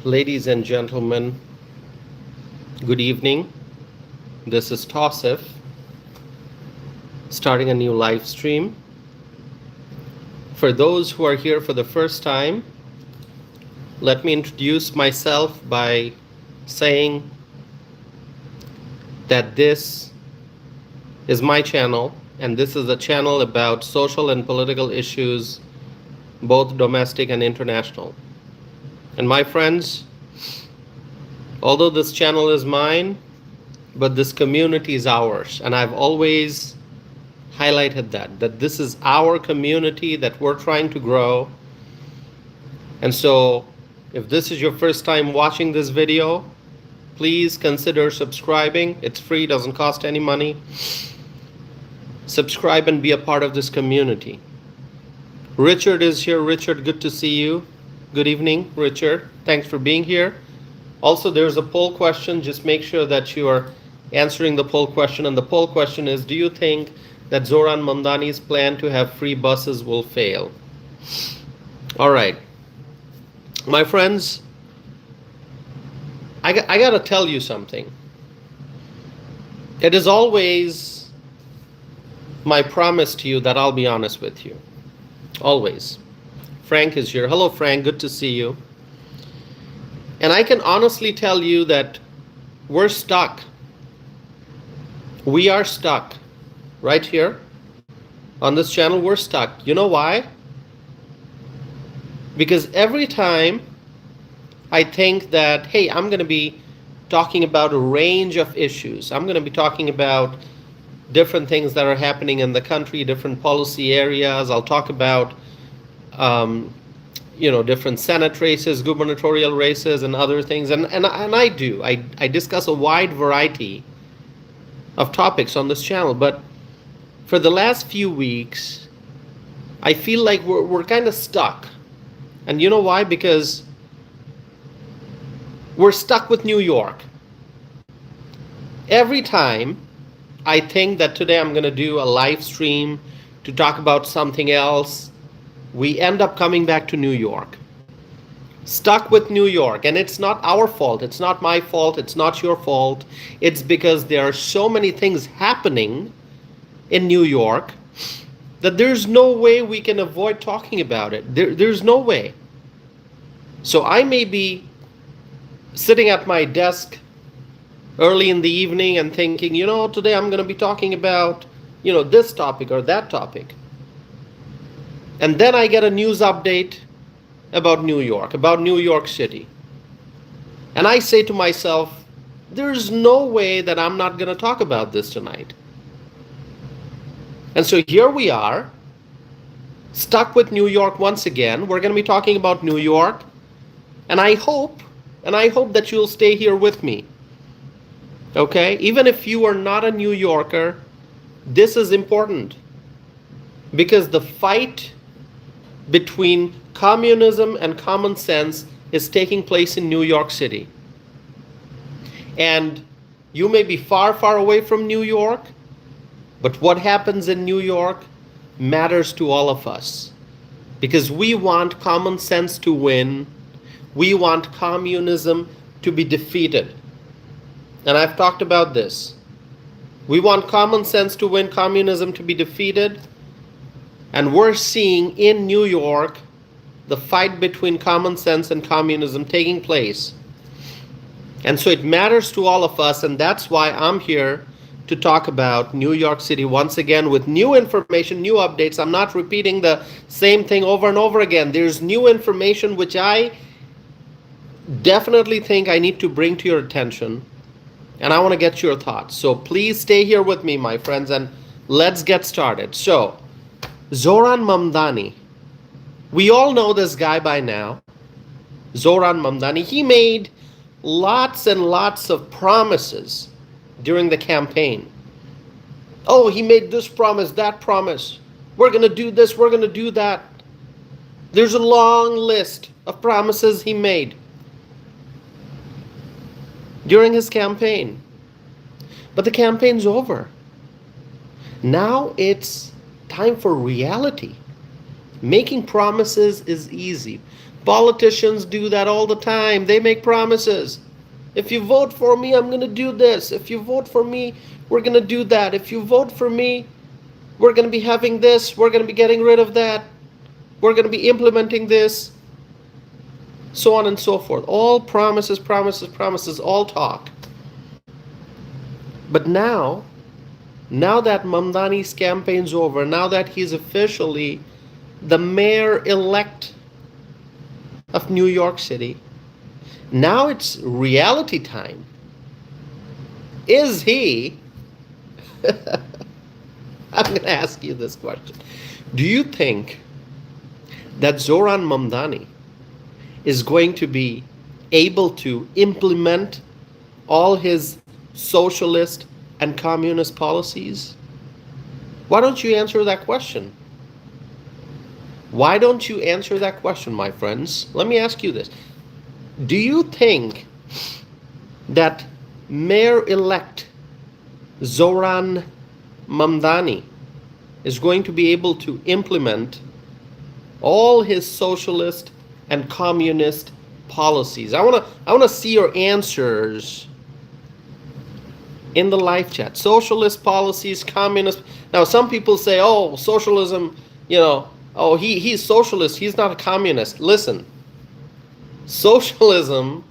Ladies and gentlemen, good evening. This is Tosif, starting a new live stream. For those who are here for the first time, let me introduce myself by saying that this is my channel, and this is a channel about social and political issues, both domestic and international. And my friends, although this channel is mine, but this community is ours. And I've always highlighted that this is our community that we're trying to grow. And so if this is your first time watching this video, please consider subscribing. It's free, doesn't cost any money. Subscribe and be a part of this community. Richard is here. Richard, good to see you. Good evening, Richard. Thanks for being here. Also, there's a poll question. Just make sure that you are answering the poll question. And the poll question is, do you think that ZOHRAN MAMDANI'S plan to have free buses will fail? All right. My friends, I got to tell you something. It is always my promise to you that I'll be honest with you. Always. Frank is here. Hello, Frank. Good to see you. And I can honestly tell you that we're stuck. We are stuck. Right here on this channel, we're stuck. You know why? Because every time I think that, hey, I'm going to be talking about a range of issues. I'm going to be talking about different things that are happening in the country, different policy areas. I'll talk about different Senate races, gubernatorial races, and other things. And I do. I discuss a wide variety of topics on this channel. But for the last few weeks, I feel like we're kind of stuck. And you know why? Because we're stuck with New York. Every time I think that today I'm going to do a live stream to talk about something else, we end up coming back to New York. Stuck with New York. And it's not our fault. It's not my fault. It's not your fault. It's because there are so many things happening in New York that there's no way we can avoid talking about it. There's no way. So I may be sitting at my desk early in the evening and thinking, today I'm going to be talking about, this topic or that topic. And then I get a news update about New York City. And I say to myself, there's no way that I'm not going to talk about this tonight. And so here we are, stuck with New York once again. We're going to be talking about New York. And I hope that you'll stay here with me. Okay? Even if you are not a New Yorker, this is important. Because the fight between communism and common sense is taking place in New York City. And you may be far, far away from New York, but what happens in New York matters to all of us. Because we want common sense to win. We want communism to be defeated. And I've talked about this. We want common sense to win, communism to be defeated. And we're seeing in New York the fight between common sense and communism taking place. And so it matters to all of us, and that's why I'm here to talk about New York City once again with new information, new updates. I'm not repeating the same thing over and over again. There's new information which I definitely think I need to bring to your attention, and I want to get your thoughts. So please stay here with me, my friends, and let's get started. So ZOHRAN MAMDANI. We all know this guy by now. ZOHRAN MAMDANI. He made lots and lots of promises during the campaign. Oh, he made this promise, that promise. We're going to do this, we're going to do that. There's a long list of promises he made during his campaign. But the campaign's over. Now it's time for reality. Making promises is easy. Politicians do that all the time. They make promises. If you vote for me, I'm going to do this. If you vote for me, we're going to do that. If you vote for me, we're going to be having this. We're going to be getting rid of that. We're going to be implementing this. So on and so forth. All promises, promises, promises, all talk. But now that Mamdani's campaign's over, now that he's officially the mayor-elect of New York City, now it's reality time. Is he, I'm going to ask you this question. Do you think that Zohran Mamdani is going to be able to implement all his socialist and communist policies? Why don't you answer that question? Why don't you answer that question, my friends? Let me ask you this. Do you think that Mayor-elect Zohran Mamdani is going to be able to implement all his socialist and communist policies? I want to see your answers in the live chat. Socialist policies, communist. Now, some people say, oh, socialism, oh, he's socialist, he's not a communist. Listen, socialism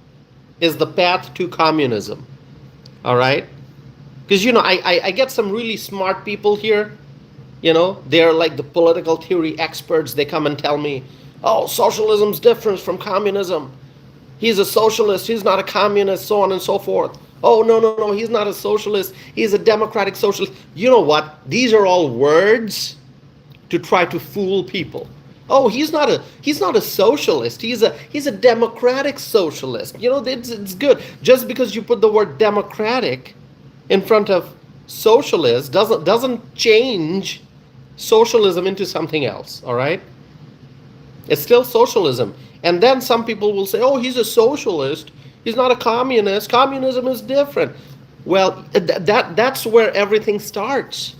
is the path to communism. All right? Because, I get some really smart people here. They're like the political theory experts. They come and tell me, oh, socialism's different from communism. He's a socialist, he's not a communist, so on and so forth. Oh, no, he's not a socialist. He's a democratic socialist. You know what? These are all words to try to fool people. Oh, he's not a socialist. He's a democratic socialist. It's good. Just because you put the word democratic in front of socialist doesn't change socialism into something else, all right? It's still socialism. And then some people will say, oh, he's a socialist. He's not a communist. Communism is different. Well, that's where everything starts.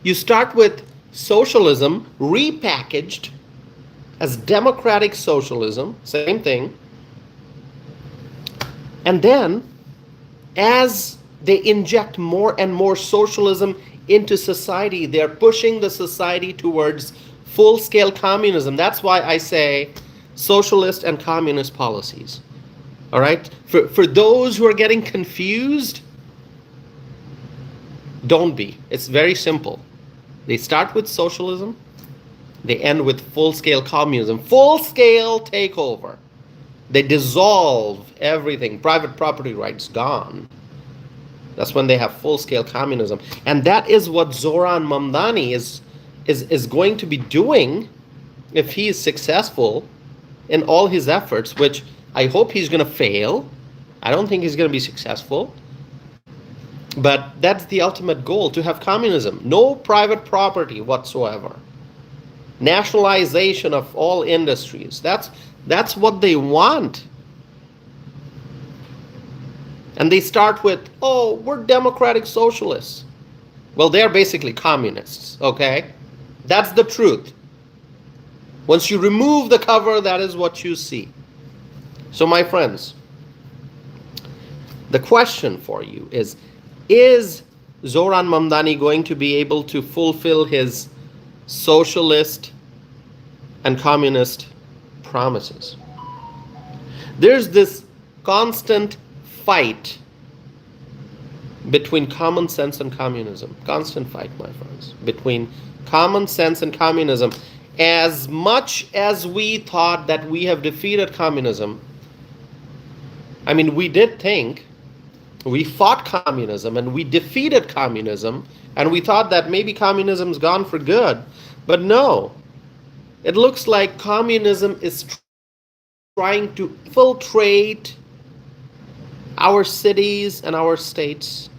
You start with socialism repackaged as democratic socialism, same thing. And then, as they inject more and more socialism into society, they're pushing the society towards full-scale communism. That's why I say socialist and communist policies. All right? For those who are getting confused, don't be. It's very simple. They start with socialism. They end with full-scale communism. Full-scale takeover. They dissolve everything. Private property rights gone. That's when they have full-scale communism. And that is what Zohran Mamdani is going to be doing if he is successful in all his efforts, which I hope he's going to fail. I don't think he's going to be successful. But that's the ultimate goal, to have communism. No private property whatsoever. Nationalization of all industries. That's what they want. And they start with, oh, we're democratic socialists. Well, they're basically communists, okay? That's the truth. Once you remove the cover, that is what you see. So, my friends, the question for you is Zohran Mamdani going to be able to fulfill his socialist and communist promises? There's this constant fight between common sense and communism. Constant fight, my friends, between common sense and communism. As much as we thought that we have defeated communism, I mean, we did think, we fought communism and we defeated communism, and we thought that maybe communism's gone for good. But no, it looks like communism is trying to infiltrate our cities and our states.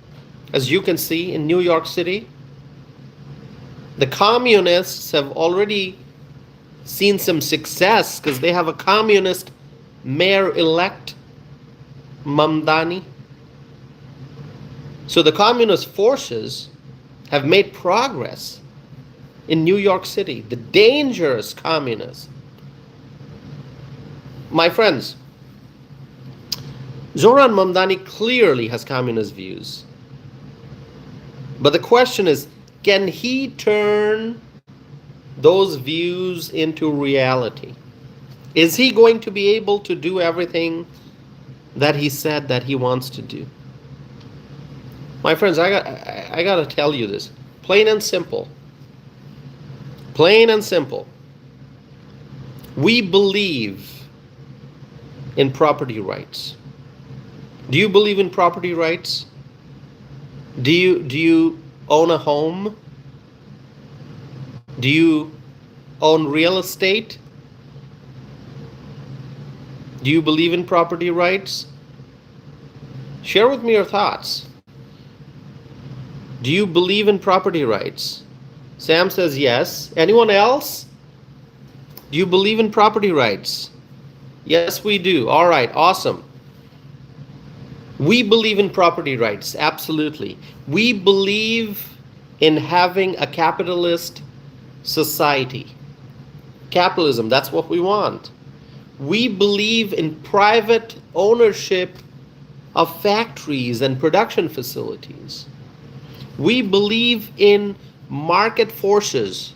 As you can see in New York City, the communists have already seen some success because they have a communist mayor-elect, Mamdani. So the communist forces have made progress in New York City, the dangerous communists. My friends, Zohran Mamdani clearly has communist views. But the question is, can he turn those views into reality? Is he going to be able to do everything that he said that he wants to do? My friends, I got to tell you this. Plain and simple. Plain and simple. We believe in property rights. Do you believe in property rights? Do you own a home? Do you own real estate? Do you believe in property rights? Share with me your thoughts. Do you believe in property rights? Sam says yes. Anyone else? Do you believe in property rights? Yes, we do. All right, awesome. We believe in property rights, absolutely. We believe in having a capitalist society. Capitalism, that's what we want. We believe in private ownership of factories and production facilities. We believe in market forces.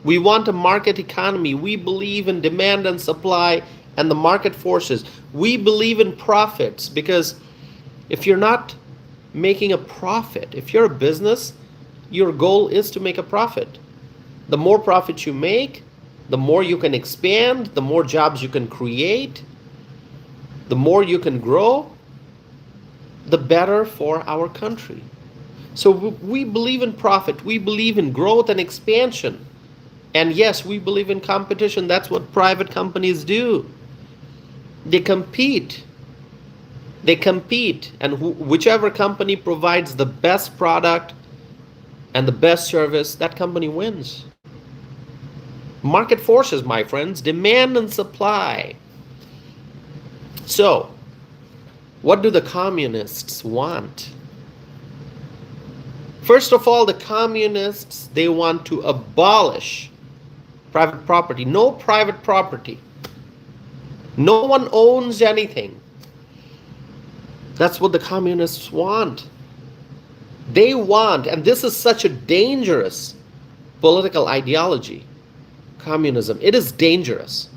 We want a market economy. We believe in demand and supply and the market forces. We believe in profits, because if you're not making a profit, if you're a business, your goal is to make a profit. The more profit you make, the more you can expand, the more jobs you can create, the more you can grow, the better for our country. So we believe in profit, we believe in growth and expansion. And yes, we believe in competition. That's what private companies do. They compete. They compete, and whichever company provides the best product and the best service, that company wins. Market forces, my friends, demand and supply. So, what do the communists want? First of all, the communists, they want to abolish private property. No private property. No one owns anything. That's what the communists want. They want, and this is such a dangerous political ideology, communism. It is dangerous.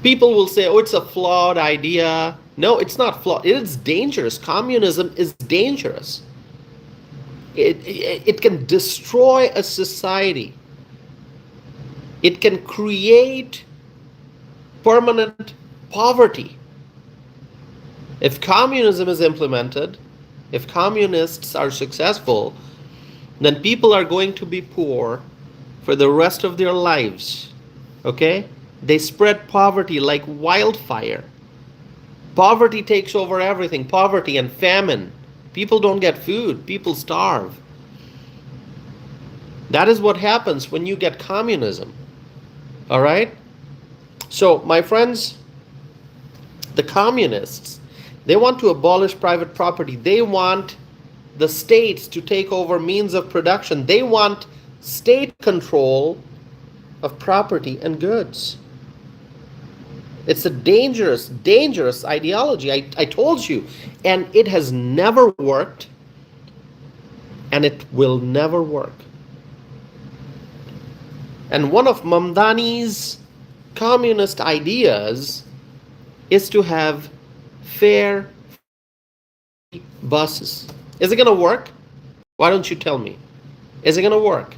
People will say, oh, it's a flawed idea. No, it's not flawed. It is dangerous. Communism is dangerous. It can destroy a society. It can create permanent poverty. If communism is implemented, if communists are successful, then people are going to be poor for the rest of their lives. Okay? They spread poverty like wildfire. Poverty takes over everything. Poverty and famine. People don't get food. People starve. That is what happens when you get communism. All right? So, my friends, the communists, they want to abolish private property. They want the states to take over means of production. They want state control of property and goods. It's a dangerous, dangerous ideology. I told you. And it has never worked. And it will never work. And one of Mamdani's communist ideas is to have fare buses. Is it going to work? Why don't you tell me? Is it going to work?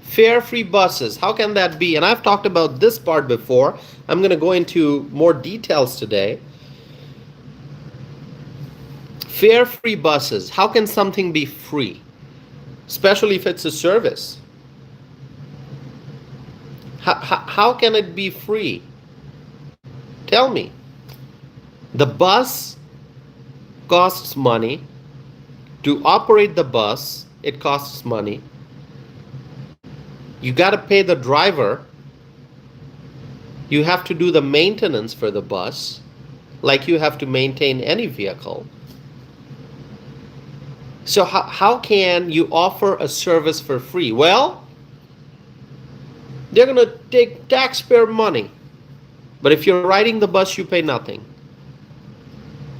Fare-free buses. How can that be? And I've talked about this part before. I'm going to go into more details today. Fare-free buses. How can something be free? Especially if it's a service. How can it be free? Tell me. The bus costs money. To operate the bus, it costs money. You got to pay the driver. You have to do the maintenance for the bus, like you have to maintain any vehicle. So how can you offer a service for free? Well, they're going to take taxpayer money. But if you're riding the bus, you pay nothing.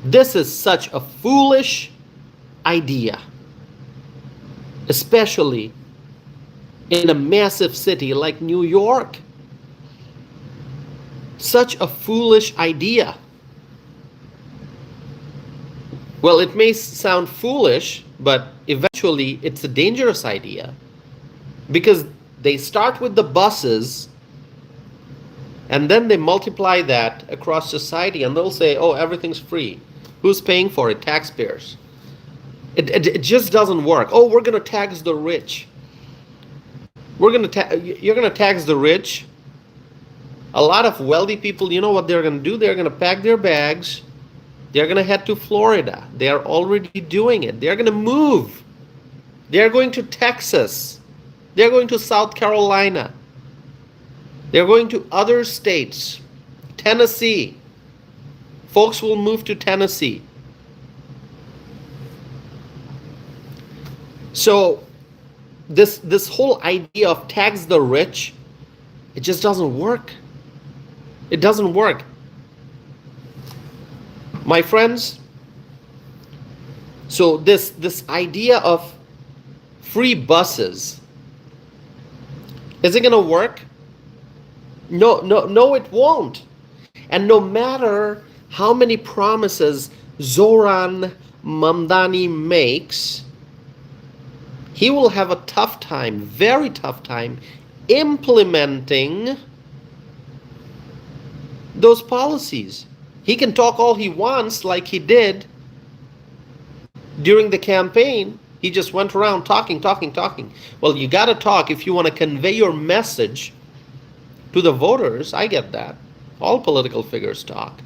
This is such a foolish idea, especially in a massive city like New York. Such a foolish idea. Well, it may sound foolish, but eventually it's a dangerous idea, because they start with the buses and then they multiply that across society, and they'll say, oh, everything's free. Who's paying for it? Taxpayers. It just doesn't work. Oh, we're going to tax the rich. You're going to tax the rich. A lot of wealthy people, you know what they're going to do? They're going to pack their bags. They're going to head to Florida. They are already doing it. They're going to move. They're going to Texas. They're going to South Carolina. They're going to other states. Tennessee. Folks will move to Tennessee. So this whole idea of tax the rich, it just doesn't work. It doesn't work. My friends, so this idea of free buses, is it going to work? No, it won't. And no matter how many promises Zohran Mamdani makes, he will have a tough time, very tough time, implementing those policies. He can talk all he wants, like he did during the campaign. He just went around talking. Well, you got to talk if you want to convey your message to the voters. I get that. All political figures talk.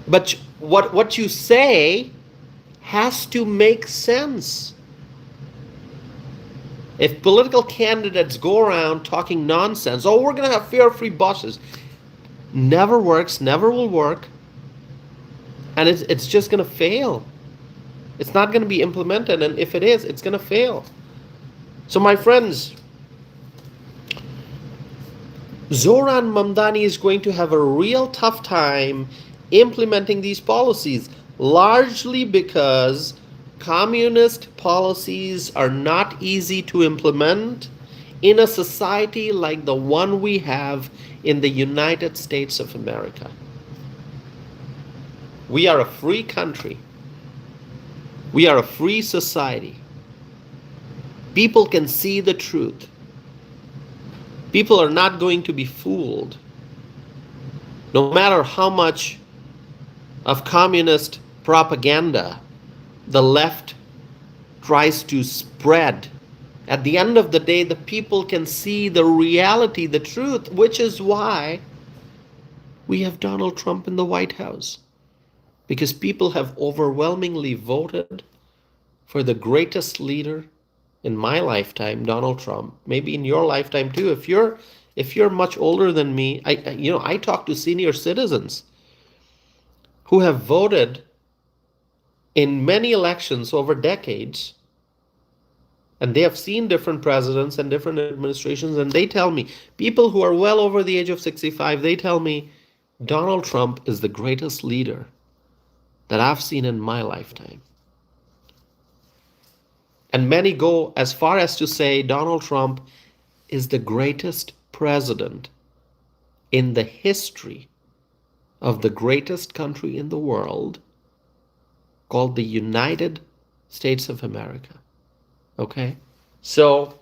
But what you say has to make sense. If political candidates go around talking nonsense, oh, we're going to have fare-free buses, never works, never will work, and it's just going to fail. It's not going to be implemented, and if it is, it's going to fail. So my friends, Zohran Mamdani is going to have a real tough time implementing these policies, largely because communist policies are not easy to implement in a society like the one we have in the United States of America. We are a free country. We are a free society. People can see the truth. People are not going to be fooled. No matter how much of communist propaganda the left tries to spread, at the end of the day, the people can see the reality, the truth, which is why we have Donald Trump in the White House. Because people have overwhelmingly voted for the greatest leader in my lifetime, Donald Trump. Maybe in your lifetime too. If you're much older than me, I talk to senior citizens who have voted in many elections over decades, and they have seen different presidents and different administrations, and they tell me, people who are well over the age of 65, they tell me Donald Trump is the greatest leader that I've seen in my lifetime. And many go as far as to say Donald Trump is the greatest president in the history of the greatest country in the world, called the United States of America. Okay? So,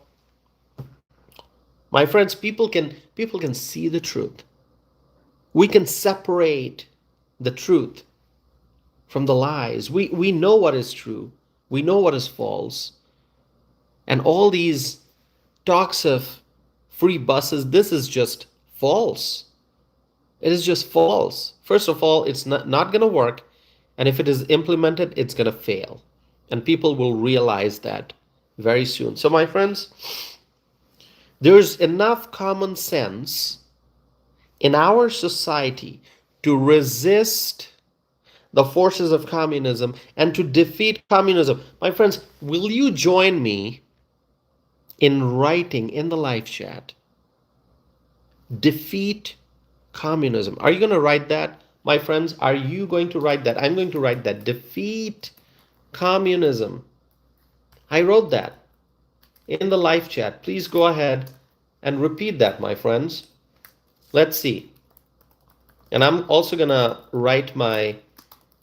my friends, people can see the truth. We can separate the truth from the lies. We know what is true. We know what is false. And all these talks of free buses, this is just false. It is just false. First of all, it's not going to work. And if it is implemented, it's going to fail. And people will realize that very soon. So my friends, there's enough common sense in our society to resist the forces of communism and to defeat communism. My friends, will you join me in writing in the live chat, defeat communism? Are you going to write that? My friends, are you going to write that? I'm going to write that. Defeat communism. I wrote that in the live chat. Please go ahead and repeat that, my friends. Let's see. And I'm also going to write my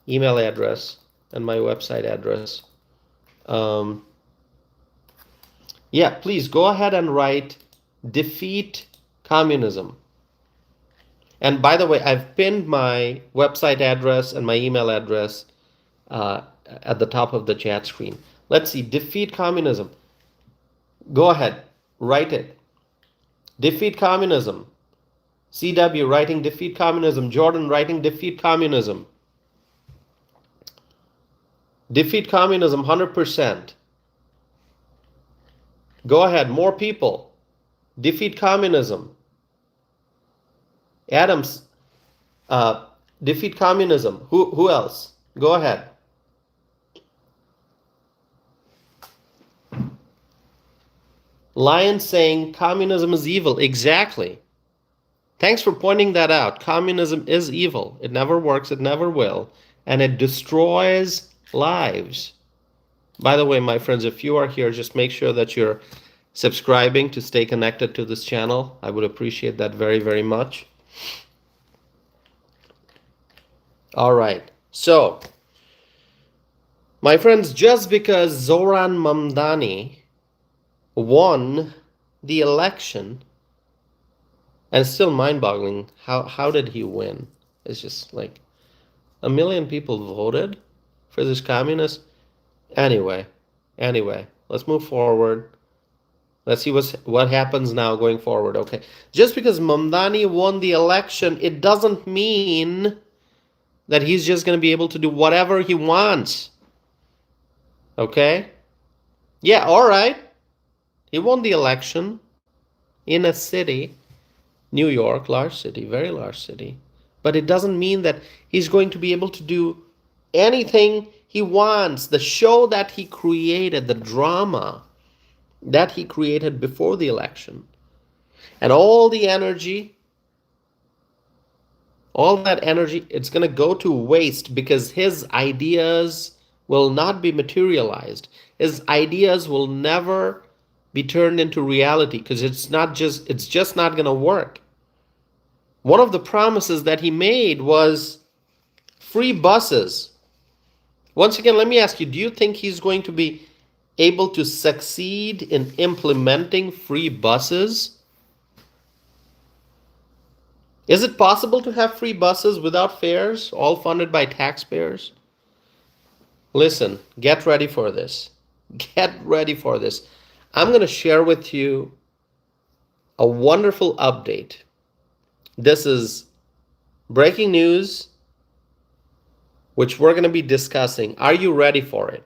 email address and my website address. Yeah, please go ahead and write defeat communism. And by the way, I've pinned my website address and my email address at the top of the chat screen. Let's see, defeat communism. Go ahead, write it. Defeat communism. CW writing defeat communism. Jordan writing defeat communism. Defeat communism 100%. Go ahead, more people. Defeat communism. Adams, defeat communism. Who else? Go ahead. Lion saying communism is evil. Exactly. Thanks for pointing that out. Communism is evil. It never works. It never will. And it destroys lives. By the way, my friends, if you are here, just make sure that you're subscribing to stay connected to this channel. I would appreciate that very, very much. All right. So, my friends, just because Zohran Mamdani won the election, and it's still mind-boggling, how did he win? It's just like 1 million people voted for this communist. Anyway, let's move forward. Let's see what happens now going forward. Okay, just because Mamdani won the election, it doesn't mean that he's just going to be able to do whatever he wants. Okay? Yeah, all right. He won the election in a city, New York, large city, very large city. But it doesn't mean that he's going to be able to do anything he wants. The show that he created, the drama that he created before the election, and all the energy, all that energy, it's going to go to waste because his ideas will not be materialized. His ideas will never be turned into reality because it's just not going to work. One of the promises that he made was free buses. Once again, let me ask you, do you think he's going to be able to succeed in implementing free buses? Is it possible to have free buses without fares, all funded by taxpayers? Listen, get ready for this. Get ready for this. I'm going to share with you a wonderful update. This is breaking news, which we're going to be discussing. Are you ready for it?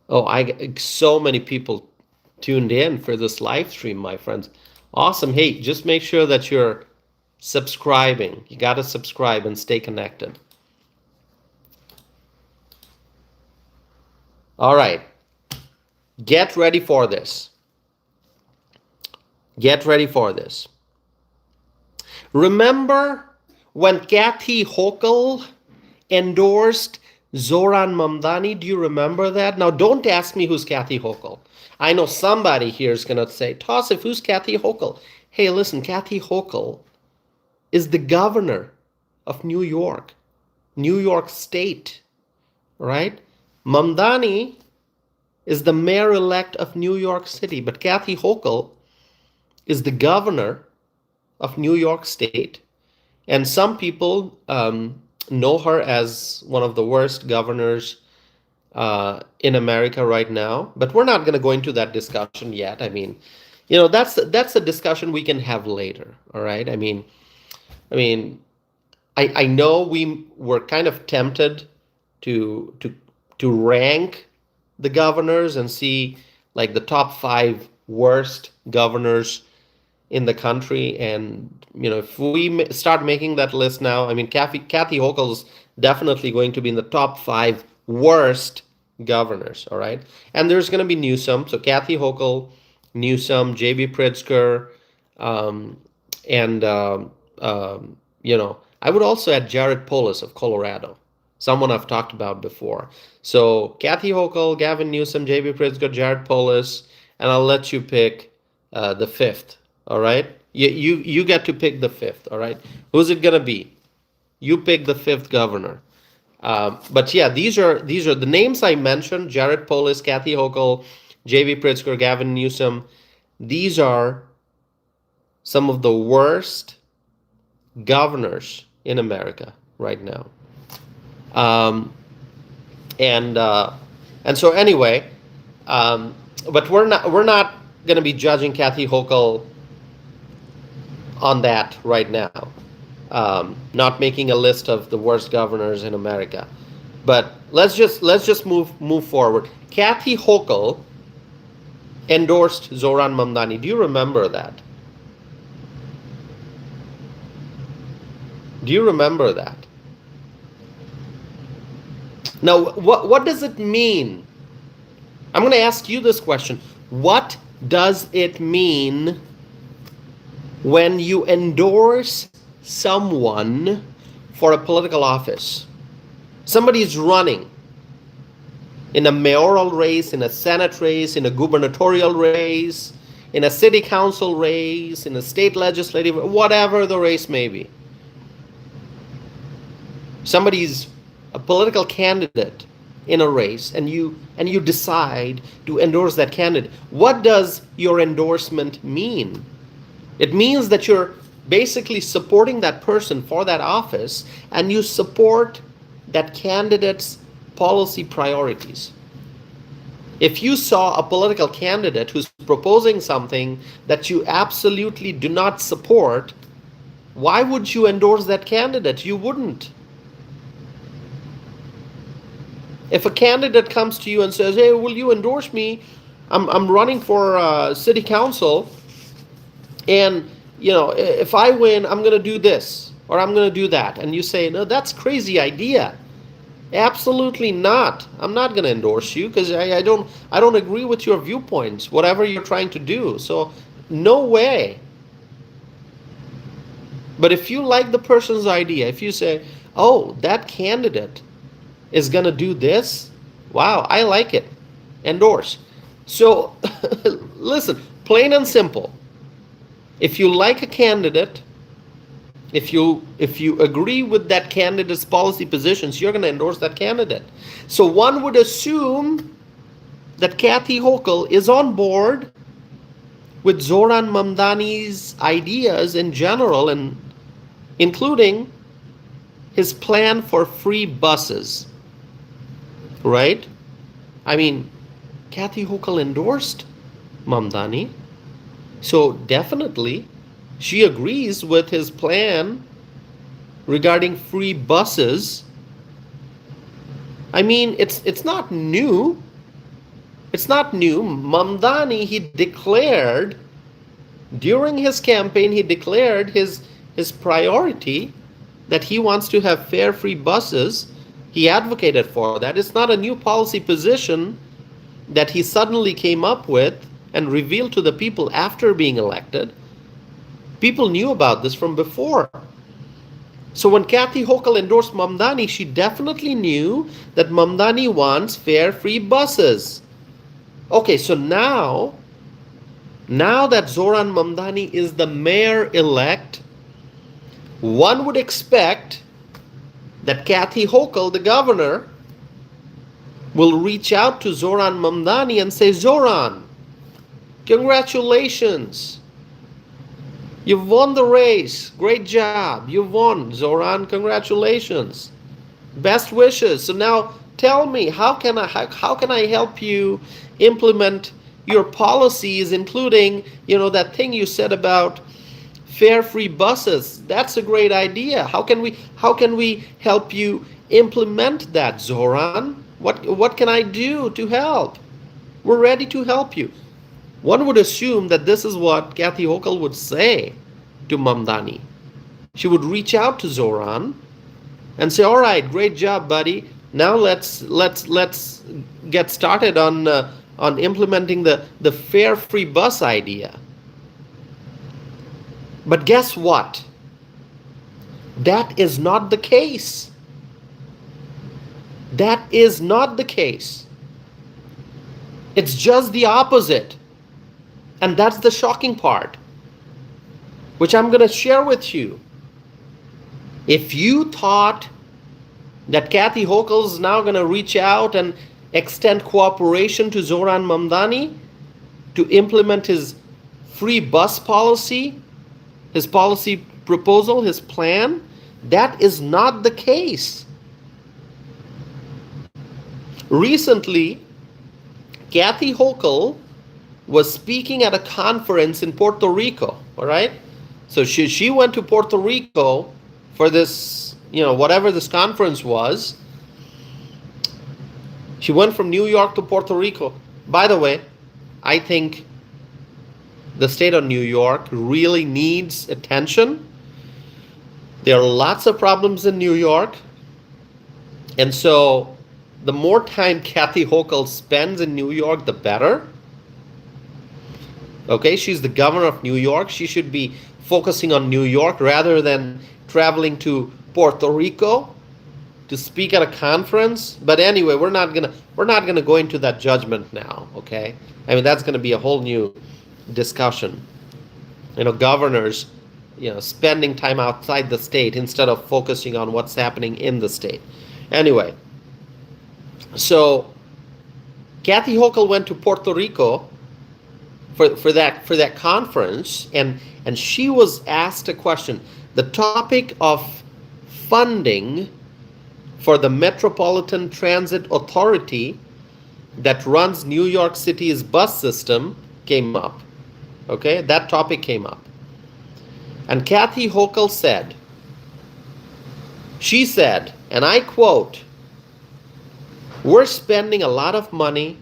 Oh, so many people tuned in for this live stream, my friends. Awesome. Hey, just make sure that you're subscribing. You got to subscribe and stay connected. All right. Get ready for this. Get ready for this. Remember when Kathy Hochul endorsed Zohran Mamdani? Do you remember that? Now, don't ask me who's Kathy Hochul. I know somebody here is going to say, Tassif, who's Kathy Hochul? Hey, listen, Kathy Hochul is the governor of New York State, right? Mamdani is the mayor-elect of New York City, but Kathy Hochul is the governor of New York State. And some people know her as one of the worst governors in America right now, but we're not going to go into that discussion yet. I mean, you know, that's a discussion we can have later. All right. I mean, I know we were kind of tempted to rank the governors and see like the top 5 worst governors in the country. And if we start making that list now, I mean, Kathy Hochul's definitely going to be in the top 5 worst governors. All right, and there's going to be Newsom. So Kathy Hochul, Newsom, J.B. Pritzker, um, and I would also add Jared Polis of Colorado, someone I've talked about before. So Kathy Hochul, Gavin Newsom, J.B. Pritzker, Jared Polis, and I'll let you pick the 5th. All right, you get to pick the 5th. All right, who's it gonna be? You pick the 5th governor. But yeah, these are the names I mentioned: Jared Polis, Kathy Hochul, J.B. Pritzker, Gavin Newsom. These are some of the worst governors in America right now. Um, and so anyway, but we're not going to be judging Kathy Hochul on that right now. Not making a list of the worst governors in America, but let's just move forward. Kathy Hochul endorsed Zohran Mamdani. Do you remember that? Do you remember that? Now, what does it mean? I'm going to ask you this question. What does it mean when you endorse someone for a political office? Somebody's running in a mayoral race, in a Senate race, in a gubernatorial race, in a city council race, in a state legislative, whatever the race may be. Somebody's a political candidate in a race, and you decide to endorse that candidate. What does your endorsement mean? It means that you're basically supporting that person for that office, and you support that candidate's policy priorities. If you saw a political candidate who's proposing something that you absolutely do not support, why would you endorse that candidate? You wouldn't. If a candidate comes to you and says, "Hey, will you endorse me? I'm running for city council, and if I win, I'm going to do this or I'm going to do that," and you say, "No, that's a crazy idea. Absolutely not. I'm not going to endorse you because I don't agree with your viewpoints, whatever you're trying to do. So no way." But if you like the person's idea, if you say, "Oh, that candidate is going to do this, wow, I like it, endorse." So listen, plain and simple. If you like a candidate, if you agree with that candidate's policy positions, you're going to endorse that candidate. So one would assume that Kathy Hochul is on board with Zohran Mamdani's ideas in general, and including his plan for free buses. Right? I mean, Kathy Hochul endorsed Mamdani, so definitely she agrees with his plan regarding free buses. I mean, it's not new. It's not new. Mamdani, he declared during his campaign, he declared his priority that he wants to have fare free buses. He advocated for that. It's not a new policy position that he suddenly came up with and revealed to the people after being elected. People knew about this from before. So when Kathy Hochul endorsed Mamdani, she definitely knew that Mamdani wants fare-free buses. Okay, so now that Zohran Mamdani is the mayor-elect, one would expect that Kathy Hochul, the governor, will reach out to Zohran Mamdani and say, "Zohran, congratulations. You've won the race. Great job. You've won, Zohran. Congratulations. Best wishes. So now tell me, how can I help you implement your policies, including, that thing you said about fare-free buses? That's a great idea. How can we help you implement that, Zohran? What can I do to help? We're ready to help you." One would assume that this is what Kathy Hochul would say to Mamdani. She would reach out to Zohran and say, "All right, great job, buddy. Now let's get started on implementing the fare free bus idea." But guess what? That is not the case. That is not the case. It's just the opposite. And that's the shocking part, which I'm going to share with you. If you thought that Kathy Hochul is now going to reach out and extend cooperation to Zohran Mamdani to implement his free bus policy, his policy proposal, his plan, that is not the case. Recently, Kathy Hochul was speaking at a conference in Puerto Rico, all right? So she went to Puerto Rico for this, whatever this conference was. She went from New York to Puerto Rico. By the way, I think the state of New York really needs attention. There are lots of problems in New York. And so the more time Kathy Hochul spends in New York, the better. Okay, she's the governor of New York. She should be focusing on New York rather than traveling to Puerto Rico to speak at a conference. But anyway, we're not gonna go into that judgment now. Okay, I mean that's gonna be a whole new discussion. Governors, spending time outside the state instead of focusing on what's happening in the state. Anyway, so Kathy Hochul went to Puerto Rico for that conference, and she was asked a question. The topic of funding for the Metropolitan Transit Authority that runs New York City's bus system came up. Okay, that topic came up. And Kathy Hochul said, and I quote, "We're spending a lot of money,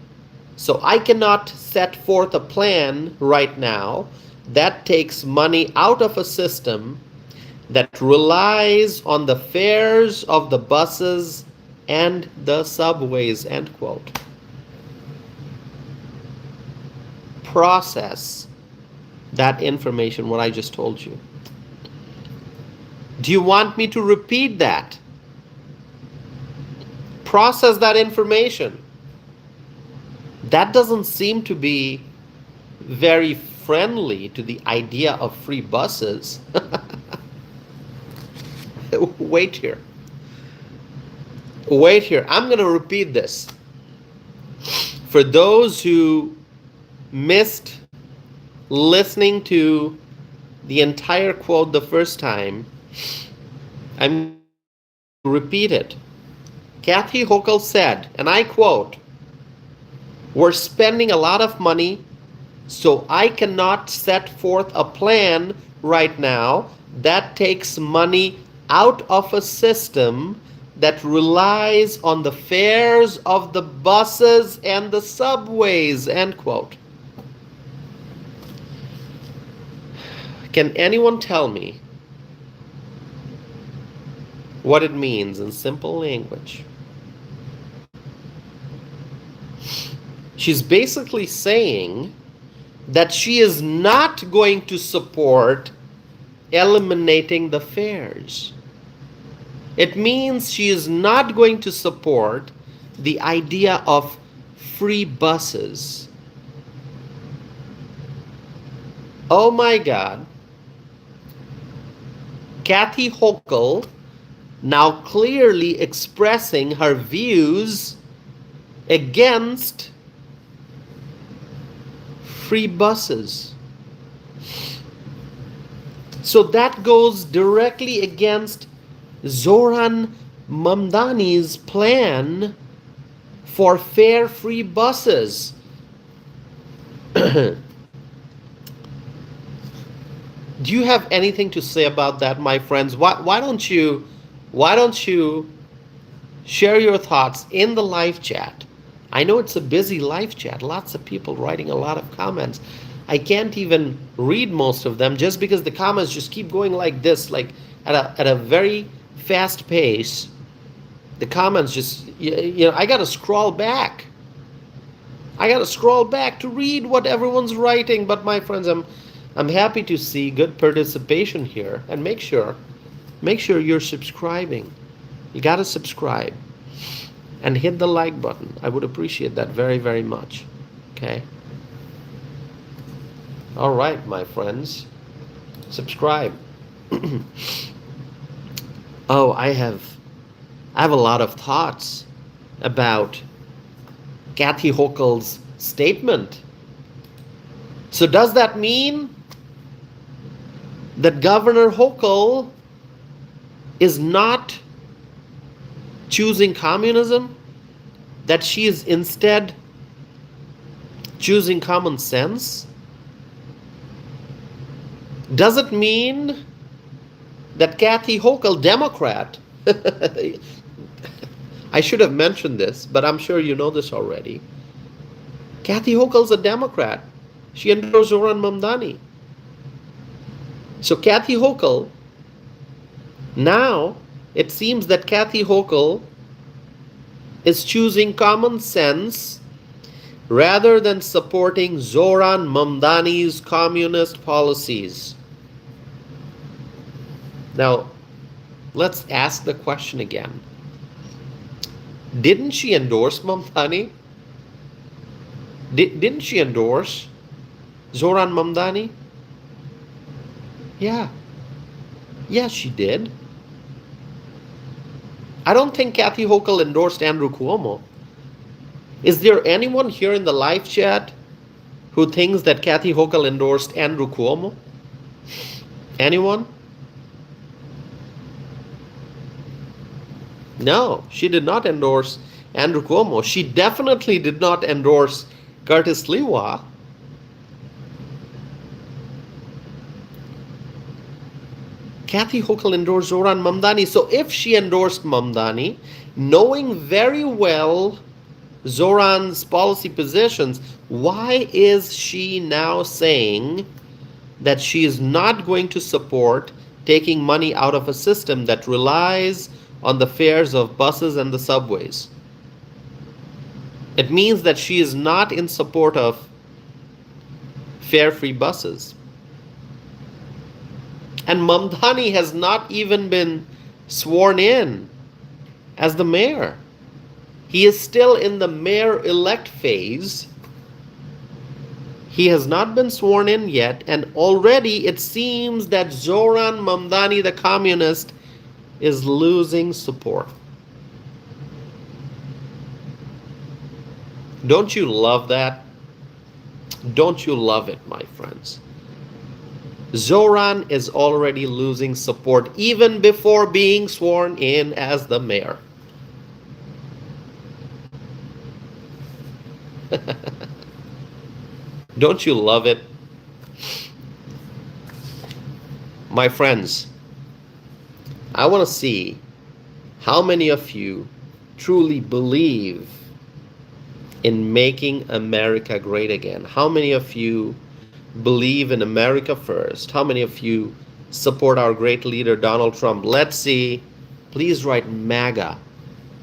so I cannot set forth a plan right now that takes money out of a system that relies on the fares of the buses and the subways," end quote. Process that information, what I just told you. Do you want me to repeat that? Process that information. That doesn't seem to be very friendly to the idea of free buses. Wait here. I'm going to repeat this. For those who missed listening to the entire quote the first time, I'm going to repeat it. Kathy Hochul said, and I quote, "We're spending a lot of money, so I cannot set forth a plan right now that takes money out of a system that relies on the fares of the buses and the subways," end quote. Can anyone tell me what it means in simple language? She's basically saying that she is not going to support eliminating the fares. It means she is not going to support the idea of free buses. Oh my God. Kathy Hochul now clearly expressing her views against free buses. So that goes directly against Zohran Mamdani's plan for fare-free buses. Do you have anything to say about that, my friends? Why don't you share your thoughts in the live chat? I know it's a busy live chat, lots of people writing a lot of comments. I can't even read most of them just because the comments just keep going like this, like at a very fast pace. The comments just, I got to scroll back. I got to scroll back to read what everyone's writing. But my friends, I'm happy to see good participation here, and make sure you're subscribing. You got to subscribe and hit the like button. I would appreciate that very, very much. Okay. All right, my friends, subscribe. Oh, I have a lot of thoughts about Kathy Hochul's statement. So does that mean that Governor Hochul is not choosing communism? That she is instead choosing common sense? Does it mean that Kathy Hochul, Democrat, I should have mentioned this, but I'm sure you know this already. Kathy Hochul's a Democrat. She endorsed Zohran Mamdani. So Kathy Hochul, now it seems that Kathy Hochul is choosing common sense rather than supporting Zohran Mamdani's communist policies. Now, let's ask the question again. Didn't she endorse Mamdani? Didn't she endorse Zohran Mamdani? Yeah. Yeah, she did. I don't think Kathy Hochul endorsed Andrew Cuomo. Is there anyone here in the live chat who thinks that Kathy Hochul endorsed Andrew Cuomo? Anyone? No, she did not endorse Andrew Cuomo. She definitely did not endorse Curtis Lewa. Kathy Hochul endorsed Zohran Mamdani. So if she endorsed Mamdani, knowing very well Zohran's policy positions, why is she now saying that she is not going to support taking money out of a system that relies on the fares of buses and the subways? It means that she is not in support of fare-free buses. And Mamdani has not even been sworn in as the mayor. He is still in the mayor-elect phase. He has not been sworn in yet, and already it seems that Zohran Mamdani, the communist, is losing support. Don't you love that? Don't you love it, my friends? Zohran is already losing support even before being sworn in as the mayor. Don't you love it? My friends, I want to see how many of you truly believe in making America great again. How many of you believe in America first? How many of you support our great leader, Donald Trump? Let's see. Please write MAGA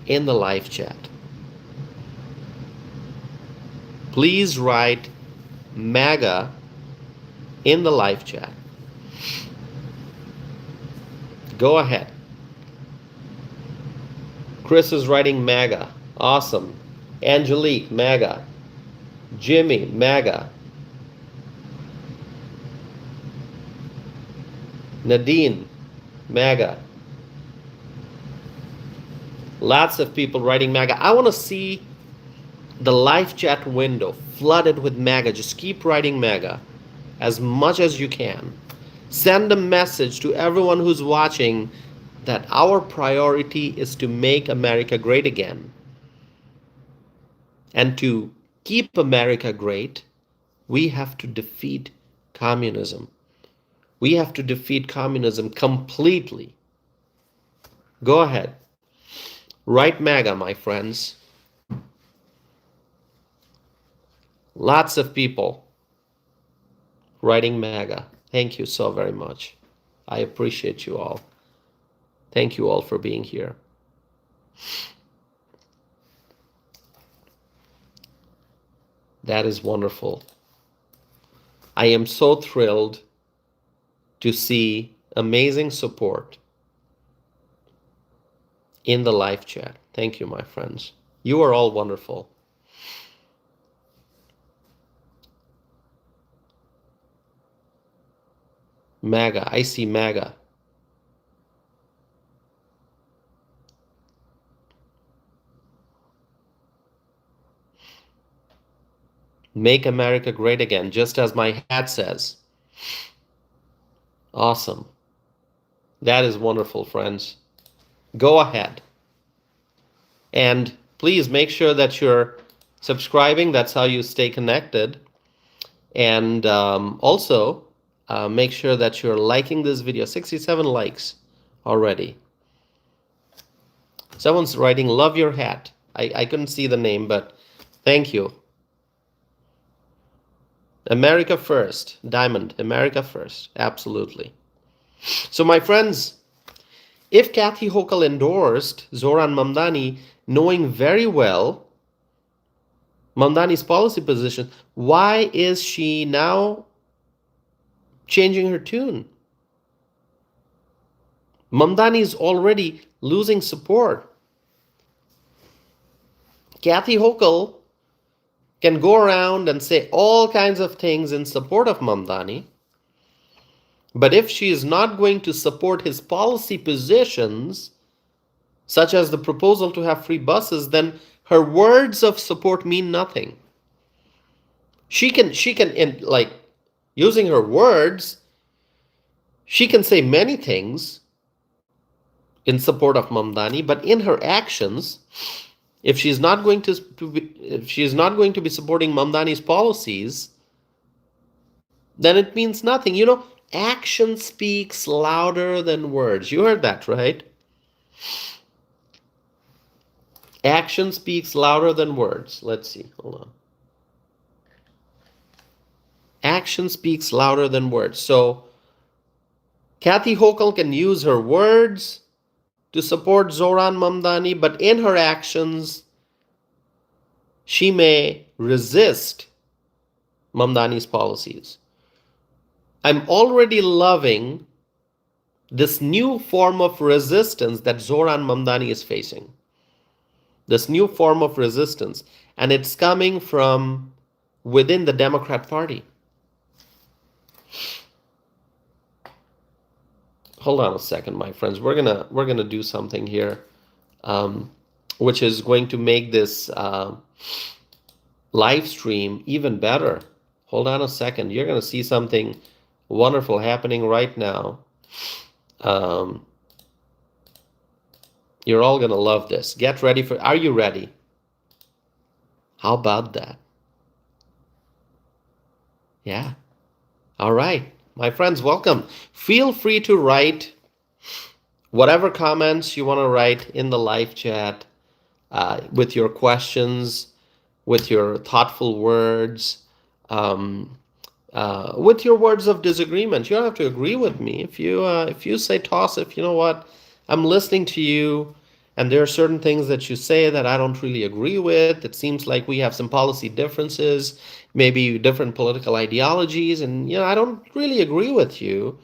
in the live chat. Please write MAGA in the live chat. Go ahead. Chris is writing MAGA. Awesome. Angelique, MAGA. Jimmy, MAGA. Nadine, MAGA. Lots of people writing MAGA. I want to see the live chat window flooded with MAGA. Just keep writing MAGA as much as you can. Send a message to everyone who's watching that our priority is to make America great again. And to keep America great, we have to defeat communism. We have to defeat communism completely. Go ahead. Write MAGA, my friends. Lots of people writing MAGA. Thank you so very much. I appreciate you all. Thank you all for being here. That is wonderful. I am so thrilled to see amazing support in the live chat. Thank you, my friends. You are all wonderful. MAGA, I see MAGA. Make America great again, just as my hat says. Awesome. That is wonderful, friends. Go ahead. And please make sure that you're subscribing. That's how you stay connected. And also, make sure that you're liking this video. 67 likes already. Someone's writing, love your hat. I couldn't see the name, but thank you. America first. Diamond. America first. Absolutely. So my friends, if Kathy Hochul endorsed Zohran Mamdani, knowing very well Mamdani's policy position, why is she now changing her tune? Mamdani is already losing support. Kathy Hochul can go around and say all kinds of things in support of Mamdani, but if she is not going to support his policy positions, such as the proposal to have free buses, then her words of support mean nothing. She can like, using her words, she can say many things in support of Mamdani, but in her actions, if she's not going to be supporting Mamdani's policies, then it means nothing. You know, action speaks louder than words. You heard that, right? Action speaks louder than words. Let's see. Hold on. Action speaks louder than words. So Kathy Hochul can use her words to support Zohran Mamdani, but in her actions, she may resist Mamdani's policies. I'm already loving this new form of resistance that Zohran Mamdani is facing. This new form of resistance. And it's coming from within the Democrat Party. Hold on a second, my friends. We're gonna do something here, which is going to make this live stream even better. Hold on a second. You're gonna see something wonderful happening right now. You're all gonna love this. Get ready for. Are you ready? How about that? Yeah. All right. My friends, welcome. Feel free to write whatever comments you want to write in the live chat with your questions, with your thoughtful words, with your words of disagreement. You don't have to agree with me. If you say, Tausif, you know what, I'm listening to you, and there are certain things that you say that I don't really agree with. It seems like we have some policy differences, maybe different political ideologies, and I don't really agree with you.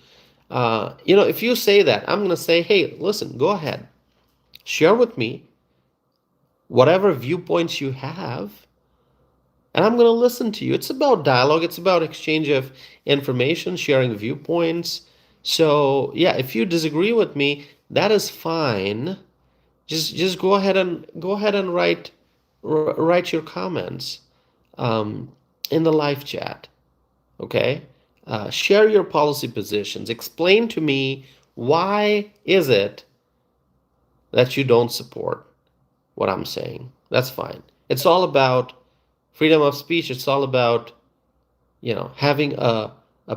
If you say that, I'm going to say, hey, listen, go ahead. Share with me whatever viewpoints you have, and I'm going to listen to you. It's about dialogue. It's about exchange of information, sharing viewpoints. So, yeah, if you disagree with me, that is fine. Just go ahead and write your comments in the live chat. Okay? Share your policy positions. Explain to me, why is it that you don't support what I'm saying? That's fine. It's all about freedom of speech. It's all about, having a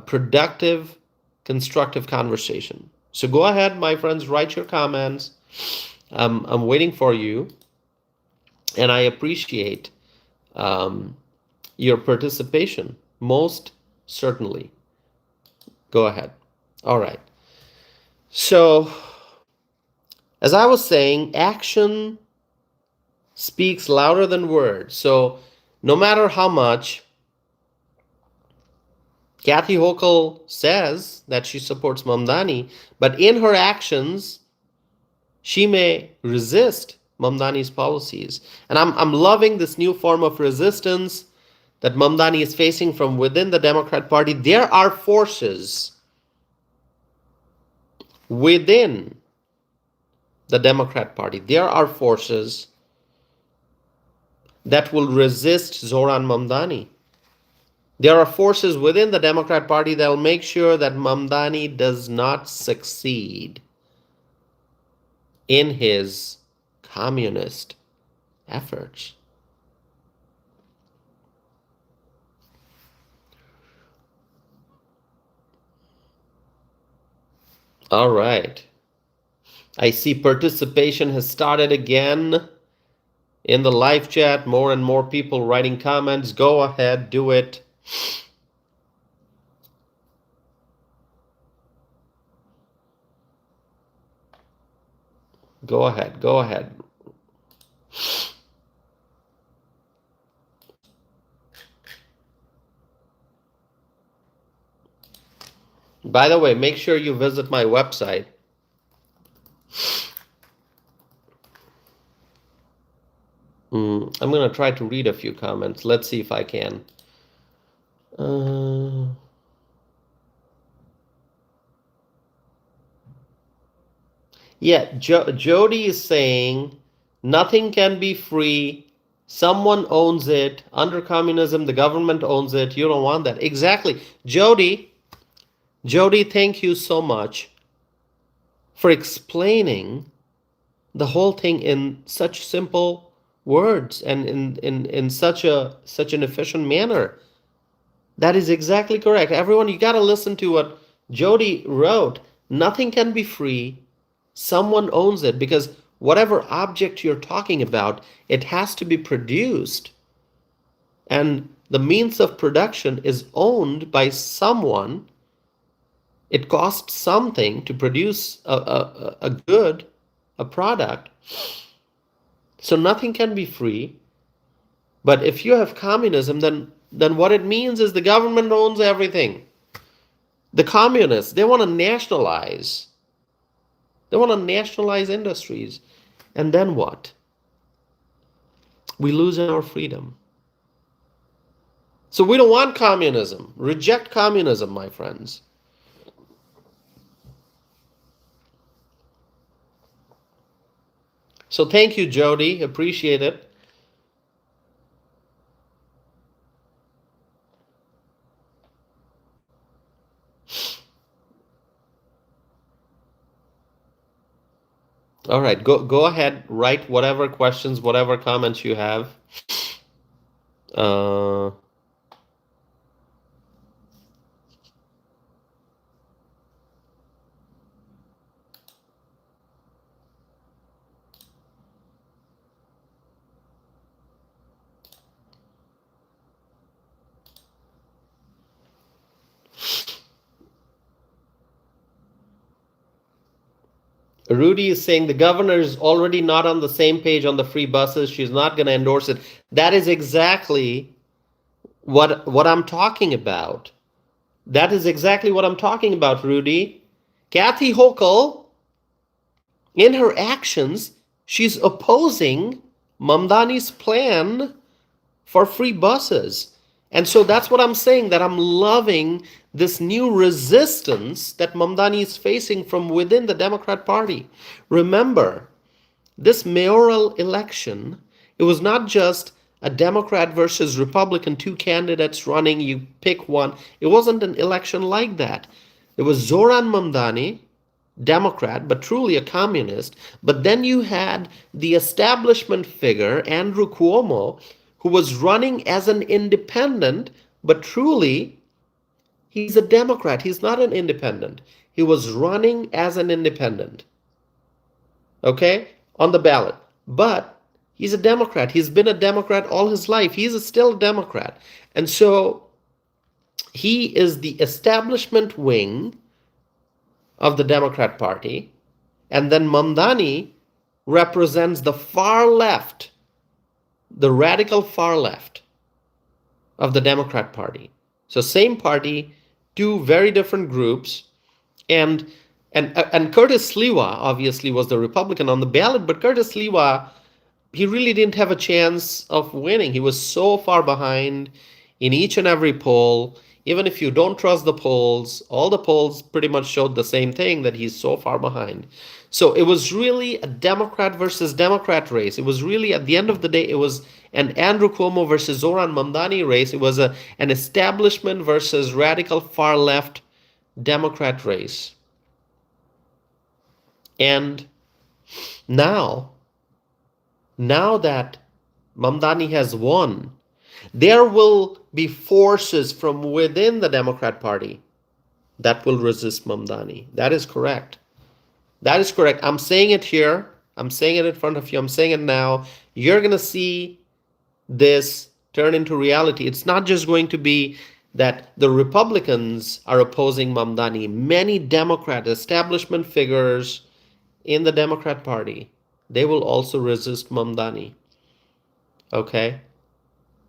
productive, constructive conversation. So go ahead, my friends, write your comments. I'm waiting for you, and I appreciate your participation, most certainly. Go ahead. All right. So, as I was saying, action speaks louder than words. So, no matter how much Kathy Hochul says that she supports Mamdani, but in her actions, she may resist Mamdani's policies. And I'm loving this new form of resistance that Mamdani is facing from within the Democrat Party. There are forces within the Democrat Party. There are forces that will resist Zohran Mamdani. There are forces within the Democrat Party that will make sure that Mamdani does not succeed in his communist efforts. All right. I see participation has started again in the live chat. More and more people writing comments. Go ahead, do it. Go ahead, go ahead. By the way, make sure you visit my website. I'm going to try to read a few comments. Let's see if I can. Yeah, Jody is saying nothing can be free. Someone owns it. Under communism, the government owns it. You don't want that. Exactly. Jody, thank you so much for explaining the whole thing in such simple words and in such an efficient manner. That is exactly correct. Everyone, you got to listen to what Jody wrote. Nothing can be free. Someone owns it, because whatever object you're talking about, it has to be produced. And the means of production is owned by someone. It costs something to produce a good, a product. So nothing can be free. But if you have communism, then what it means is the government owns everything. The communists, they want to nationalize. They want to nationalize industries. And then what? We lose our freedom. So we don't want communism. Reject communism, my friends. So thank you, Jody. Appreciate it. All right, go ahead, write whatever questions, whatever comments you have. Rudy is saying the governor is already not on the same page on the free buses. She's not going to endorse it. That is exactly what I'm talking about. That is exactly what I'm talking about, Rudy. Kathy Hochul, in her actions, she's opposing Mamdani's plan for free buses. And so that's what I'm saying, that I'm loving this new resistance that Mamdani is facing from within the Democrat Party. Remember, this mayoral election, it was not just a Democrat versus Republican, two candidates running, you pick one. It wasn't an election like that. It was Zohran Mamdani, Democrat, but truly a communist. But then you had the establishment figure, Andrew Cuomo, who was running as an independent, but truly he's a Democrat. He's not an independent. He was running as an independent, okay, on the ballot. But He's a Democrat. He's been a Democrat all his life. He's still a Democrat. And so he is the establishment wing of the Democrat Party. And then Mamdani represents the far left, the radical far left of the Democrat Party. So same party, two very different groups. And Curtis Sliwa obviously was the Republican on the ballot, but Curtis Sliwa, he really didn't have a chance of winning. He was so far behind in each and every poll. Even if you don't trust the polls, all the polls pretty much showed the same thing, that he's so far behind. So it was really a Democrat versus Democrat race. It was really, at the end of the day, it was an Andrew Cuomo versus Zohran Mamdani race. It was an establishment versus radical far left Democrat race. And now that Mamdani has won, there will be forces from within the Democrat Party that will resist Mamdani. That is correct. That is correct. I'm saying it here. I'm saying it in front of you. I'm saying it now. You're going to see this turn into reality. It's not just going to be that the Republicans are opposing Mamdani. Many Democrat establishment figures in the Democrat Party, they will also resist Mamdani. Okay?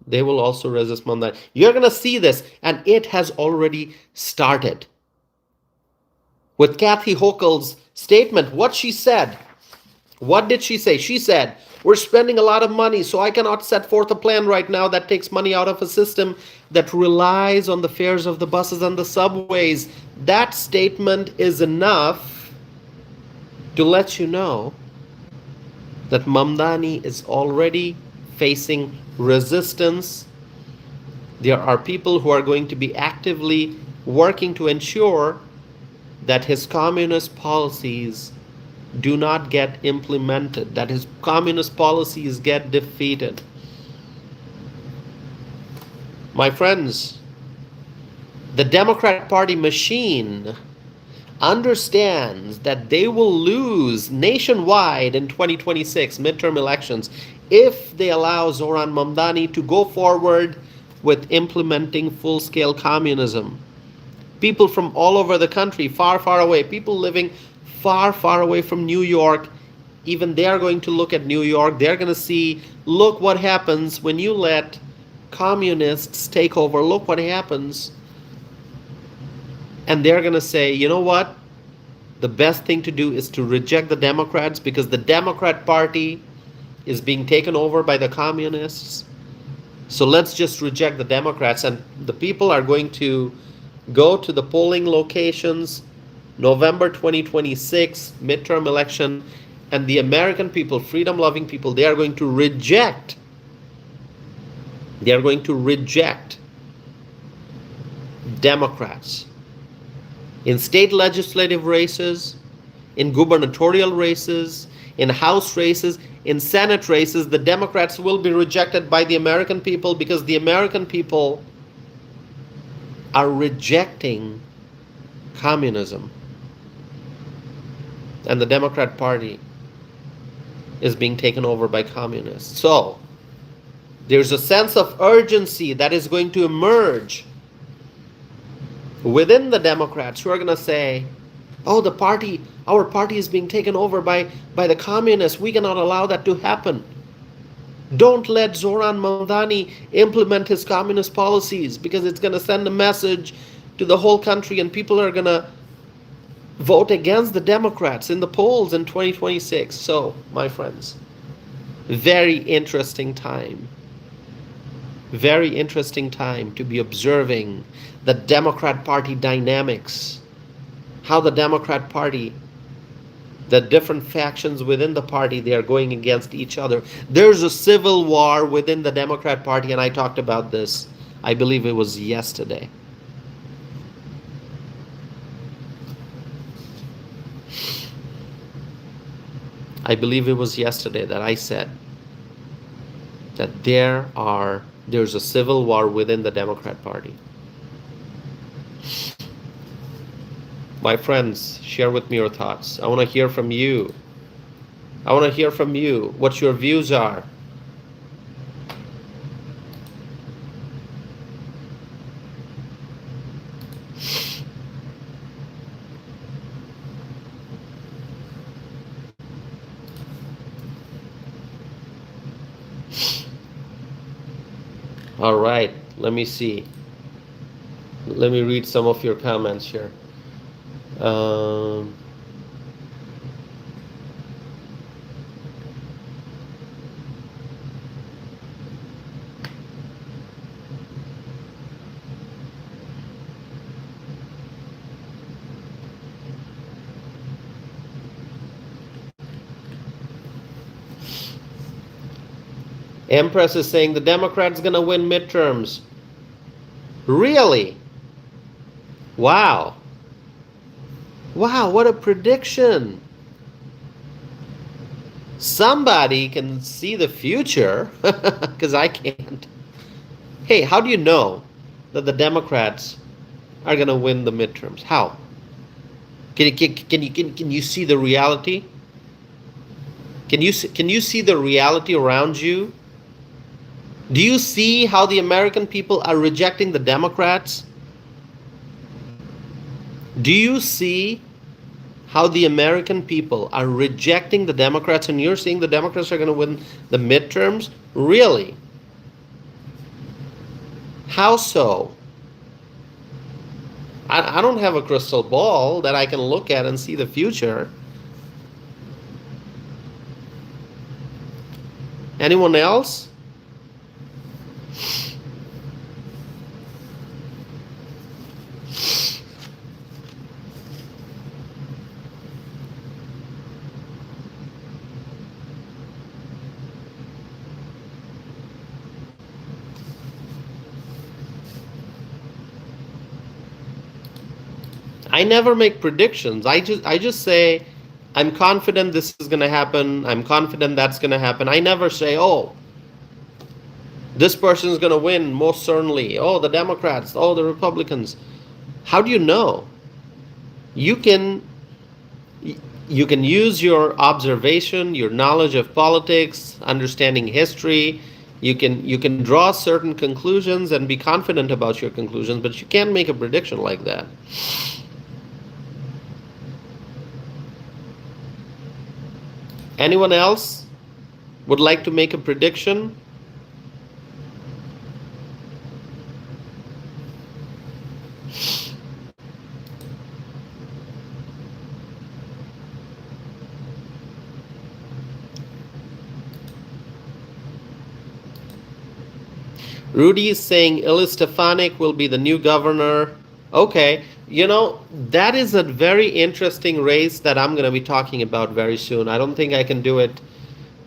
They will also resist Mamdani. You're going to see this, and it has already started. With Kathy Hochul's statement, what she said, what did she say? She said, we're spending a lot of money, so I cannot set forth a plan right now that takes money out of a system that relies on the fares of the buses and the subways. That statement is enough to let you know that Mamdani is already facing resistance. There are people who are going to be actively working to ensure that his communist policies do not get implemented, that his communist policies get defeated. My friends, the Democrat Party machine understands that they will lose nationwide in 2026 midterm elections if they allow Zohran Mamdani to go forward with implementing full-scale communism. People from all over the country, far, far away, people living far, far away from New York, even they are going to look at New York. They're going to see, look what happens when you let communists take over. Look what happens. And they're going to say, you know what? The best thing to do is to reject the Democrats, because the Democrat Party is being taken over by the communists. So let's just reject the Democrats. And the people are going to go to the polling locations, November 2026, midterm election, and the American people, freedom-loving people, they are going to reject. They are going to reject Democrats in state legislative races, in gubernatorial races, in House races, in Senate races. The Democrats will be rejected by the American people, because the American people are rejecting communism. And the Democrat Party is being taken over by communists. So there's a sense of urgency that is going to emerge within the Democrats, who are going to say, oh, our party is being taken over by the communists. We cannot allow that to happen. Don't let Zohran Mamdani implement his communist policies, because it's going to send a message to the whole country, and people are going to vote against the Democrats in the polls in 2026. So, my friends, very interesting time. Very interesting time to be observing the Democrat Party dynamics, how the Democrat Party, the different factions within the party, they are going against each other. There's a civil war within the Democrat Party, and I talked about this, I believe it was yesterday. I believe it was yesterday that I said that there's a civil war within the Democrat Party. My friends, share with me your thoughts. I want to hear from you. I want to hear from you what your views are. All right, let me see. Let me read some of your comments here. Um, Empress is saying the Democrats gonna win midterms. Really? Wow. Wow, what a prediction. Somebody can see the future, because I can't. Hey, how do you know that the Democrats are gonna win the midterms? How? Can you see the reality? Can you see the reality around you? Do you see how the American people are rejecting the Democrats? Do you see how the American people are rejecting the Democrats, and you're seeing the Democrats are going to win the midterms? Really? How so? I don't have a crystal ball that I can look at and see the future. Anyone else? I never make predictions. I just say I'm confident this is going to happen. I'm confident that's going to happen. I never say, "Oh, this person is going to win most certainly. Oh, the Democrats, oh, the Republicans." How do you know? You can use your observation, your knowledge of politics, understanding history. You can draw certain conclusions and be confident about your conclusions, but you can't make a prediction like that. Anyone else would like to make a prediction? Rudy is saying Ilis Stefanik will be the new governor. Okay, that is a very interesting race that I'm going to be talking about very soon. I don't think I can do it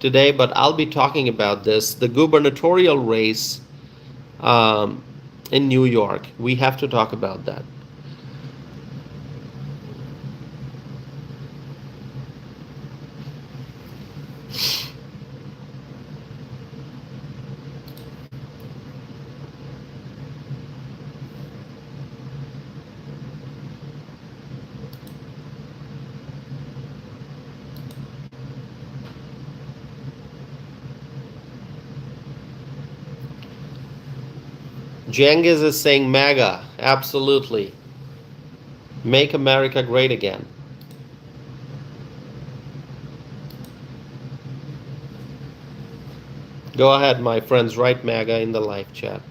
today, but I'll be talking about this. The gubernatorial race in New York. We have to talk about that. Jengiz is saying MAGA. Absolutely. Make America great again. Go ahead, my friends. Write MAGA in the live chat.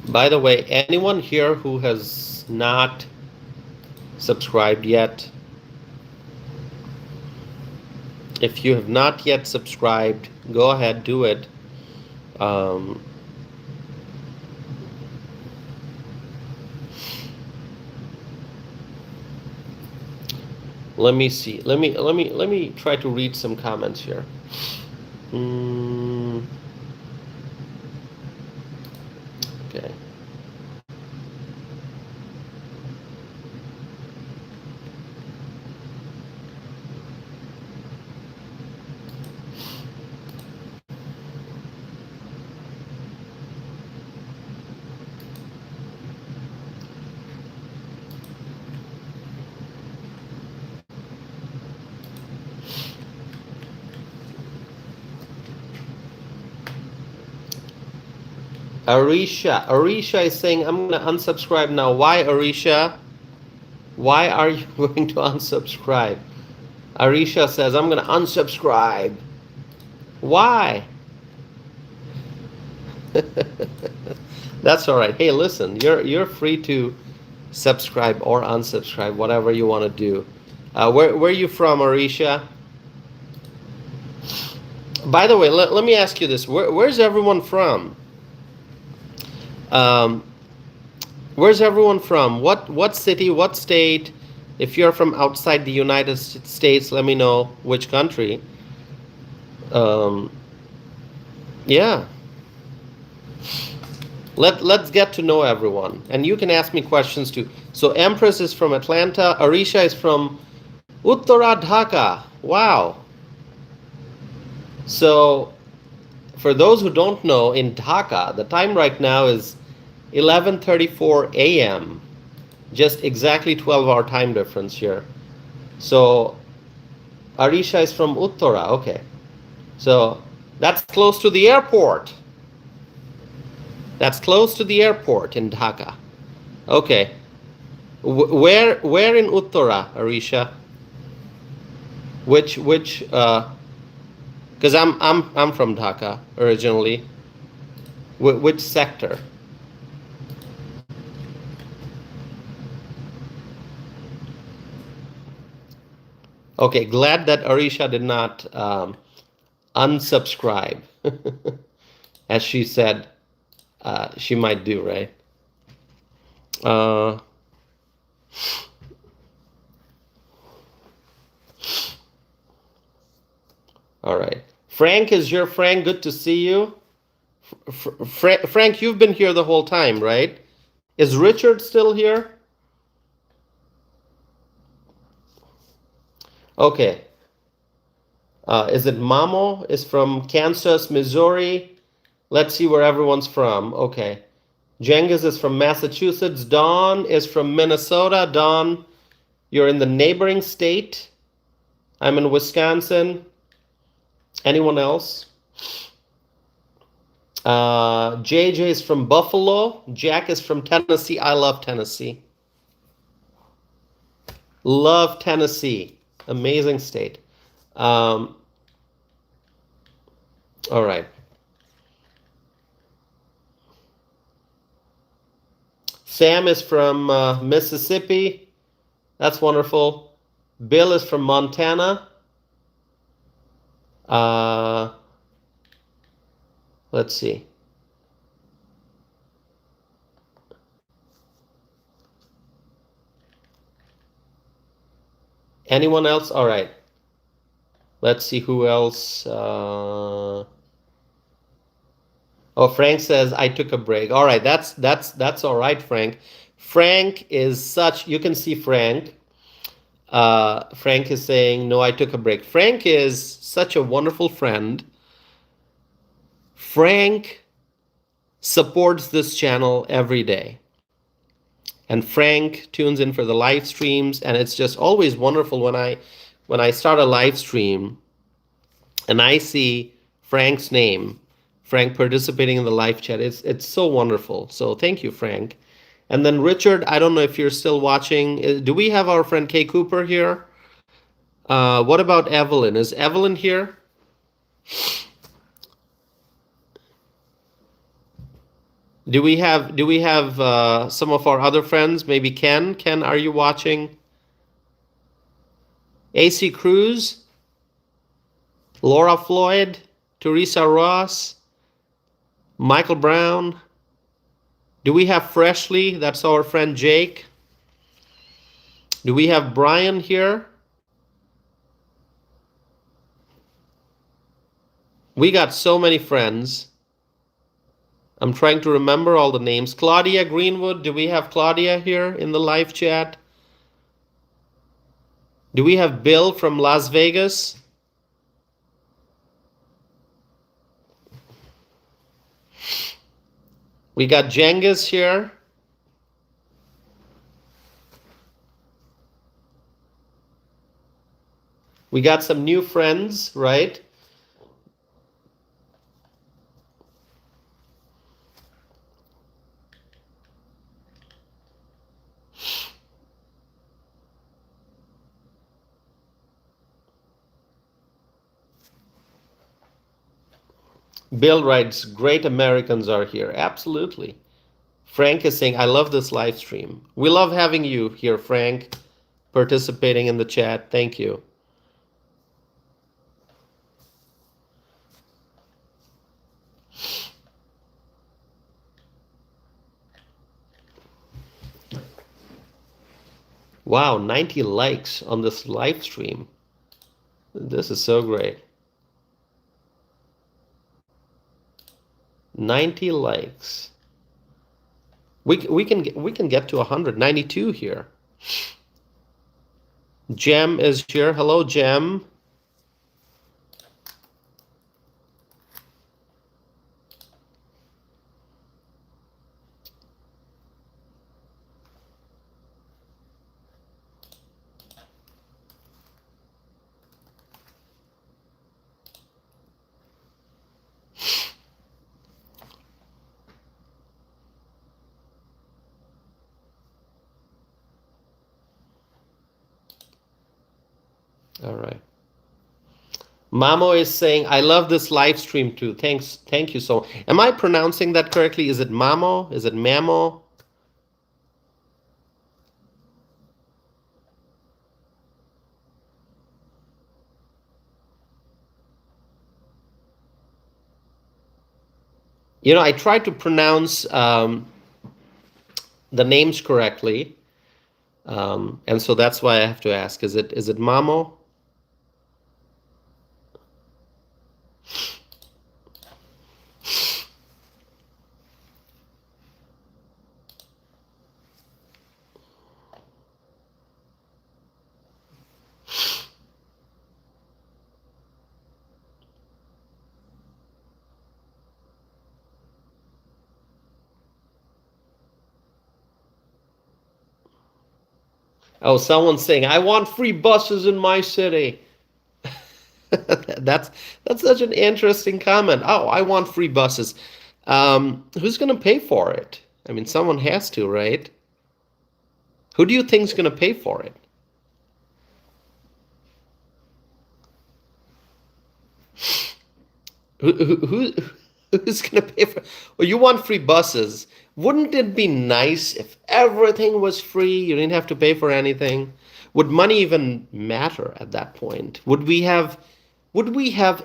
By the way, anyone here who has not subscribed yet, if you have not yet subscribed, go ahead, do it. Let me see. Let me try to read some comments here. Okay. Arisha is saying, I'm going to unsubscribe now. Why, Arisha? Why are you going to unsubscribe? Arisha says, I'm going to unsubscribe. Why? That's all right. Hey, listen, you're free to subscribe or unsubscribe, whatever you want to do. Where are you from, Arisha? By the way, let me ask you this. Where's everyone from? Um, where's everyone from? What city, what state? If you're from outside the United States, let me know which country. Um, yeah. Let's get to know everyone. And you can ask me questions too. So Empress is from Atlanta. Arisha is from Uttara Dhaka. Wow. So for those who don't know, in Dhaka, the time right now is 11:34 a.m. Just exactly 12-hour time difference here. So Arisha is from Uttara. Okay. So that's close to the airport. That's close to the airport in Dhaka. Okay. Where in Uttara, Arisha? Which because I'm from Dhaka originally. Which sector? Okay, glad that Arisha did not unsubscribe, as she said she might do, right? Uh, all right. Frank is here. Frank, good to see you. Frank, you've been here the whole time, right? Is Richard still here? Okay. Is it Mamo? Is from Kansas, Missouri? Let's see where everyone's from. Okay. Jengiz is from Massachusetts. Dawn is from Minnesota. Dawn, you're in the neighboring state. I'm in Wisconsin. Anyone else? JJ is from Buffalo. Jack is from Tennessee. I love Tennessee. Love Tennessee. Amazing state. All right. Sam is from Mississippi. That's wonderful. Bill is from Montana. Let's see. Anyone else? All right. Let's see who else. Oh, Frank says I took a break. All right, that's all right, Frank. Frank is such. You can see Frank. Frank is saying no, I took a break. Frank is such a wonderful friend. Frank supports this channel every day. And Frank tunes in for the live streams, and it's just always wonderful when I start a live stream and I see Frank's name, Frank participating in the live chat. It's so wonderful. So thank you, Frank. And then Richard, I don't know if you're still watching. Do we have our friend Kay Cooper here? What about Evelyn? Is Evelyn here? Do we have some of our other friends? Maybe Ken. Ken, are you watching? AC Cruz, Laura Floyd, Teresa Ross, Michael Brown. Do we have Freshly? That's our friend Jake. Do we have Brian here? We got so many friends. I'm trying to remember all the names. Claudia Greenwood, do we have Claudia here in the live chat? Do we have Bill from Las Vegas? We got Jengiz here. We got some new friends, right? Bill writes, great Americans are here. Absolutely. Frank is saying, I love this live stream. We love having you here, Frank, participating in the chat. Thank you. Wow, 90 likes on this live stream. This is so great. 90 likes. We can get to 192 here. Jem is here. Hello, Jem. All right. Mamo is saying, I love this live stream too. Thanks. Thank you so. Am I pronouncing that correctly? Is it Mamo? Is it Mamo? You know, I try to pronounce the names correctly. And so that's why I have to ask, is it Mamo? Oh, someone's saying, I want free buses in my city. That's such an interesting comment. Oh, I want free buses. Who's going to pay for it? I mean, someone has to, right? Who do you think is going to pay for it? Who's going to pay for it? Well, you want free buses. Wouldn't it be nice if everything was free? You didn't have to pay for anything. Would money even matter at that point? Would we have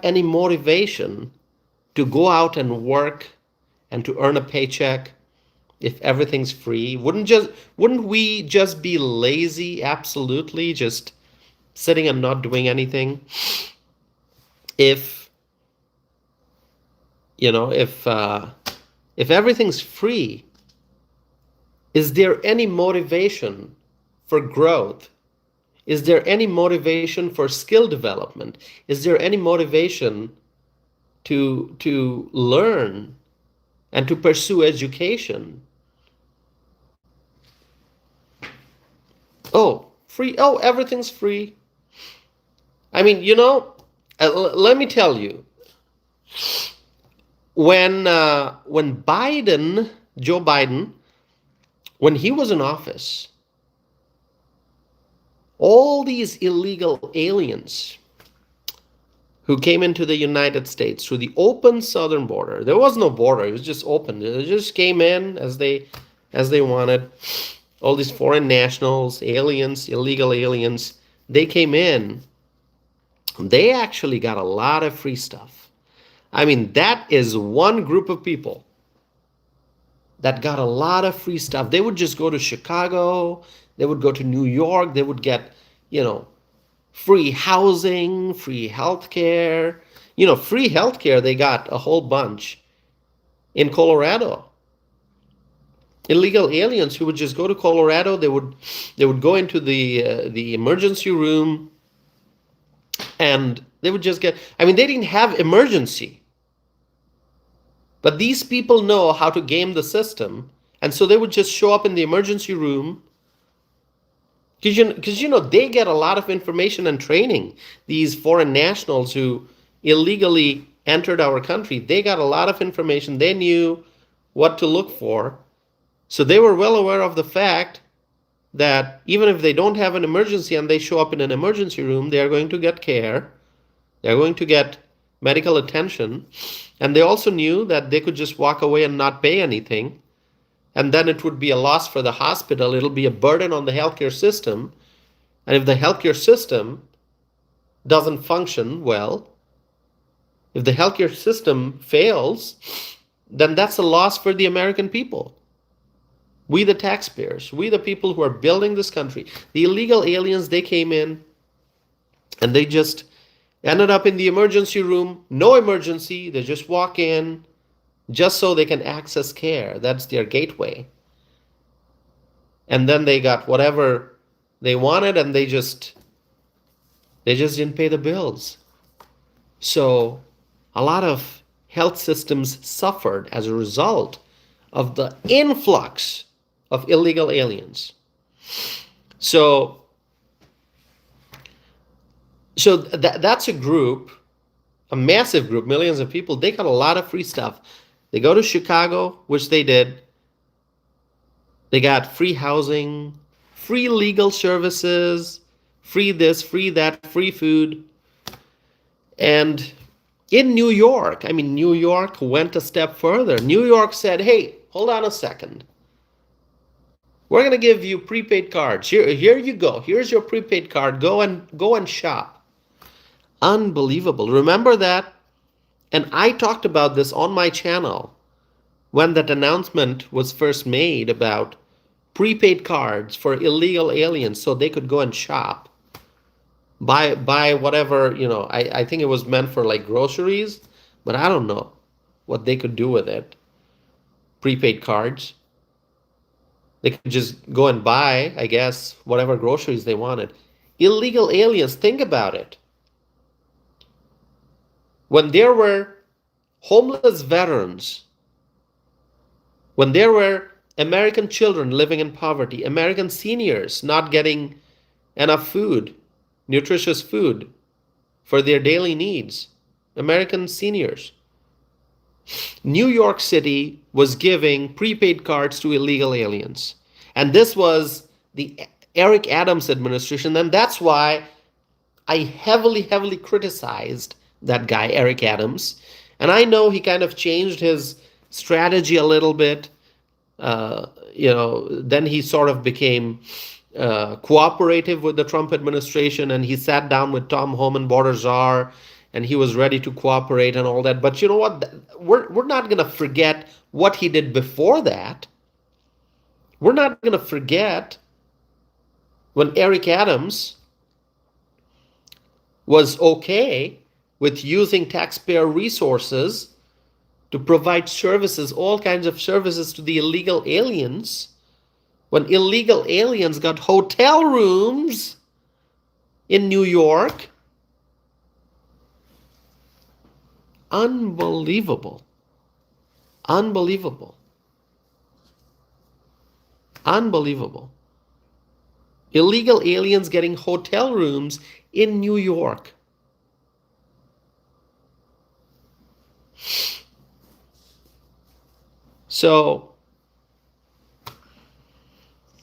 any motivation to go out and work and to earn a paycheck if everything's free? Wouldn't we just be lazy, absolutely, just sitting and not doing anything? If everything's free, is there any motivation for growth? Is there any motivation for skill development? Is there any motivation to learn and to pursue education? Oh, free. Oh, everything's free. I mean, let me tell you, when Joe Biden, when he was in office, all these illegal aliens who came into the United States through the open southern border. There was no border, it was just open. They just came in as they wanted. All these foreign nationals, aliens, illegal aliens, they came in. They actually got a lot of free stuff. I mean, that is one group of people that got a lot of free stuff. They would just go to Chicago, they would go to New York, they would get, free housing, free healthcare. Free healthcare, they got a whole bunch in Colorado. Illegal aliens who would just go to Colorado, they would go into the emergency room, and they would just get, they didn't have emergency. But these people know how to game the system, and so they would just show up in the emergency room. Because they get a lot of information and training. These foreign nationals who illegally entered our country, they got a lot of information. They knew what to look for. So they were well aware of the fact that even if they don't have an emergency and they show up in an emergency room, they are going to get care. They're going to get medical attention. And they also knew that they could just walk away and not pay anything. And then it would be a loss for the hospital. It'll be a burden on the healthcare system. And if the healthcare system doesn't function well, if the healthcare system fails, then that's a loss for the American people. We, the taxpayers, we, the people who are building this country. The illegal aliens, they came in and they just ended up in the emergency room. No emergency. They just walk in just so they can access care. That's their gateway. And then they got whatever they wanted, and they just didn't pay the bills. So a lot of health systems suffered as a result of the influx of illegal aliens. So that's a group, a massive group, millions of people. They got a lot of free stuff. They go to Chicago, which they did. They got free housing, free legal services, free this, free that, free food. And in New York, New York went a step further. New York said, hey, hold on a second. We're going to give you prepaid cards. Here you go. Here's your prepaid card. Go and shop. Unbelievable. Remember that? And I talked about this on my channel when that announcement was first made about prepaid cards for illegal aliens so they could go and shop. Buy whatever, I think it was meant for like groceries, but I don't know what they could do with it. Prepaid cards. They could just go and buy, I guess, whatever groceries they wanted. Illegal aliens, think about it. When there were homeless veterans, when there were American children living in poverty, American seniors not getting enough food, nutritious food for their daily needs, American seniors, New York City was giving prepaid cards to illegal aliens. And this was the Eric Adams administration. And that's why I heavily criticized that guy, Eric Adams. And I know he kind of changed his strategy a little bit. Then he sort of became cooperative with the Trump administration, and he sat down with Tom Homan, border czar, and he was ready to cooperate and all that. But you know what? We're not going to forget what he did before that. We're not going to forget when Eric Adams was okay with using taxpayer resources to provide services, all kinds of services to the illegal aliens, when illegal aliens got hotel rooms in New York. Unbelievable. Unbelievable. Unbelievable. Illegal aliens getting hotel rooms in New York. So,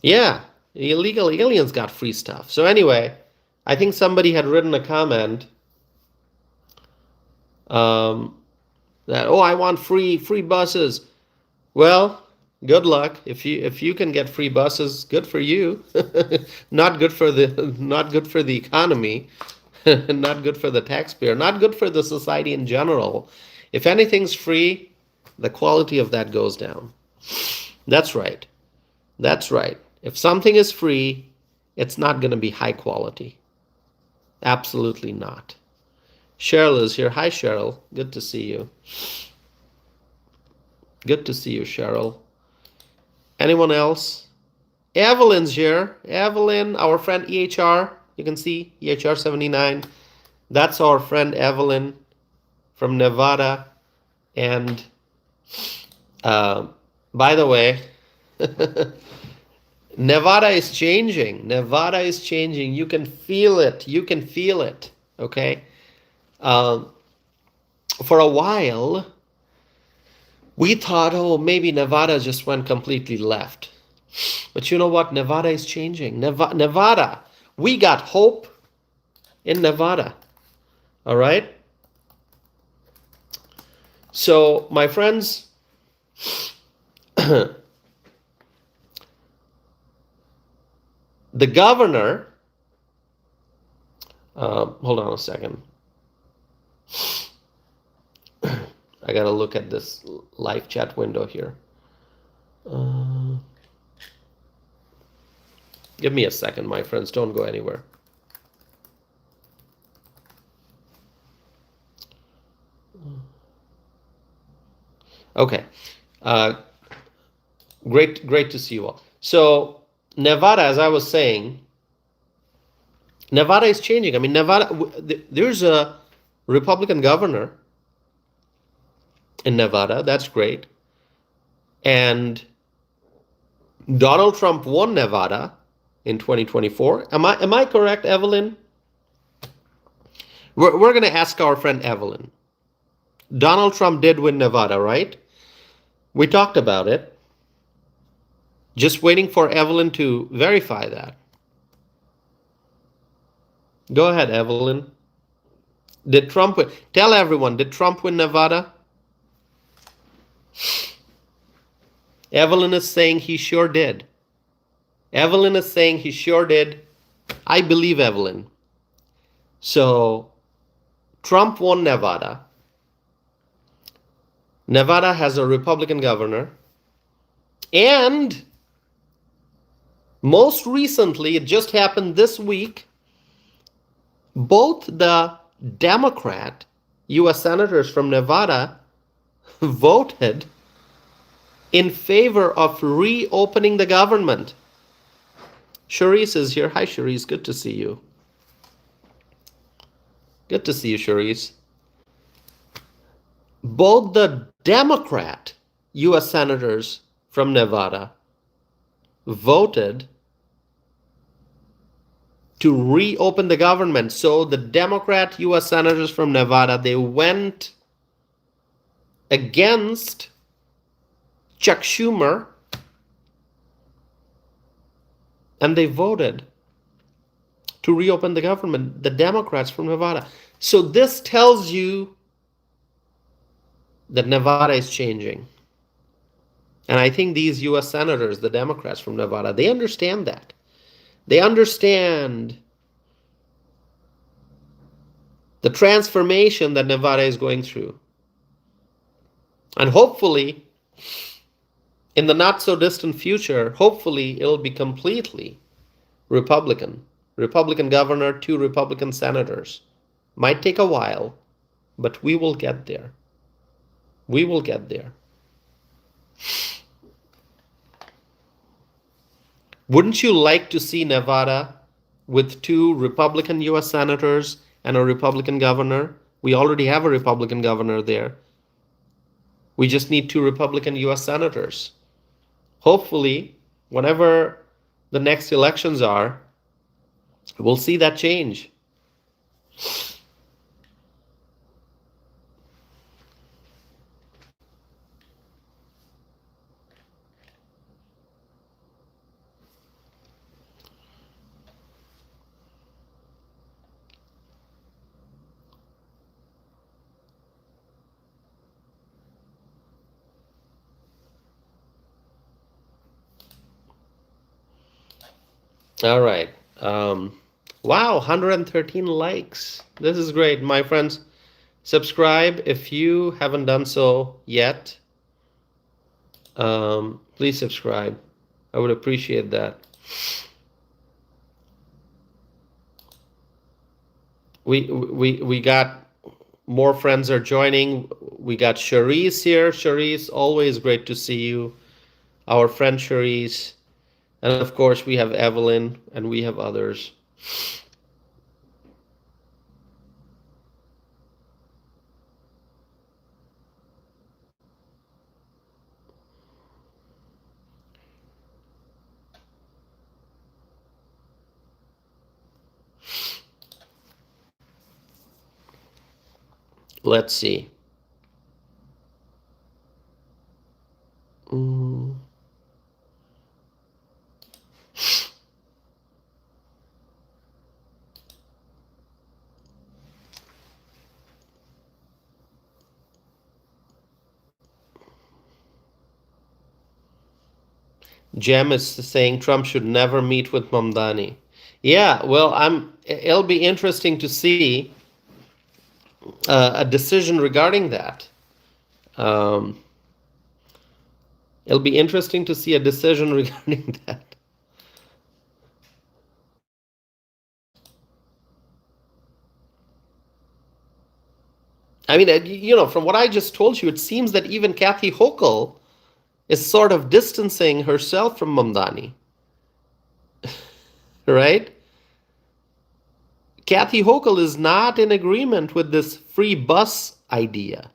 yeah, illegal aliens got free stuff. So anyway, I think somebody had written a comment that, oh, I want free buses. Well, good luck. If you can get free buses, good for you. Not good for the economy, not good for the taxpayer, not good for the society in general. If anything's free, the quality of that goes down. That's right. That's right. If something is free, it's not going to be high quality. Absolutely not. Cheryl is here. Hi, Cheryl. Good to see you. Good to see you, Cheryl. Anyone else? Evelyn's here. Evelyn, our friend EHR. You can see EHR 79. That's our friend Evelyn from Nevada. And by the way, Nevada is changing. Nevada is changing. You can feel it. You can feel it. Okay? For a while, we thought, oh, maybe Nevada just went completely left. But you know what? Nevada is changing. Nevada. We got hope in Nevada. All right? So, my friends, the governor, hold on a second. I gotta look at this live chat window here. Give me a second, my friends. Don't go anywhere. Okay. Great to see you all. So Nevada, as I was saying, Nevada is changing. I mean, there's a Republican governor in Nevada. That's great. And Donald Trump won Nevada in 2024. Am I correct, Evelyn? We're going to ask our friend Evelyn. Donald Trump did win Nevada, right? We talked about it. Just waiting for Evelyn to verify that. Go ahead, Evelyn. Did Trump win? Tell everyone, did Trump win Nevada? Evelyn is saying he sure did. Evelyn is saying he sure did. I believe Evelyn. So, Trump won Nevada. Nevada has a Republican governor. And most recently, it just happened this week, both the Democrat U.S. senators from Nevada voted in favor of reopening the government. Charisse is here. Hi, Charisse. Good to see you. Good to see you, Charisse. Both the Democrat U.S. senators from Nevada voted to reopen the government. So the Democrat U.S. senators from Nevada, they went against Chuck Schumer and they voted to reopen the government, the Democrats from Nevada. So this tells you that Nevada is changing. And I think these U.S. senators, the Democrats from Nevada, they understand that. They understand the transformation that Nevada is going through. And hopefully, in the not so distant future, hopefully it'll be completely Republican. Republican governor, 2 Republican senators. Might take a while, but we will get there. We will get there. Wouldn't you like to see Nevada with 2 Republican U.S. senators and a Republican governor? We already have a Republican governor there. We just need 2 Republican U.S. senators. Hopefully, whenever the next elections are, we'll see that change. All right. Wow, 113 likes. This is great. My friends, subscribe if you haven't done so yet. Please subscribe. I would appreciate that. We got more friends are joining. We got Charisse here. Charisse, always great to see you. Our friend Charisse. And of course, we have Evelyn and we have others. Let's see. Jem is saying Trump should never meet with Mamdani. Yeah, well, it'll be interesting to see a decision regarding that. Um, it'll be interesting to see a decision regarding that. I mean, from what I just told you, it seems that even Kathy Hochul is sort of distancing herself from Mamdani, right? Kathy Hochul is not in agreement with this free bus idea.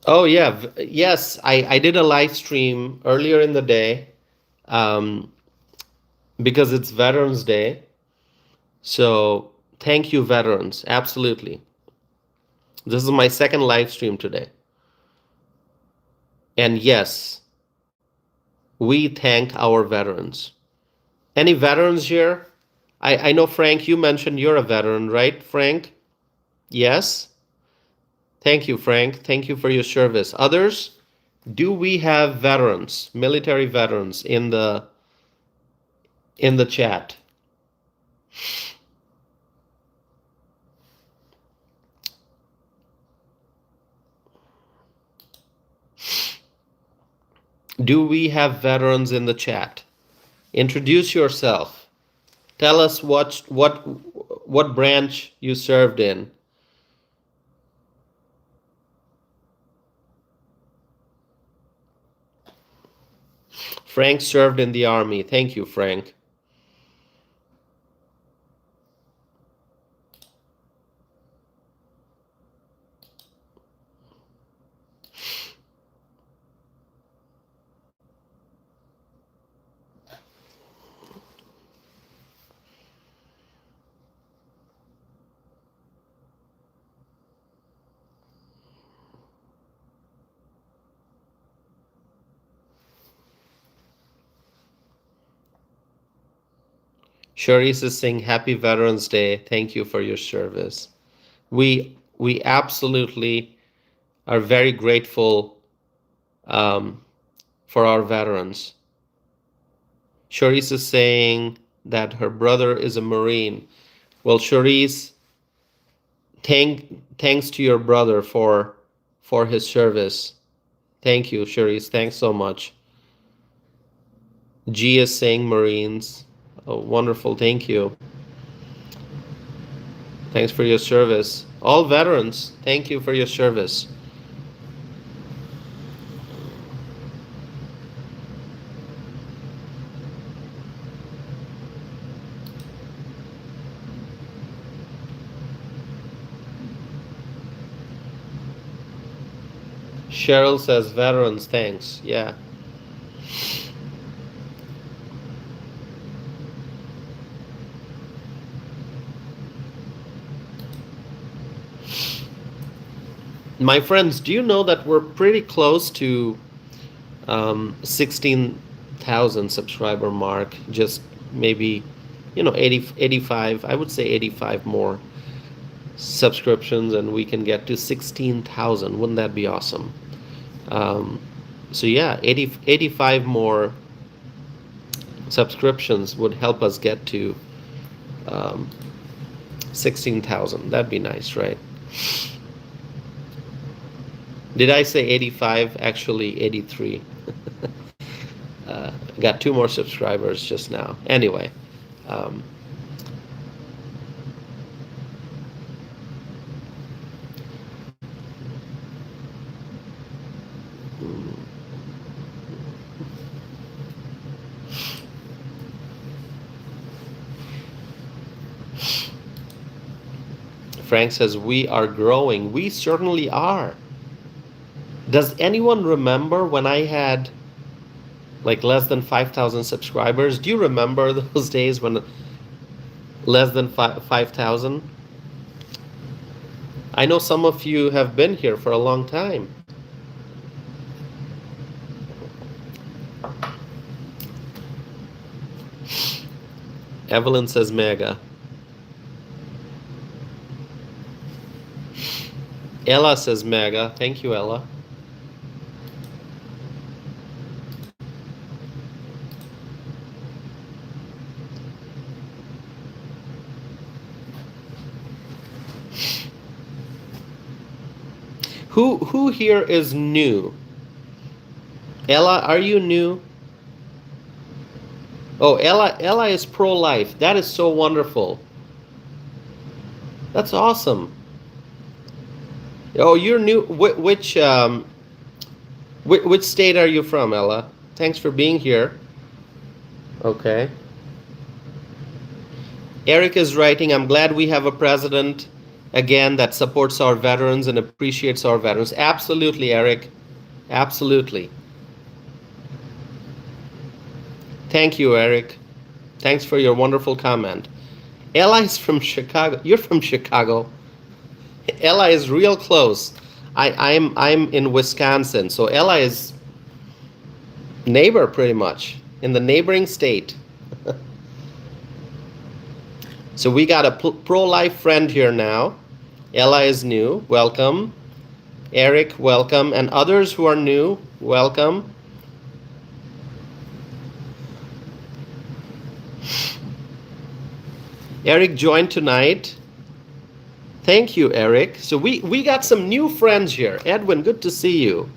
Oh yeah, yes, I did a live stream earlier in the day, um, because it's Veterans Day. So thank you, veterans. Absolutely. This is my second live stream today. And yes, we thank our veterans. Any veterans here? I know, Frank, you mentioned you're a veteran, right, Frank? Yes? Thank you, Frank. Thank you for your service. Others, do we have veterans, military veterans in the chat? Do we have veterans in the chat? Introduce yourself. Tell us what branch you served in. Frank served in the army. Thank you, Frank. Sharice is saying Happy Veterans Day. Thank you for your service. We absolutely are very grateful for our veterans. Sharice is saying that her brother is a Marine. Well, Sharice, thanks to your brother for his service. Thank you, Sharice. Thanks so much. G is saying Marines. Oh, wonderful. Thank you. Thanks for your service. All veterans, thank you for your service. Cheryl says veterans, thanks. Yeah. My friends, do you know that we're pretty close to 16,000 subscriber mark? Just maybe, 80, 85, I would say 85 more subscriptions and we can get to 16,000. Wouldn't that be awesome? So yeah, 85 more subscriptions would help us get to 16,000. That'd be nice, right? Did I say 85? Actually, 83. Got 2 more subscribers just now. Anyway. Frank says, we are growing. We certainly are. Does anyone remember when I had like less than 5,000 subscribers. Do you remember those days when less than 5,000? I know some of you have been here for a long time. Evelyn says mega. Ella says mega. Thank you, Ella. Who here is new? Ella, are you new? Oh, Ella is pro-life. That is so wonderful. That's awesome. Oh, you're new. Which state are you from, Ella? Thanks for being here. Okay. Eric is writing, I'm glad we have a president again that supports our veterans and appreciates our veterans. Absolutely, Eric. Absolutely. Thank you, Eric. Thanks for your wonderful comment. Ella is from Chicago. You're from Chicago. Ella is real close. I'm in Wisconsin, so Ella is neighbor pretty much in the neighboring state. So we got a pro-life friend here now. Ella is new. Welcome. Eric, welcome. And others who are new, welcome. Eric joined tonight. Thank you, Eric. So we got some new friends here. Edwin, good to see you.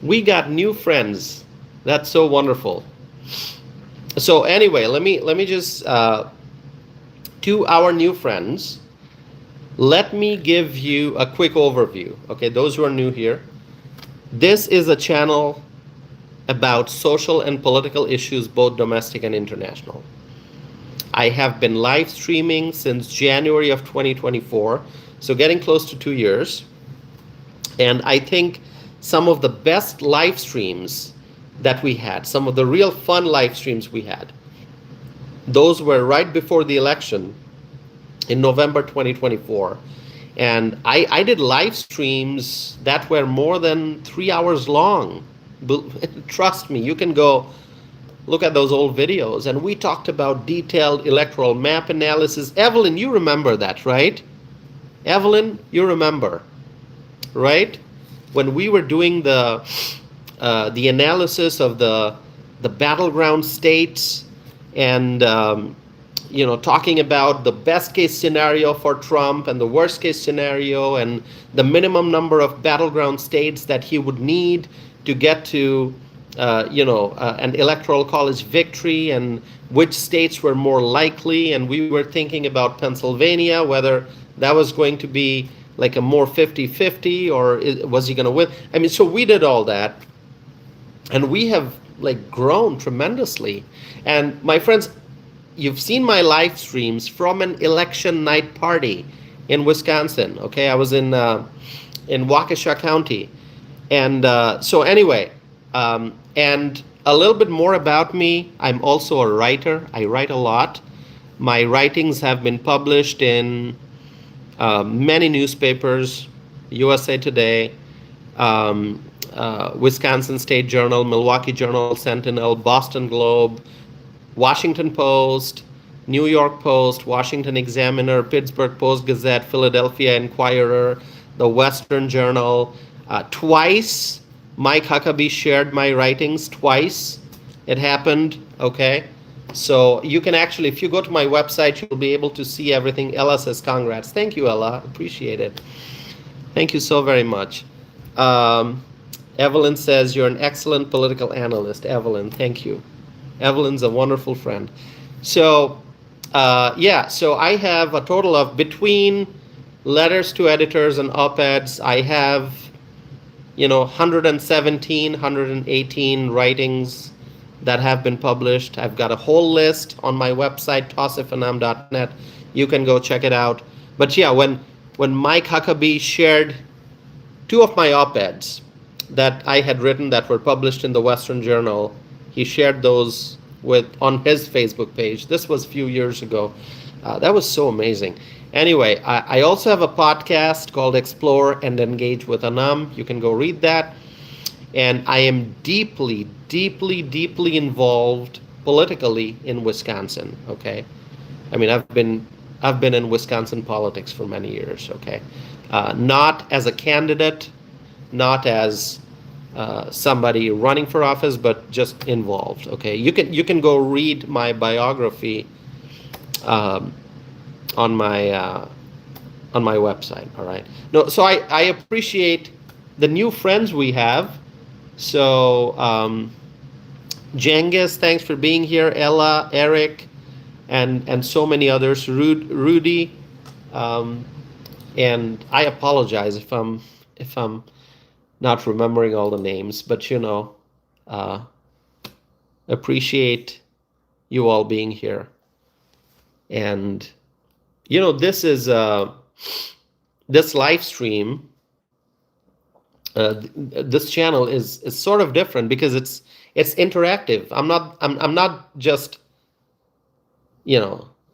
We got new friends. That's so wonderful. So anyway, let me just to our new friends, let me give you a quick overview. Okay, those who are new here. This is a channel about social and political issues, both domestic and international. I have been live streaming since January of 2024, so getting close to 2 years. And I think some of the best live streams that we had, some of the real fun live streams we had, those were right before the election in November 2024. And I did live streams that were more than 3 hours long. Trust me, you can go look at those old videos. And we talked about detailed electoral map analysis. Evelyn, you remember that, right? Evelyn, you remember, right? When we were doing the analysis of the battleground states, and you know, talking about the best case scenario for Trump and the worst case scenario and the minimum number of battleground states that he would need to get to an electoral college victory, and which states were more likely. And we were thinking about Pennsylvania, whether that was going to be like a more 50-50 or was he going to win. I mean, so we did all that, and we have like grown tremendously. And my friends, you've seen my live streams from an election night party in Wisconsin. Okay, I was in Waukesha County, and so anyway, and a little bit more about me. I'm also a writer. I write a lot. My writings have been published in many newspapers: USA Today, Wisconsin State Journal, Milwaukee Journal-Sentinel, Boston Globe, Washington Post, New York Post, Washington Examiner, Pittsburgh Post-Gazette, Philadelphia Inquirer, the Western Journal. Twice, Mike Huckabee shared my writings. Twice it happened, okay? So you can actually, if you go to my website, you'll be able to see everything. Ella says congrats. Thank you, Ella. Appreciate it. Thank you so very much. Evelyn says, you're an excellent political analyst. Evelyn, thank you. Evelyn's a wonderful friend. So, yeah, so I have a total of, between letters to editors and op-eds, I have, 117, 118 writings that have been published. I've got a whole list on my website, tossifanam.net. You can go check it out. But yeah, when Mike Huckabee shared 2 of my op-eds that I had written that were published in the Western Journal, He shared those with on his Facebook page. This was a few years ago. That was so amazing. Anyway, I also have a podcast called Explore and Engage with Anam. You can go read that. And I am deeply, deeply, deeply involved politically in Wisconsin. Okay, I mean I've been in Wisconsin politics for many years. Okay, not as a candidate, not as somebody running for office, but just involved. Okay, you can go read my biography um, on my website. All right. No, so I appreciate the new friends we have. So Jengis, thanks for being here. Ella, Eric, and so many others. Rudy, um, and I apologize if I'm not remembering all the names, but uh, appreciate you all being here. And this is this live stream. This channel is sort of different because it's interactive. I'm not just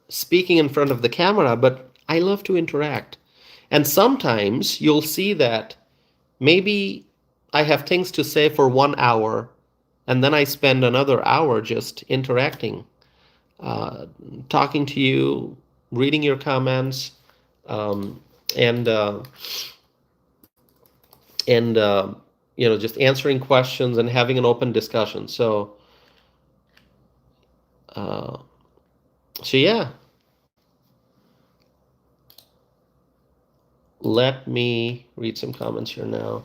speaking in front of the camera, but I love to interact. And sometimes you'll see that maybe I have things to say for 1 hour, and then I spend another hour just interacting, talking to you, reading your comments, um, and and just answering questions and having an open discussion. Uh, so yeah, let me read some comments here now.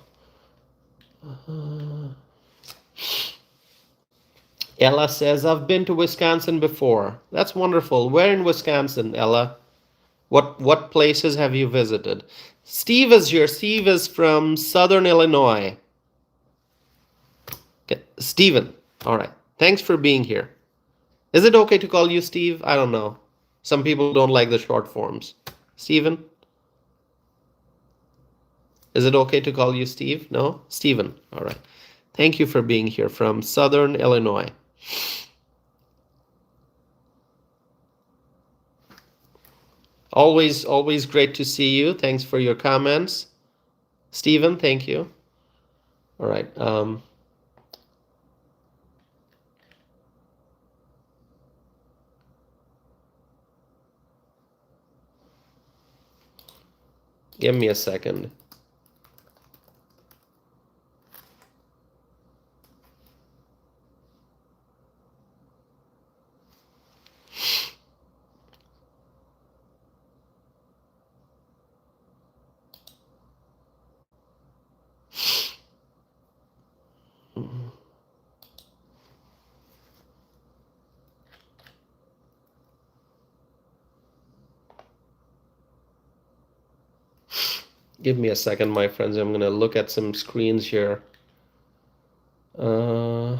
Ella says, I've been to Wisconsin before. That's wonderful. Where in Wisconsin, Ella? What places have you visited? Steve is here. Steve is from Southern Illinois. Okay. Steven. All right. Thanks for being here. Is it okay to call you Steve? I don't know. Some people don't like the short forms. Steven? Is it okay to call you Steve? No? Steven. All right. Thank you for being here from Southern Illinois. Always great to see you. Thanks for your comments. Steven, thank you. All right. Give me a second. Give me a second, my friends. I'm going to look at some screens here. I'm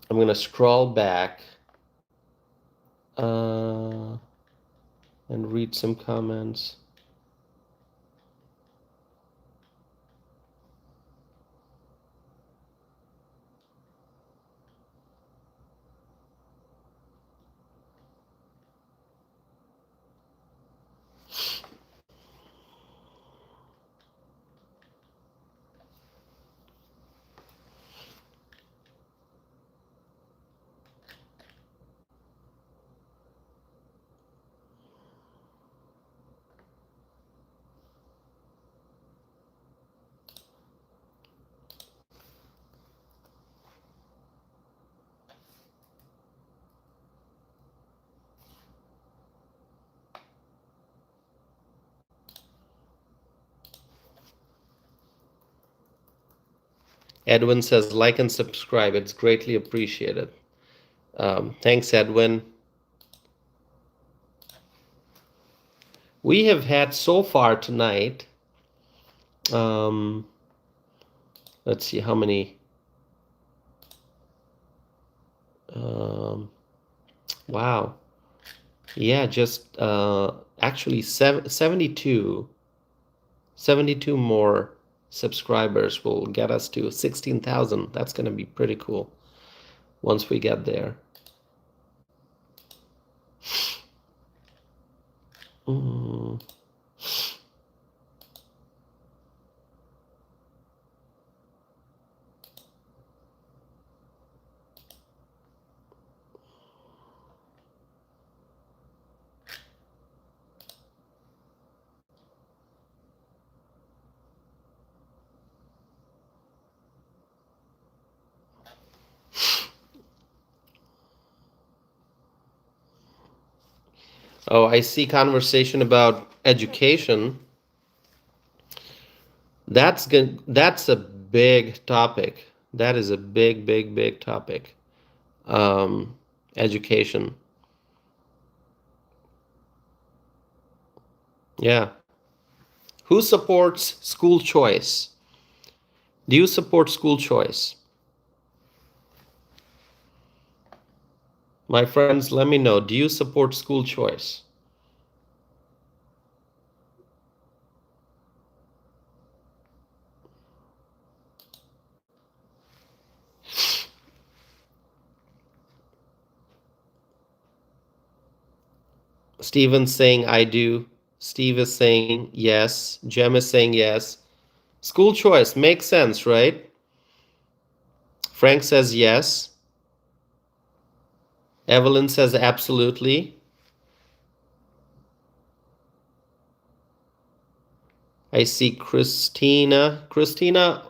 going to scroll back and read some comments. Edwin says, like and subscribe. It's greatly appreciated. Thanks, Edwin. We have had so far tonight Let's see how many. Wow. Yeah, just actually 72 more subscribers will get us to 16,000. That's going to be pretty cool once we get there. Mm. Oh, I see conversation about education. That's good. That's a big topic. That is a big, big, big topic. Education. Yeah. Who supports school choice? Do you support school choice? My friends, let me know. Do you support school choice? Steven's saying I do. Steve is saying yes. Jem is saying yes. School choice makes sense, right? Frank says yes. Evelyn says absolutely. I see Christina. Christina,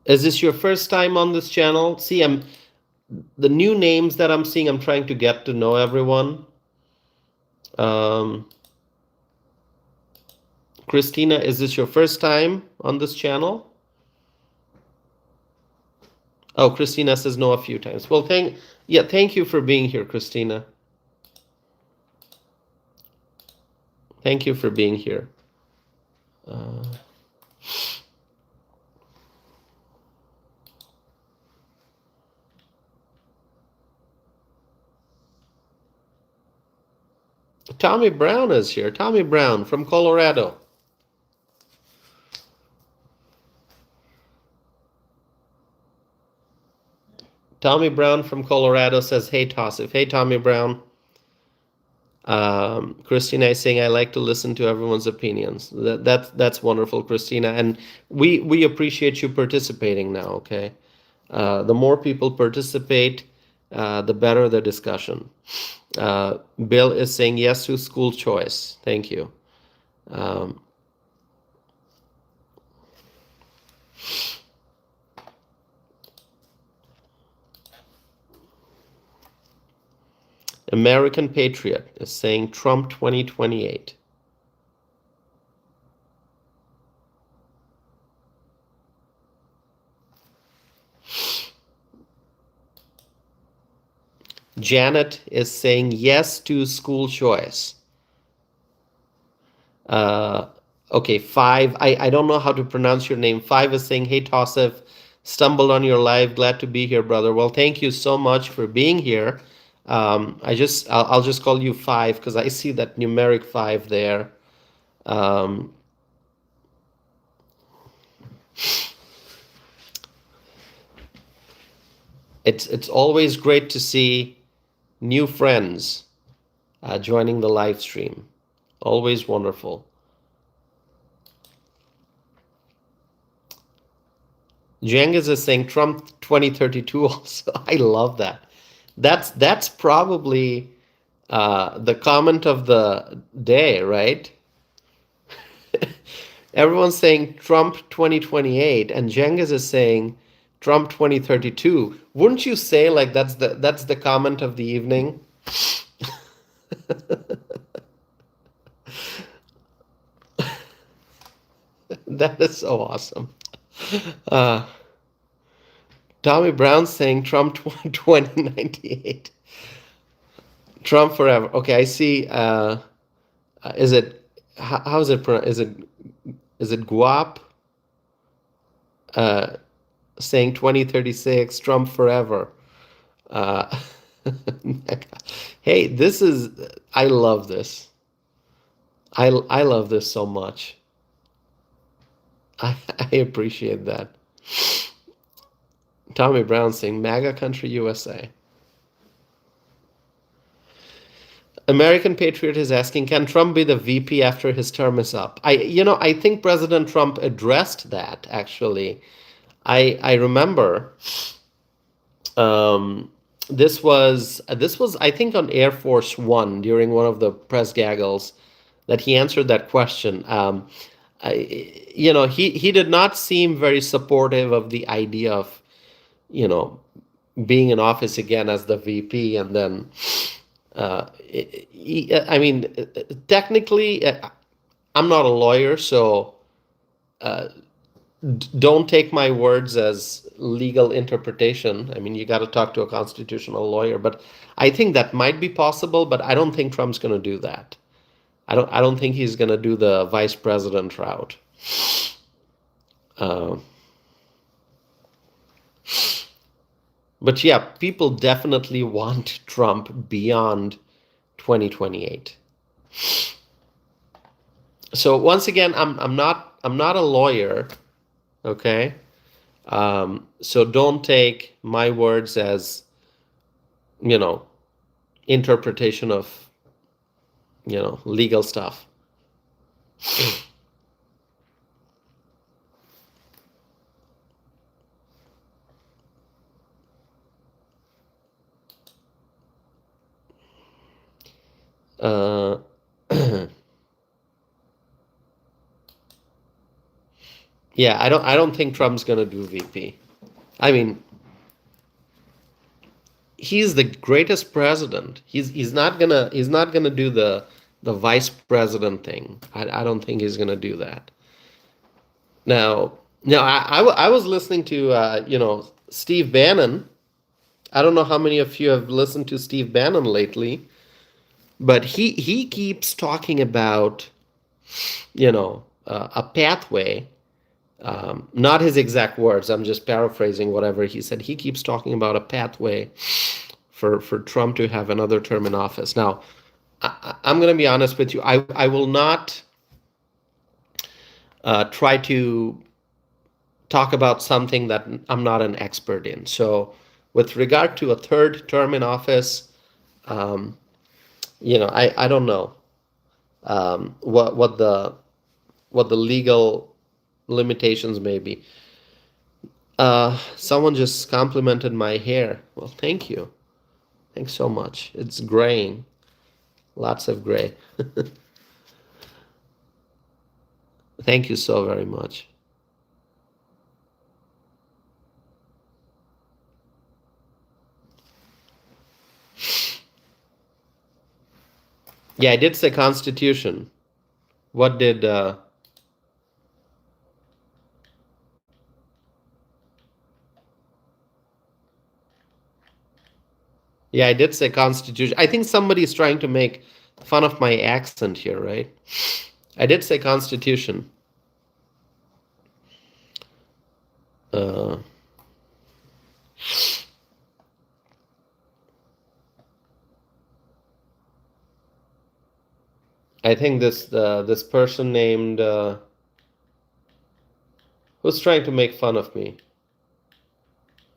is this your first time on this channel? See, the new names that I'm seeing, I'm trying to get to know everyone. Christina, is this your first time on this channel? Oh, Christina says no a few times. Well, thank you for being here, Christina. Thank you for being here. Tommy Brown is here. Tommy Brown from Colorado. Tommy Brown from Colorado says, hey, Tossif. Hey, Tommy Brown. Christina is saying, I like to listen to everyone's opinions. That's wonderful, Christina. And we appreciate you participating now, okay? The more people participate, the better the discussion. Bill is saying yes to school choice. Thank you. American Patriot is saying Trump 2028. Janet is saying yes to school choice. Okay, Five. I don't know how to pronounce your name. Five is saying, hey, Tossif, stumbled on your live. Glad to be here, brother. Well, thank you so much for being here. I'll just call you Five because I see that numeric 5 there. It's always great to see new friends joining the live stream. Always wonderful. Jengiz is saying Trump 2032 also. I love that. That's probably the comment of the day, right? Everyone's saying Trump 2028, and Jengiz is saying Trump 2032. Wouldn't you say like that's the comment of the evening? That is so awesome. Tommy Brown saying Trump 2098. Trump forever. Okay, I see. Is it how is it pronounced? Is it Guap? uh, saying 2036, Trump forever. Uh, hey, this is, I love this. I love this so much. I appreciate that. Tommy Brown saying MAGA country USA. American Patriot is asking, can Trump be the VP after his term is up? I think President Trump addressed that actually. I remember um, this was I think on Air Force One during one of the press gaggles that he answered that question. He did not seem very supportive of the idea of you know being in office again as the VP, and then I mean, technically, I'm not a lawyer, so don't take my words as legal interpretation. I mean, you got to talk to a constitutional lawyer, but I think that might be possible, but I don't think Trump's going to do that. I don't think he's going to do the vice president route. Uh, but yeah, people definitely want Trump beyond 2028. So once again, I'm not a lawyer, okay? So don't take my words as interpretation of legal stuff. Uh, yeah, I don't think Trump's gonna do VP. I mean, he's the greatest president. He's not gonna do the vice president thing. I don't think he's gonna do that. Now, I was listening to Steve Bannon. I don't know how many of you have listened to Steve Bannon lately, but he keeps talking about a pathway. Not his exact words. I'm just paraphrasing whatever he said. He keeps talking about a pathway for Trump to have another term in office. Now, I'm going to be honest with you. I will not try to talk about something that I'm not an expert in. So, with regard to a third term in office, I don't know what the legal limitations may be. Someone just complimented my hair. Well, thank you. Thanks so much. It's graying. Lots of gray. Thank you so very much. Yeah, I did say Constitution. What did Yeah, I did say Constitution. I think somebody's trying to make fun of my accent here, right? I did say Constitution. Uh, I think this person named who's trying to make fun of me.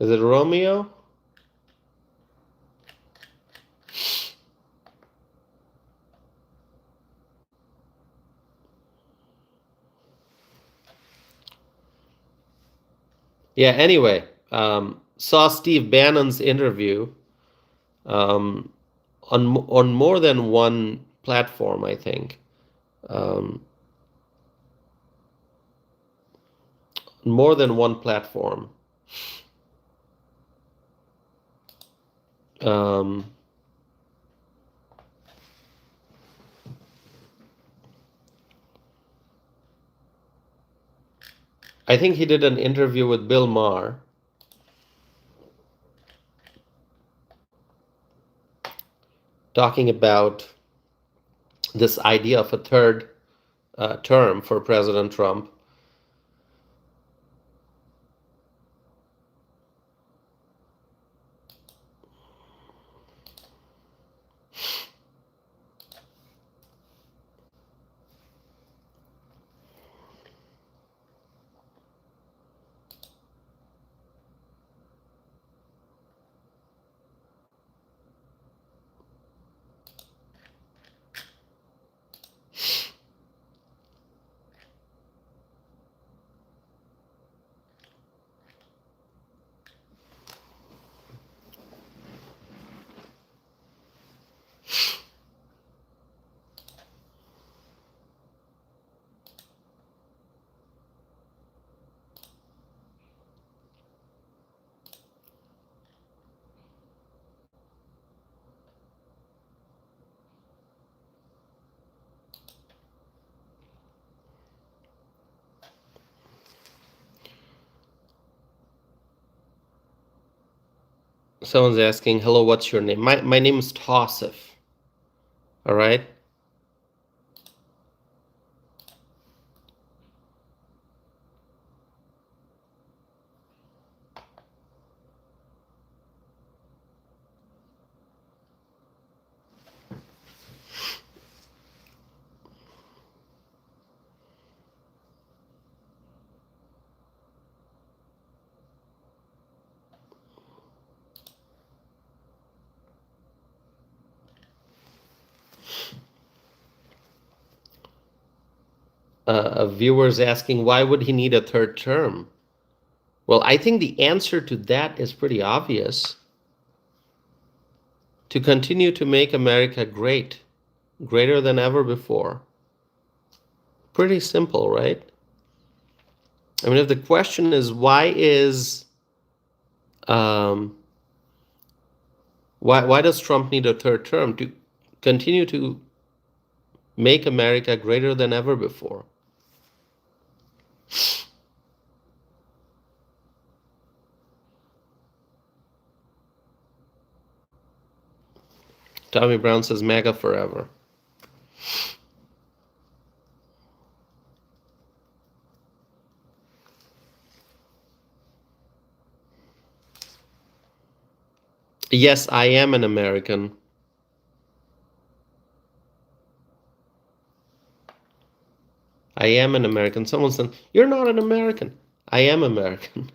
Is it Romeo? Yeah. Anyway, saw Steve Bannon's interview um, on more than one platform. I think um, more than one platform. Um, I think he did an interview with Bill Maher, talking about this idea of a third term for President Trump. Someone's asking, hello, what's your name? My name is Tassif. All right. A viewer's asking, why would he need a third term? Well, I think the answer to that is pretty obvious. To continue to make America great, greater than ever before. Pretty simple, right? I mean, if the question is um, why does Trump need a third term? To continue to make America greater than ever before. Tommy Brown says MAGA forever. Yes, I am an American. I am an American. Someone said, you're not an American. I am American.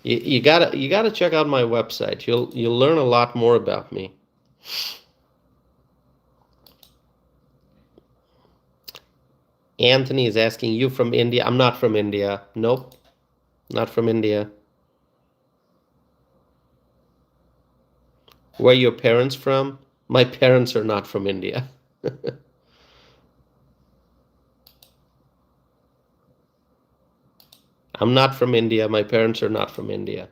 You gotta check out my website. You'll learn a lot more about me. Anthony is asking, you from India? I'm not from India. Nope, not from India. Where are your parents from? My parents are not from India. I'm not from India. My parents are not from India.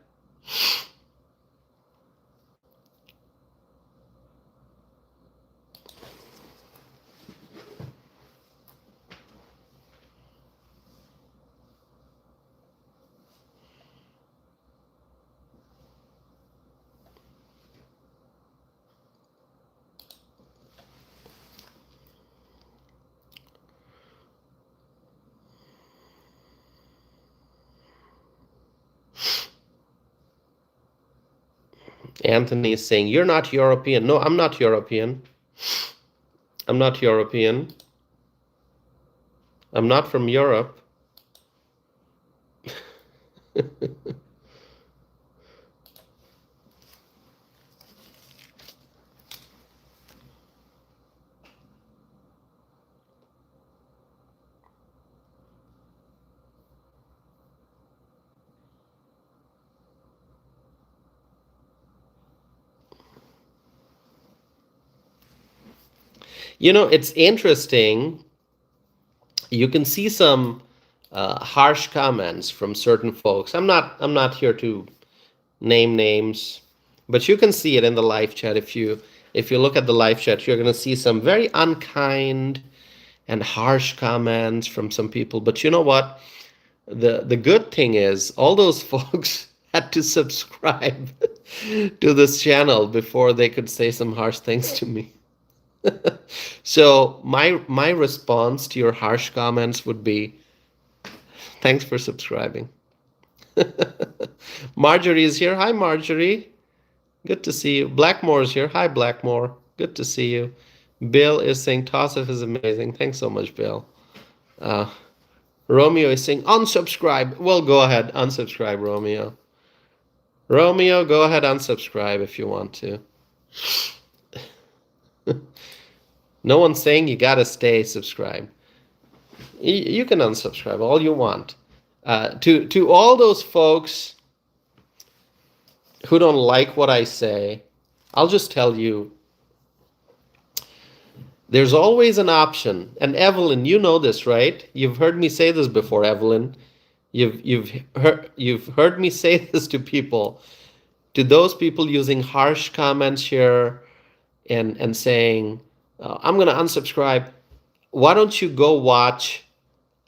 Anthony is saying, you're not European. No, I'm not European. I'm not European. I'm not from Europe. You know, it's interesting. You can see some harsh comments from certain folks. I'm not here to name names, but you can see it in the live chat. If you look at the live chat, you're going to see some very unkind and harsh comments from some people. But you know what? The good thing is all those folks had to subscribe to this channel before they could say some harsh things to me. So my response to your harsh comments would be, thanks for subscribing. Marjorie is here. Hi, Marjorie. Good to see you. Blackmore is here. Hi, Blackmore. Good to see you. Bill is saying Tassif is amazing. Thanks so much, Bill. Romeo is saying unsubscribe. Well, go ahead. Unsubscribe, Romeo. Romeo, go ahead, unsubscribe if you want to. No one's saying you gotta stay subscribed. You can unsubscribe all you want. To all those folks who don't like what I say, I'll just tell you, there's always an option. And Evelyn, you know this, right? You've heard me say this before, Evelyn. You've heard me say this to people, to those people using harsh comments here and saying, I'm going to unsubscribe. Why don't you go watch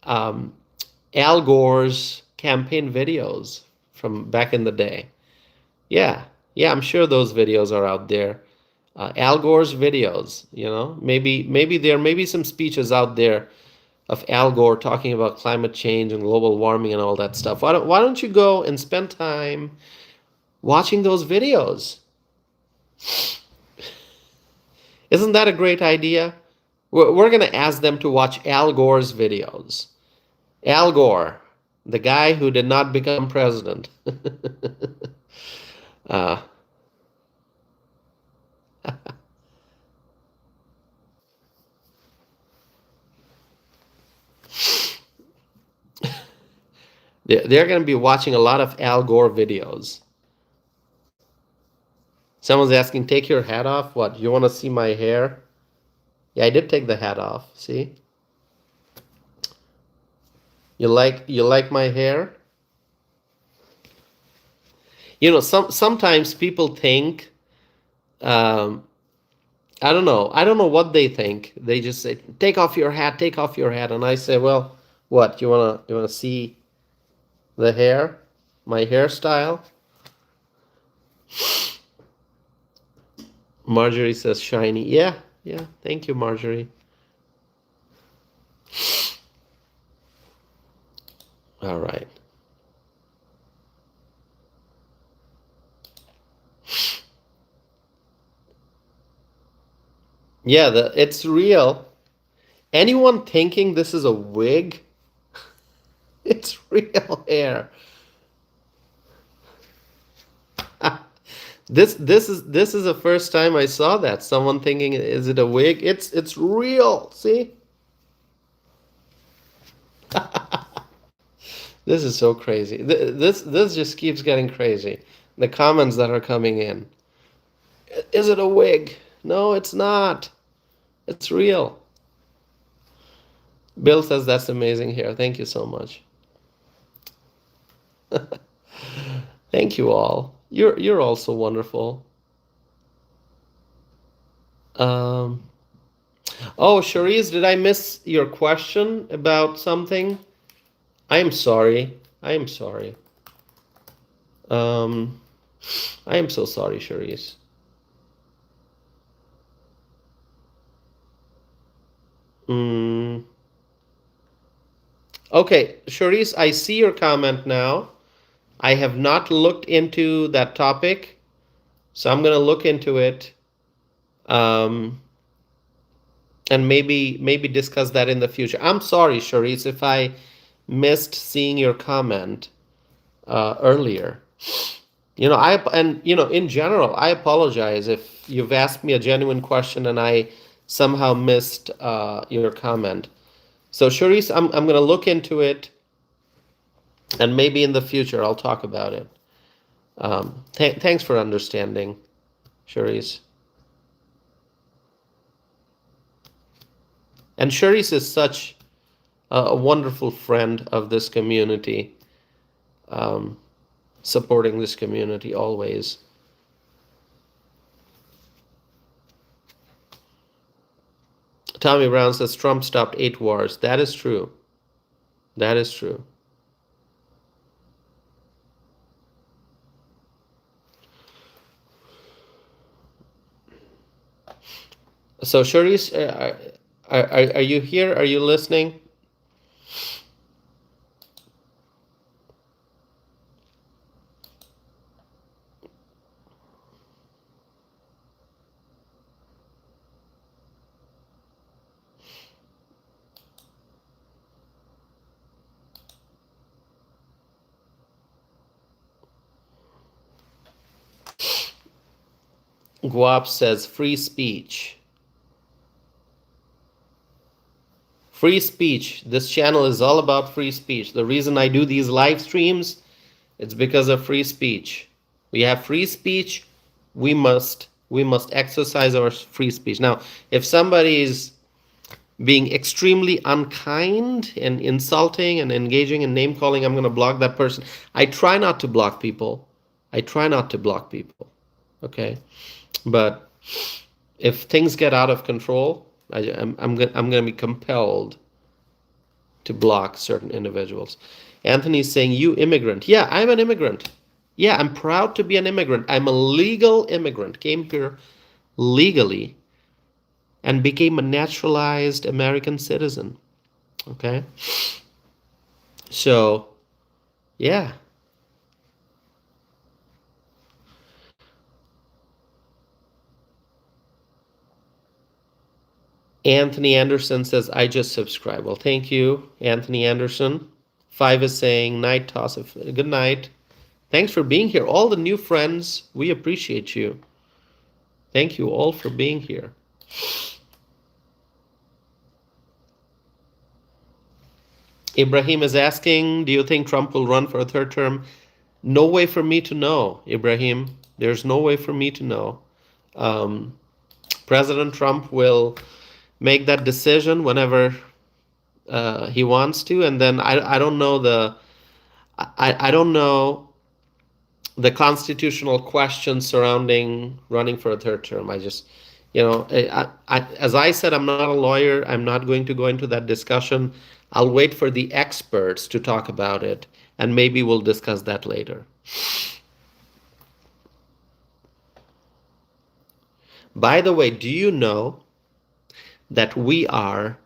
Al Gore's campaign videos from back in the day? Yeah, Yeah, I'm sure those videos are out there. Al Gore's videos, maybe there may be some speeches out there of Al Gore talking about climate change and global warming and all that stuff. Why don't you go and spend time watching those videos? Isn't that a great idea? We're going to ask them to watch Al Gore's videos. Al Gore, the guy who did not become president. uh, they're going to be watching a lot of Al Gore videos. Someone's asking, take your hat off? What, you want to see my hair? Yeah, I did take the hat off. See? You like my hair? Sometimes people think, um, I don't know what they think. They just say, take off your hat, take off your hat. And I say, well, what, you wanna see the hair? My hairstyle? Marjorie says shiny. Yeah, yeah. Thank you, Marjorie. All right. Yeah, it's real. Anyone thinking this is a wig? It's real hair. This is the first time I saw that. Someone thinking, is it a wig? It's real. See? This is so crazy. This just keeps getting crazy. The comments that are coming in. Is it a wig? No, it's not. It's real. Bill says that's amazing hair. Thank you so much. Thank you all. You're also wonderful. Um, oh, Cherise, did I miss your question about something? I am sorry. I am sorry. Um, I am so sorry, Cherise. Mm. Okay, Cherise, I see your comment now. I have not looked into that topic, so I'm going to look into it, um, and maybe discuss that in the future. I'm sorry, Cherise, if I missed seeing your comment earlier. In general, I apologize if you've asked me a genuine question and I somehow missed your comment. So, Cherise, I'm going to look into it, and maybe in the future I'll talk about it. Thanks for understanding, Cherise. And Cherise is such a wonderful friend of this community, supporting this community always. Tommy Brown says Trump stopped 8 wars. That is true. That is true. So, Cherise, are you here? Are you listening? Guap says free speech. Free speech. This channel is all about free speech. The reason I do these live streams, it's because of free speech. We have free speech. We must exercise our free speech. Now, if somebody is being extremely unkind and insulting and engaging in name calling, I'm going to block that person. I try not to block people. Okay, but if things get out of control, I'm going to be compelled to block certain individuals. Anthony's saying, you immigrant. Yeah, I'm an immigrant. Yeah, I'm proud to be an immigrant. I'm a legal immigrant, came here legally and became a naturalized American citizen. Okay? So, yeah. Anthony Anderson says, I just subscribed. Well, thank you, Anthony Anderson. Five is saying, night toss. Good night. Thanks for being here. All the new friends, we appreciate you. Thank you all for being here. Ibrahim is asking, do you think Trump will run for a third term? No way for me to know, Ibrahim. There's no way for me to know. Um, President Trump will make that decision whenever he wants to, and then I don't know I don't know the constitutional questions surrounding running for a third term. I just, as I said, I'm not a lawyer. I'm not going to go into that discussion. I'll wait for the experts to talk about it, and maybe we'll discuss that later. By the way, do you know that we are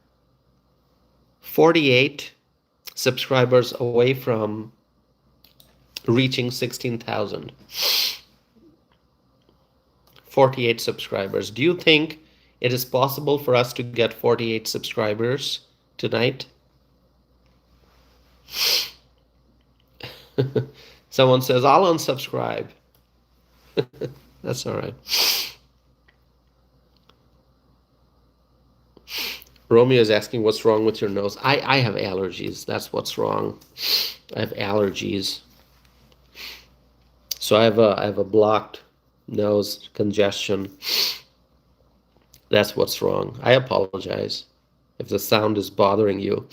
48 subscribers away from reaching 16,000? 48 subscribers. Do you think it is possible for us to get 48 subscribers tonight? Someone says, I'll unsubscribe. That's all right. Romeo is asking, what's wrong with your nose? I have allergies. That's what's wrong. I have allergies. So I have a blocked nose, congestion. That's what's wrong. I apologize if the sound is bothering you.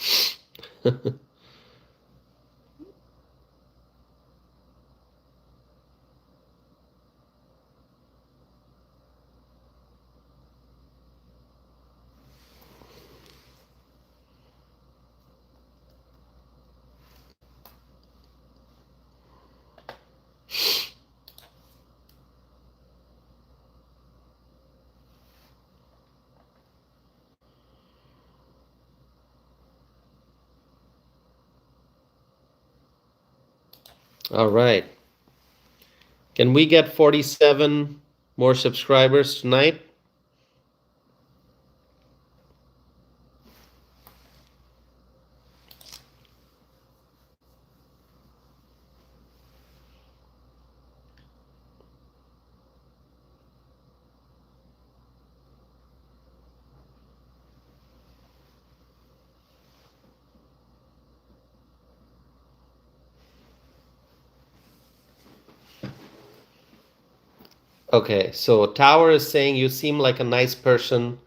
All right. Can we get 47 more subscribers tonight? Okay, so Tower is saying you seem like a nice person.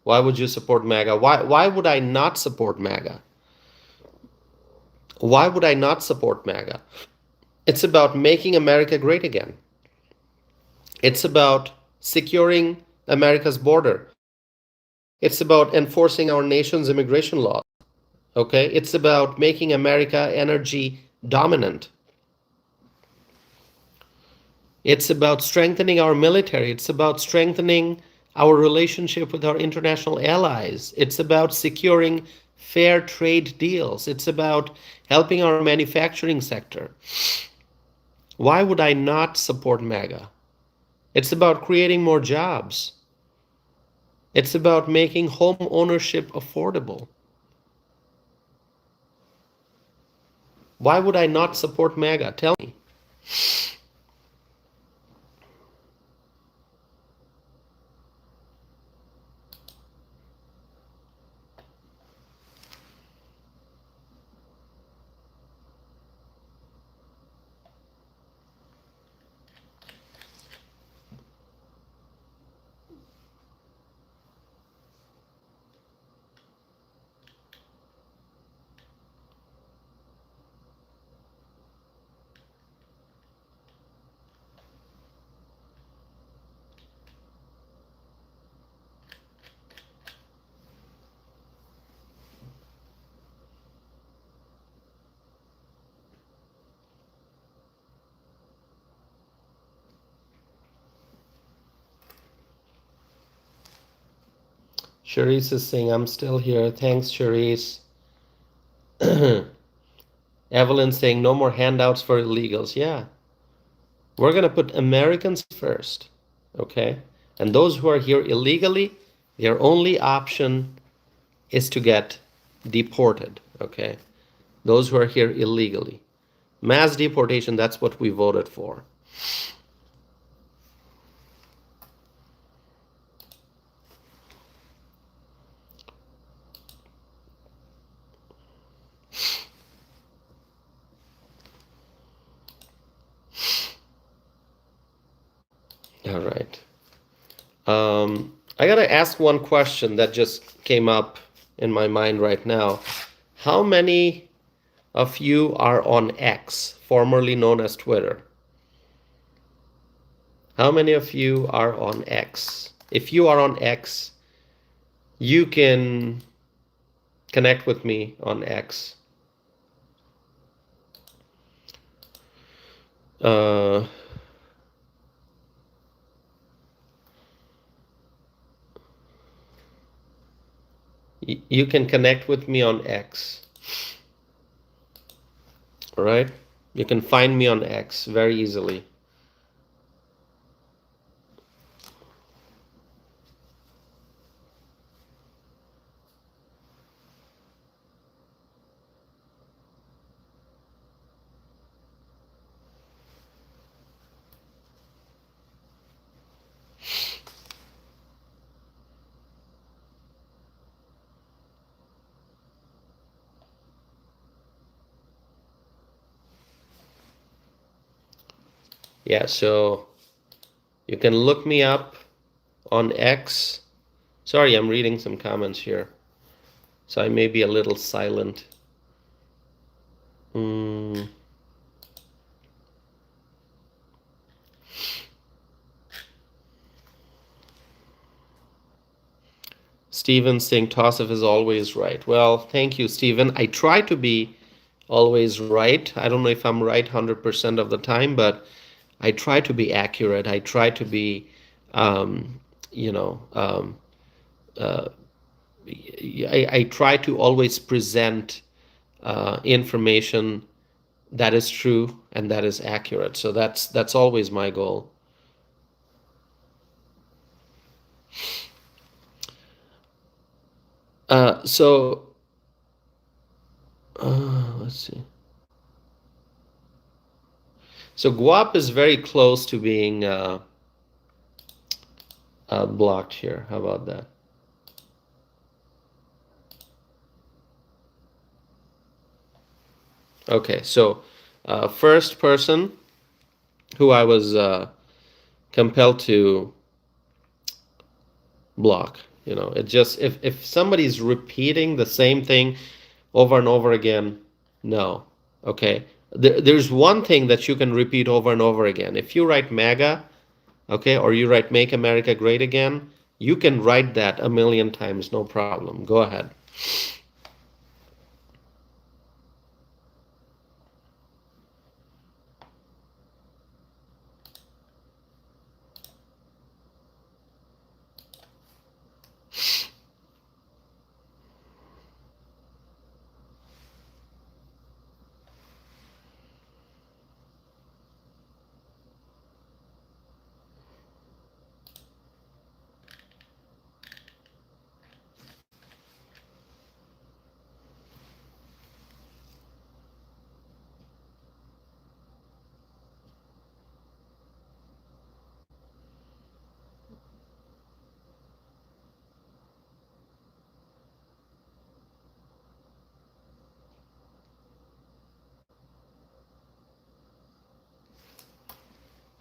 Why would you support MAGA? Why would I not support MAGA? Why would I not support MAGA? It's about making America great again. It's about securing America's border. It's about enforcing our nation's immigration laws. Okay? It's about making America energy dominant. It's about strengthening our military. It's about strengthening our relationship with our international allies. It's about securing fair trade deals. It's about helping our manufacturing sector. Why would I not support MAGA? It's about creating more jobs. It's about making home ownership affordable. Why would I not support MAGA? Tell me. Charisse is saying, I'm still here. Thanks, Charisse. Evelyn saying, no more handouts for illegals. Yeah. We're going to put Americans first. Okay? And those who are here illegally, their only option is to get deported. Okay? Those who are here illegally. Mass deportation, that's what we voted for. All right. I gotta ask one question that just came up in my mind right now. How many of you are on X, formerly known as Twitter? How many of you are on X? If you are on X, you can connect with me on X. You can connect with me on X. All right? You can find me on X very easily. Yeah, so you can look me up on X. Sorry, I'm reading some comments here, so I may be a little silent. Steven saying Tosif is always right. Well, thank you, Steven. I try to be always right. I don't know if I'm right 100% of the time, but I try to be accurate. I try to be, you know, I try to always present information that is true and that is accurate. So that's always my goal. So let's see. So Guap is very close to being blocked here. How about that? Okay, so first person who I was compelled to block. You know, it just if somebody's repeating the same thing over and over again, no. Okay, there's one thing that you can repeat over and over again. If you write MAGA, okay, or you write Make America Great Again, you can write that a million times, no problem. Go ahead.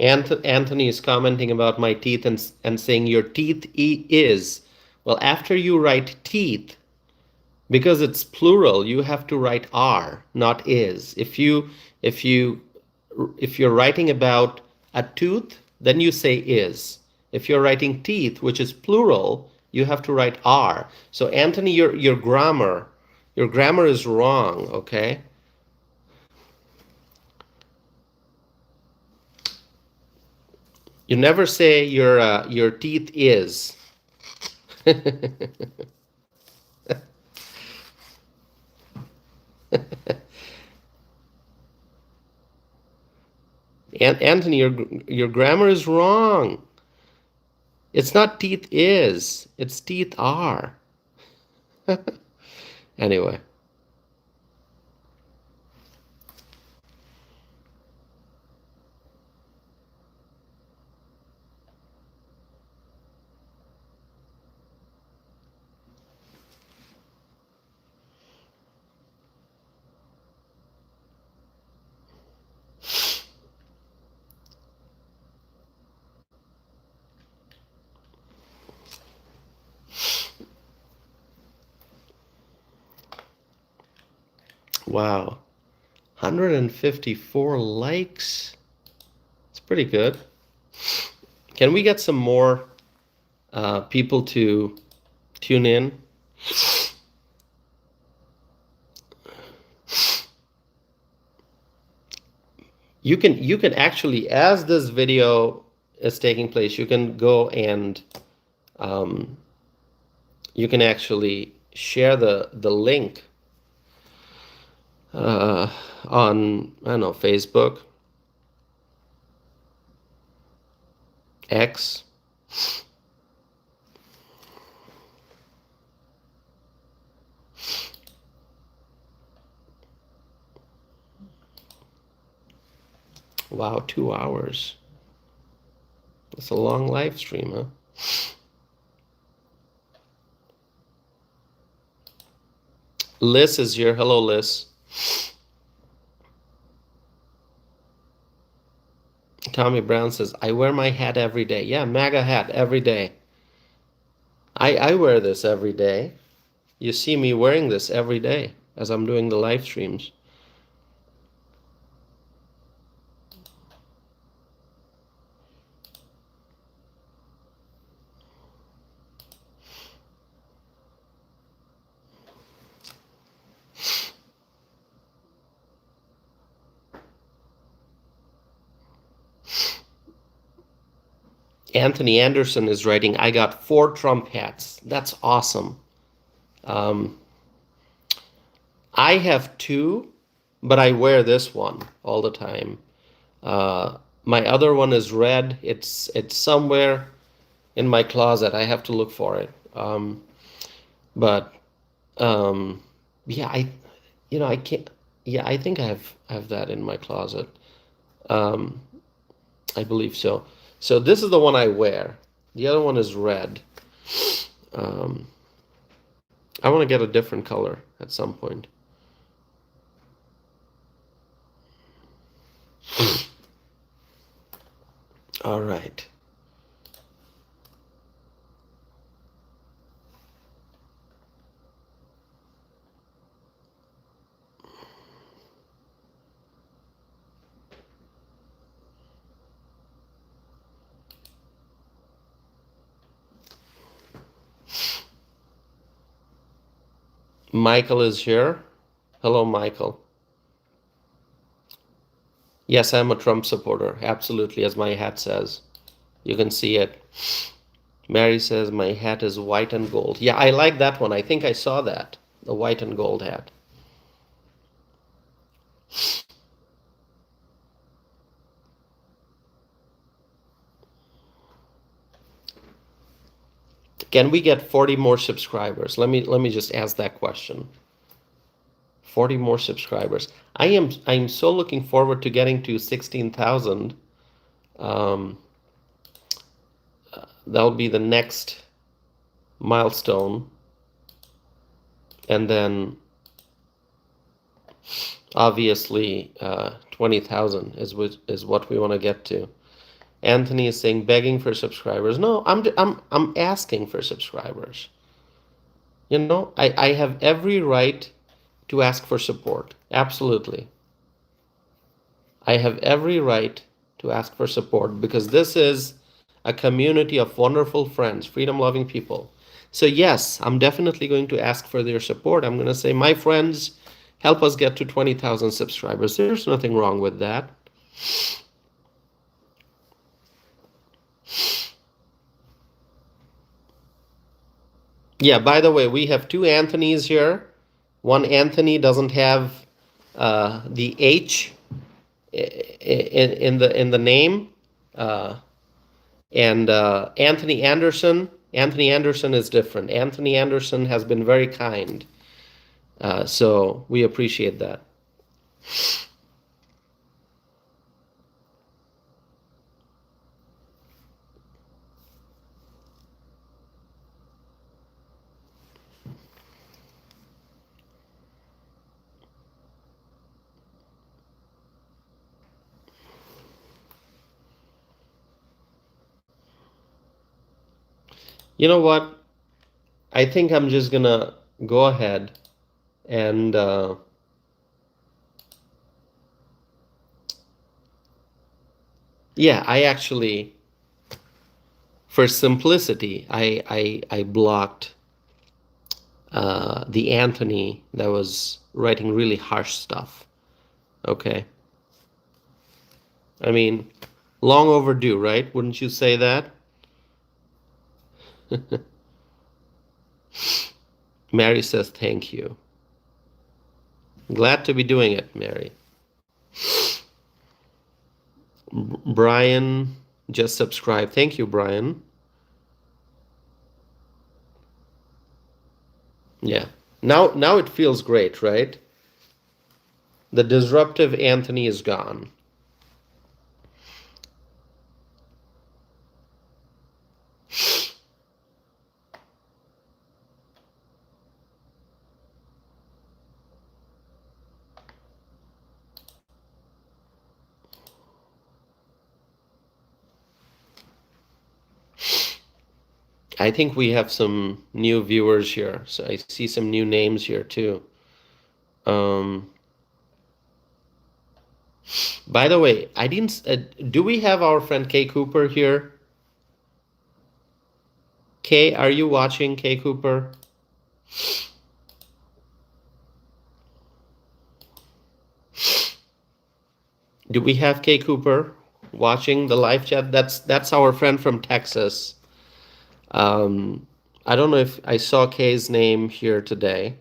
Anthony is commenting about my teeth and saying your teeth is. Well, after you write teeth, because it's plural, you have to write are, not is. If you're writing about a tooth, then you say is. If you're writing teeth, which is plural, you have to write are. So Anthony, your grammar is wrong, okay? You never say your teeth is. Anthony, your grammar is wrong. It's not teeth is, it's teeth are. Anyway. Wow. 154 likes. It's pretty good. Can we get some more people to tune in? You can actually, as this video is taking place, you can go and you can actually share the link on, I don't know, Facebook, X. Wow, 2 hours. That's a long live stream, huh? Liz is here. Hello, Liz. Tommy Brown says, I wear my hat every day. Yeah, MAGA hat every day. I wear this every day. You see me wearing this every day as I'm doing the live streams. Anthony Anderson is writing, I got 4 Trump hats. That's awesome. I have 2, but I wear this one all the time. My other one is red. It's somewhere in my closet. I have to look for it. But yeah, I can't. Yeah, I think I have that in my closet. I believe so. So this is the one I wear. The other one is red. I want to get a different color at some point. All right. Michael is here. Hello, Michael. Yes, I'm a Trump supporter. Absolutely, as my hat says. You can see it. Mary says, my hat is white and gold. Yeah, I like that one. I think I saw that. The white and gold hat. Can we get 40 more subscribers? Let me just ask that question. 40 more subscribers. I'm so looking forward to getting to 16,000. That'll be the next milestone. And then obviously 20,000 is what we want to get to. Anthony is saying begging for subscribers. No, I'm asking for subscribers. You know, I have every right to ask for support. Absolutely. I have every right to ask for support because this is a community of wonderful friends, freedom-loving people. So yes, I'm definitely going to ask for their support. I'm going to say, my friends, help us get to 20,000 subscribers. There's nothing wrong with that. Yeah, by the way, we have two Anthonys here. One Anthony doesn't have the H in the name, uh, and Anthony Anderson is different. Anthony Anderson has been very kind, so we appreciate that. You know what? I think I'm just gonna go ahead and yeah, I actually, for simplicity, I blocked the Anthony that was writing really harsh stuff. Okay. I mean, long overdue, right? Wouldn't you say that? Mary says thank you. Glad to be doing it, Mary. Brian just subscribed. Thank you, Brian. Yeah. Now it feels great, right? The disruptive Anthony is gone. I think we have some new viewers here. So I see some new names here too. Um, by the way, I didn't. Do we have our friend Kay Cooper here? Kay, are you watching, Kay Cooper? Do we have Kay Cooper watching the live chat? That's our friend from Texas. I don't know if I saw Kay's name here today.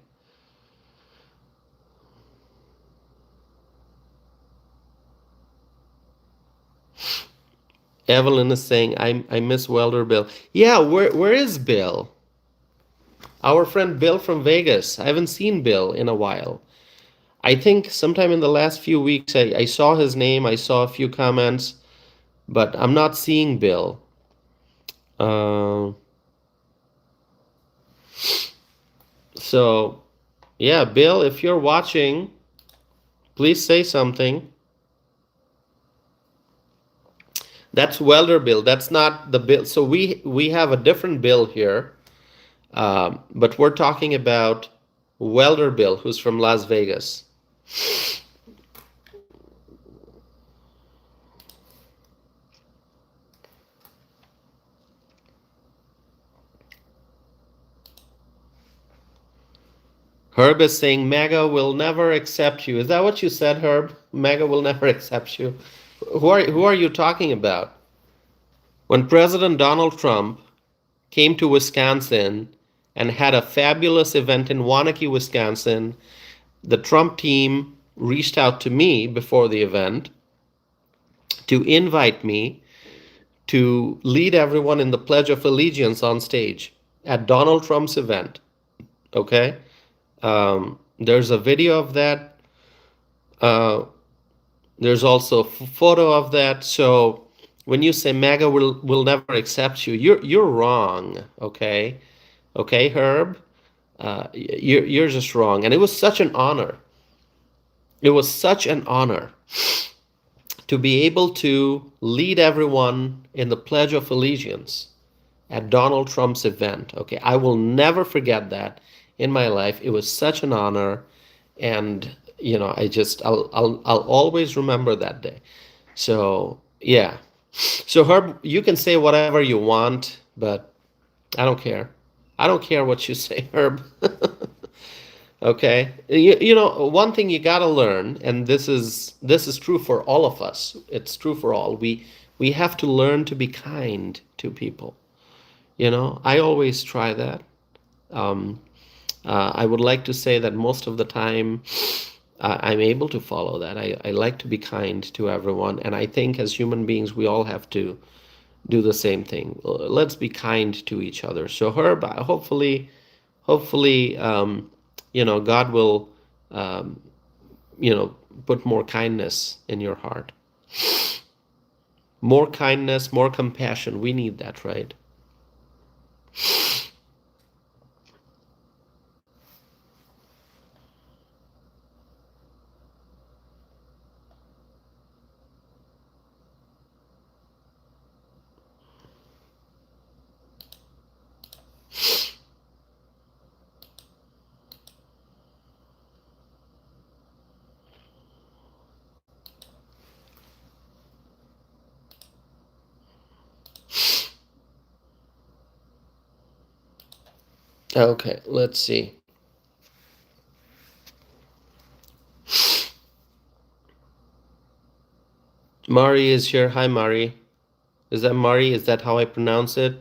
Evelyn is saying, I miss Welder Bill. Yeah, where is Bill? Our friend Bill from Vegas. I haven't seen Bill in a while. I think sometime in the last few weeks I saw his name, I saw a few comments, but I'm not seeing Bill. So, yeah, Bill, if you're watching, please say something. That's Welder Bill. That's not the Bill. So we have a different Bill here, but we're talking about Welder Bill, who's from Las Vegas. Herb is saying MAGA will never accept you. Is that what you said, Herb? MAGA will never accept you. Who are you talking about? When President Donald Trump came to Wisconsin and had a fabulous event in Waunakee, Wisconsin, the Trump team reached out to me before the event to invite me to lead everyone in the Pledge of Allegiance on stage at Donald Trump's event. Okay? There's a video of that. There's also a photo of that. So when you say MAGA will never accept you, you're wrong. Okay, Herb, you're just wrong. And it was such an honor. It was such an honor to be able to lead everyone in the Pledge of Allegiance at Donald Trump's event. Okay, I will never forget that in my life. It was such an honor, and I'll always remember that day. So yeah. So Herb, you can say whatever you want, but I don't care. I don't care what you say, Herb. Okay. One thing you gotta learn, and this is true for all of us. It's true for all. We have to learn to be kind to people. I always try that. Um, I would like to say that most of the time I'm able to follow that. I like to be kind to everyone, and I think as human beings we all have to do the same thing. Let's be kind to each other. So Herb, hopefully, God will, um, put more kindness in your heart. More kindness, more compassion. We need that, right? Okay, let's see. Mari is here. Hi, Mari. Is that Mari? Is that how I pronounce it?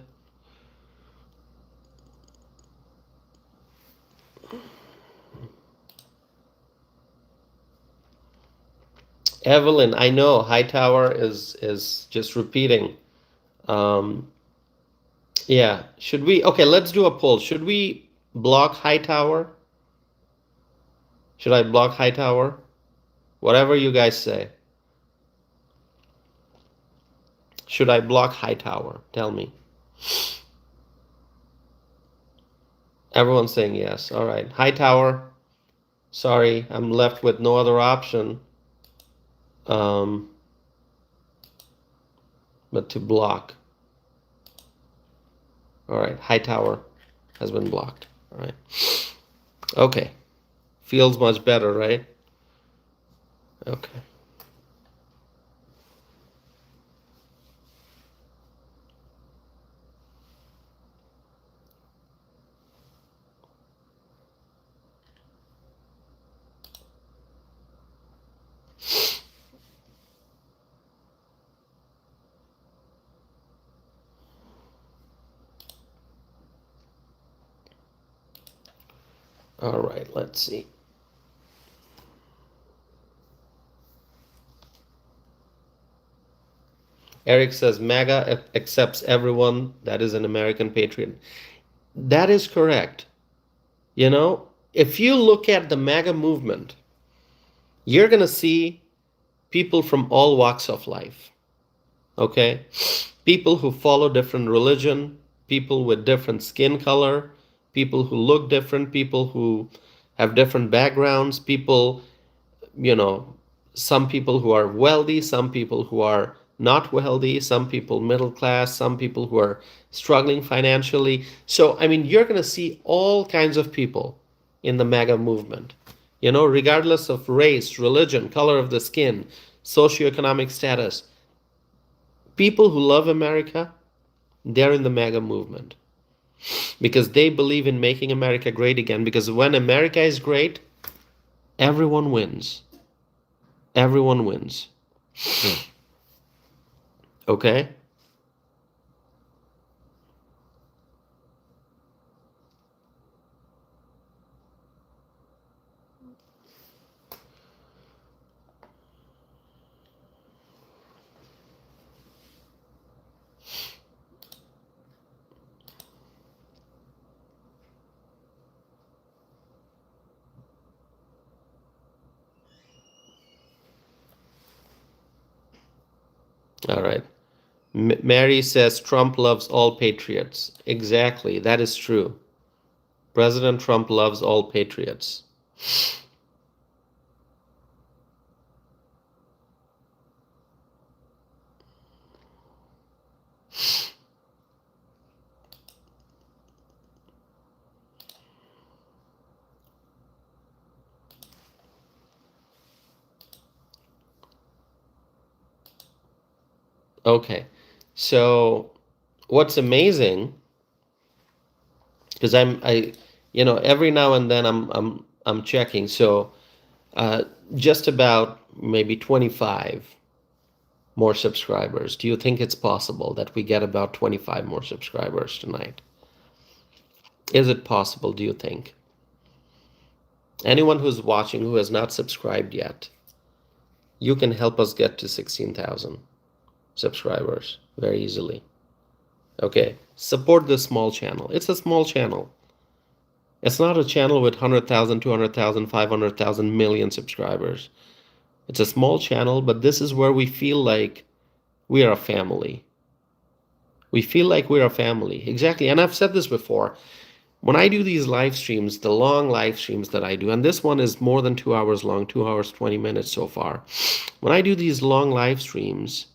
Evelyn, I know Hightower is just repeating. Um, yeah, should we? Okay, let's do a poll. Should we block Hightower? Should I block Hightower? Whatever you guys say. Should I block Hightower? Tell me. Everyone's saying yes. All right. Hightower. Sorry, I'm left with no other option um, but to block. All right. Hightower has been blocked. All right. Okay. Feels much better, right? Okay. All right. Let's see. Eric says MAGA accepts everyone that is an American patriot. That is correct. If you look at the MAGA movement, you're going to see people from all walks of life. Okay? People who follow different religion, people with different skin color, people who look different, people who have different backgrounds, people, you know, some people who are wealthy, some people who are not wealthy, some people middle class, some people who are struggling financially. So, I mean, you're going to see all kinds of people in the MAGA movement, regardless of race, religion, color of the skin, socioeconomic status. People who love America, they're in the MAGA movement because they believe in making America great again. Because when America is great, everyone wins. Everyone wins. Okay? All right. Mary says Trump loves all patriots. Exactly. That is true. President Trump loves all patriots. Okay. So what's amazing, because every now and then I'm checking. So uh, just about maybe 25 more subscribers. Do you think it's possible that we get about 25 more subscribers tonight? Is it possible, do you think? Anyone who's watching who has not subscribed yet, you can help us get to 16,000 subscribers very easily. Okay, support this small channel. It's a small channel. It's not a channel with 100,000, 200,000, 500,000 million subscribers. It's a small channel, but this is where we feel like we are a family. We feel like we're a family. Exactly. And I've said this before. When I do these live streams, the long live streams that I do, and this one is more than 2 hours long, 2 hours, 20 minutes so far. When I do these long live streams,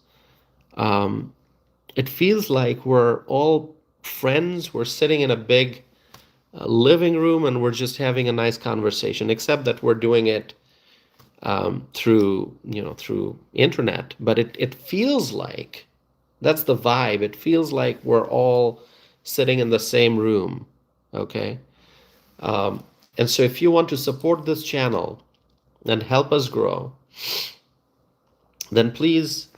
it feels like we're all friends. We're sitting in a big living room and we're just having a nice conversation, except that we're doing it through internet. But it feels like, that's the vibe. It feels like we're all sitting in the same room. Okay. And so if you want to support this channel and help us grow, then please,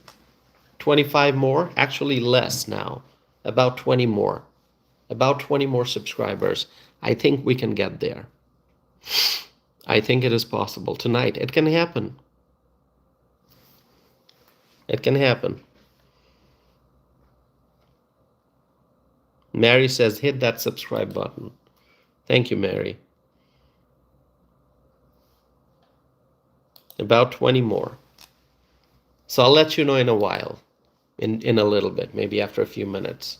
25 more, actually less now, about 20 more, subscribers. I think we can get there. I think it is possible tonight. It can happen. It can happen. Mary says, hit that subscribe button. Thank you, Mary. About 20 more. So I'll let you know in a while, in a little bit, maybe after a few minutes.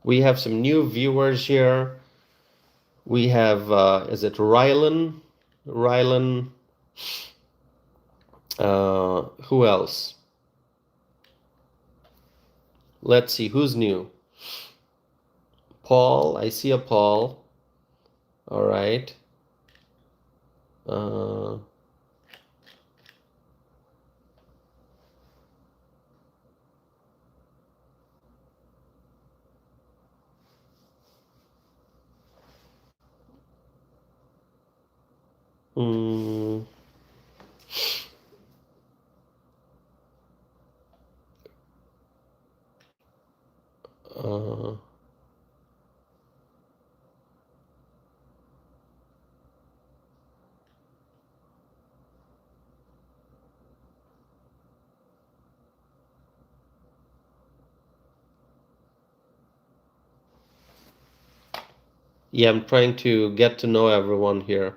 We have some new viewers here. We have, is it Rylan? Rylan. Who else? Let's see, who's new? Paul, I see a Paul. All right. Yeah, I'm trying to get to know everyone here.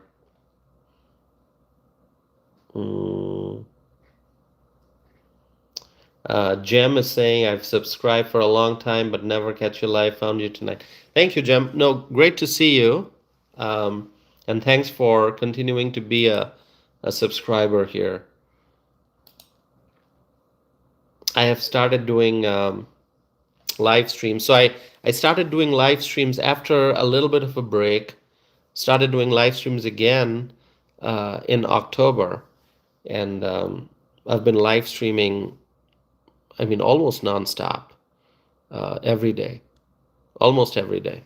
Jem is saying, I've subscribed for a long time, but never catch you live. Found you tonight. Thank you, Jem. No, great to see you. And thanks for continuing to be a subscriber here. I have started doing live streams. So I started doing live streams after a little bit of a break. Started doing live streams again in October. And I've been live streaming, I mean, almost nonstop, every day, almost every day.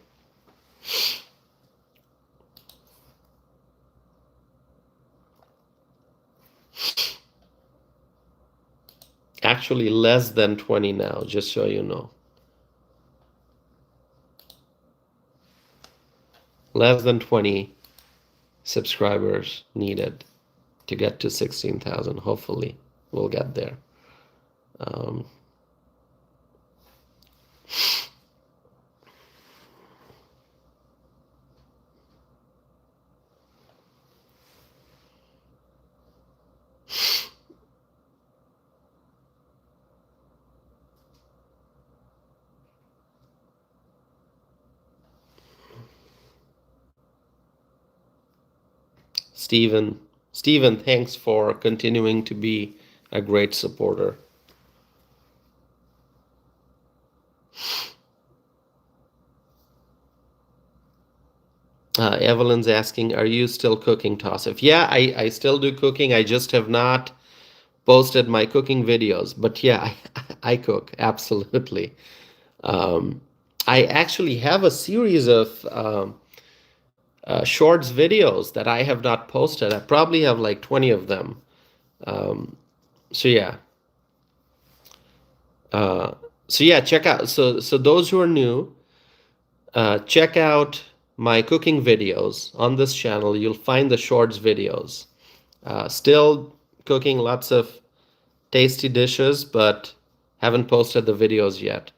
Actually, less than 20 now, just so you know. Less than 20 subscribers needed to get to 16,000. Hopefully, we'll get there. Stephen, thanks for continuing to be a great supporter. Evelyn's asking, are you still cooking, Tassif? Yeah, I still do cooking. I just have not posted my cooking videos. But yeah, I cook, absolutely. I actually have a series of shorts videos that I have not posted. I probably have like 20 of them. So yeah. Uh, so yeah, check out. So those who are new, check out my cooking videos on this channel. You'll find the shorts videos. Still cooking lots of tasty dishes, but haven't posted the videos yet.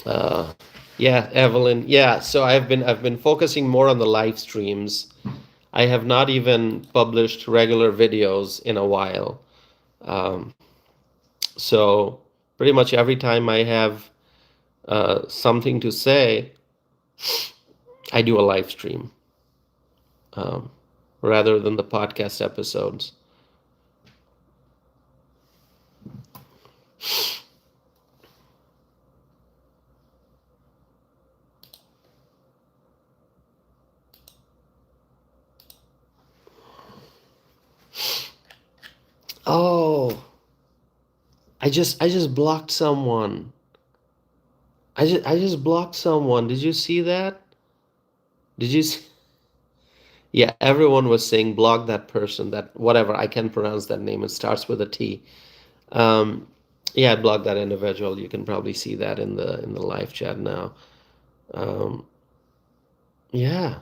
Uh, yeah, Evelyn. Yeah, so I've been focusing more on the live streams. I have not even published regular videos in a while. Um, so pretty much every time I have something to say, I do a live stream um, rather than the podcast episodes. Oh, I just blocked someone. I just blocked someone. Did you see that? Did you see? Yeah, everyone was saying block that person, that whatever, I can pronounce that name. It starts with a T. Um, yeah, I blocked that individual. You can probably see that in the live chat now. Um, yeah,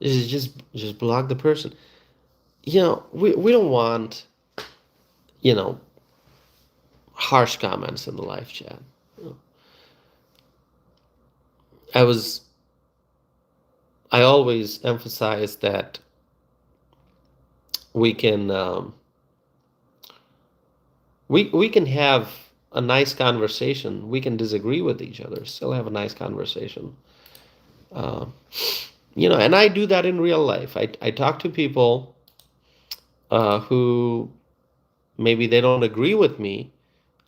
just block the person. We don't want, you know, harsh comments in the live chat. I was I always emphasize that we can we can have a nice conversation. We can disagree with each other, still have a nice conversation. Uh, and I do that in real life. I talk to people who maybe they don't agree with me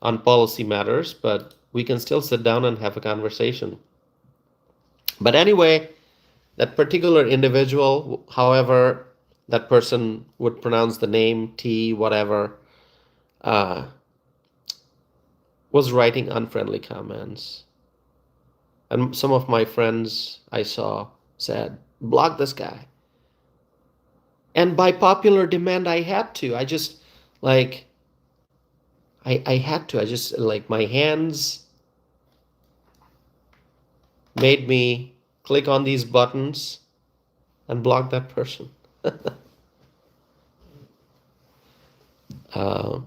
on policy matters, but we can still sit down and have a conversation. But anyway, that particular individual, however that person would pronounce the name, T, whatever, uh, was writing unfriendly comments. And some of my friends I saw said, block this guy. And by popular demand, I had to. I just, like, I had to. I just, like, my hands made me click on these buttons and block that person. uh,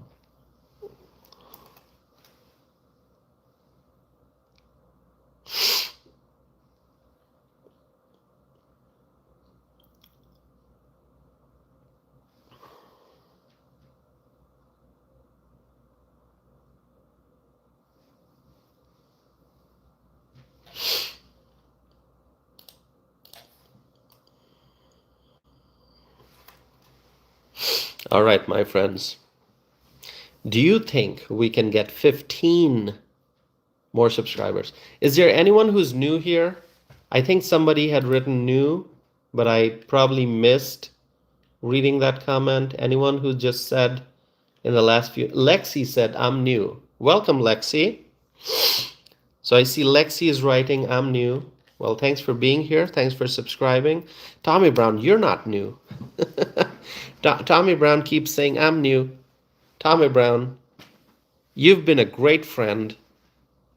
all right, my friends. Do you think we can get 15 more subscribers? Is there anyone who's new here? I think somebody had written new, but I probably missed reading that comment. Anyone who just said in the last few. Lexi said, I'm new. Welcome, Lexi. So I see Lexi is writing, I'm new. Well, thanks for being here. Thanks for subscribing. Tommy Brown, you're not new. Tommy Brown keeps saying, I'm new. Tommy Brown, you've been a great friend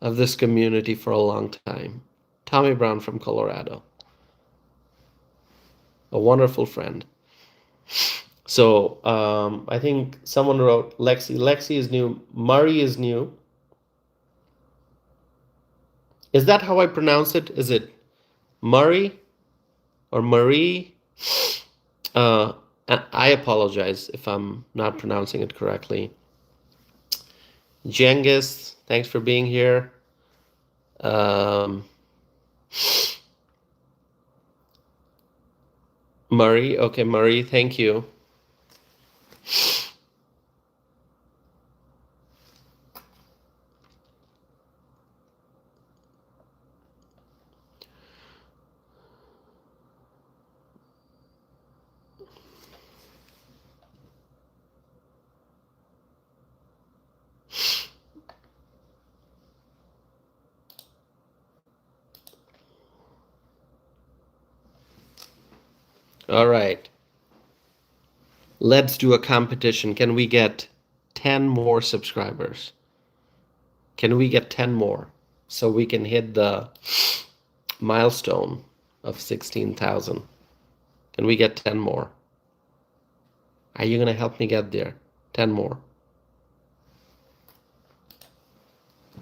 of this community for a long time. Tommy Brown from Colorado, a wonderful friend. So I think someone wrote Lexi. Lexi is new. Murray is new. Is that how I pronounce it? Is it Murray or Marie? Uh, I apologize if I'm not pronouncing it correctly. Jengis, thanks for being here. Murray, okay, Murray, thank you. All right. Let's do a competition. Can we get 10 more subscribers? Can we get 10 more so we can hit the milestone of 16,000? Can we get 10 more? Are you going to help me get there? 10 more.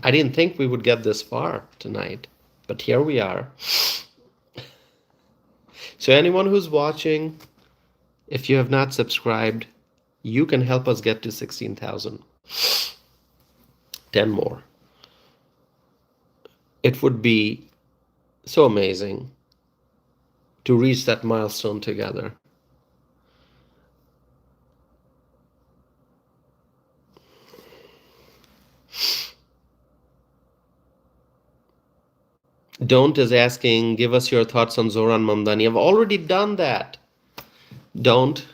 I didn't think we would get this far tonight, but here we are. So anyone who's watching, if you have not subscribed, you can help us get to 16,000. 10 more. It would be so amazing to reach that milestone together. Don't is asking, give us your thoughts on Zohran Mamdani. I've already done that. Don't.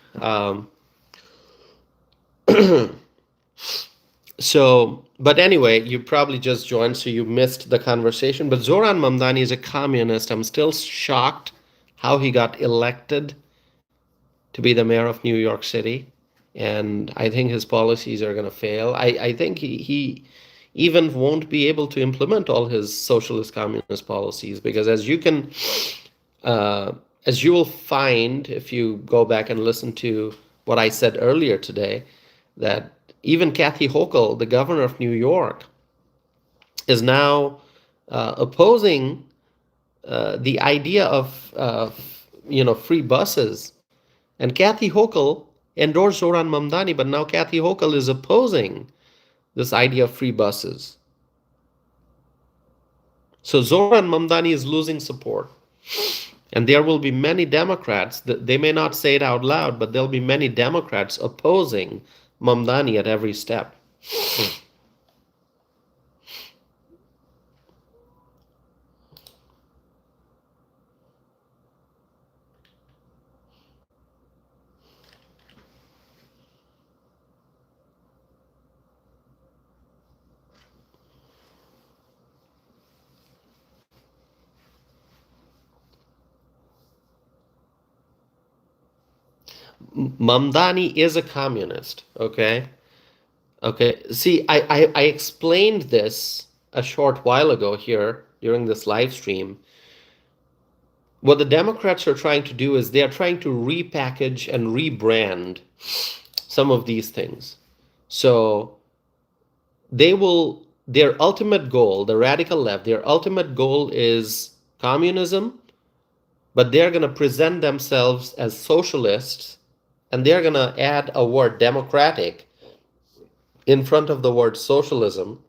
So, but anyway, you probably just joined, so you missed the conversation. But Zohran Mamdani is a communist. I'm still shocked how he got elected to be the mayor of New York City. And I think his policies are going to fail. I think he even won't be able to implement all his socialist communist policies, because as you will find if you go back and listen to what I said earlier today, that even Kathy Hochul, the governor of New York, is now opposing the idea of free buses. And Kathy Hochul endorsed Zohran Mamdani, but now Kathy Hochul is opposing this idea of free buses. So Zohran Mamdani is losing support. And there will be many Democrats, they may not say it out loud, but there'll be many Democrats opposing Mamdani at every step. Mamdani is a communist, okay? Okay, see, I explained this a short while ago here during this live stream. What the Democrats are trying to do is they are trying to repackage and rebrand some of these things. So their ultimate goal, the radical left, their ultimate goal is communism, but they're going to present themselves as socialists, and they're going to add a word democratic in front of the word socialism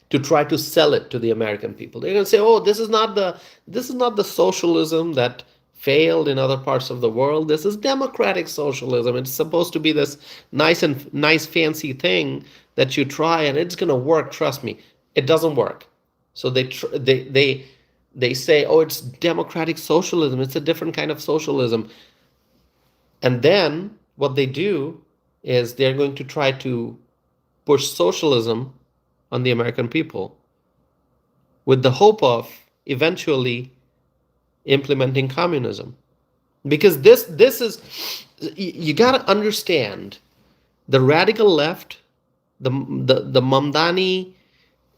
to try to sell it to the American people. They're going to say, "Oh, this is not the socialism that failed in other parts of the world. This is democratic socialism. It's supposed to be this nice fancy thing that you try, and it's going to work. Trust me, it doesn't work." So they say, "Oh, it's democratic socialism. It's a different kind of socialism." And then what they do is they're going to try to push socialism on the American people with the hope of eventually implementing communism. Because this is, you got to understand, the radical left, the Mamdani,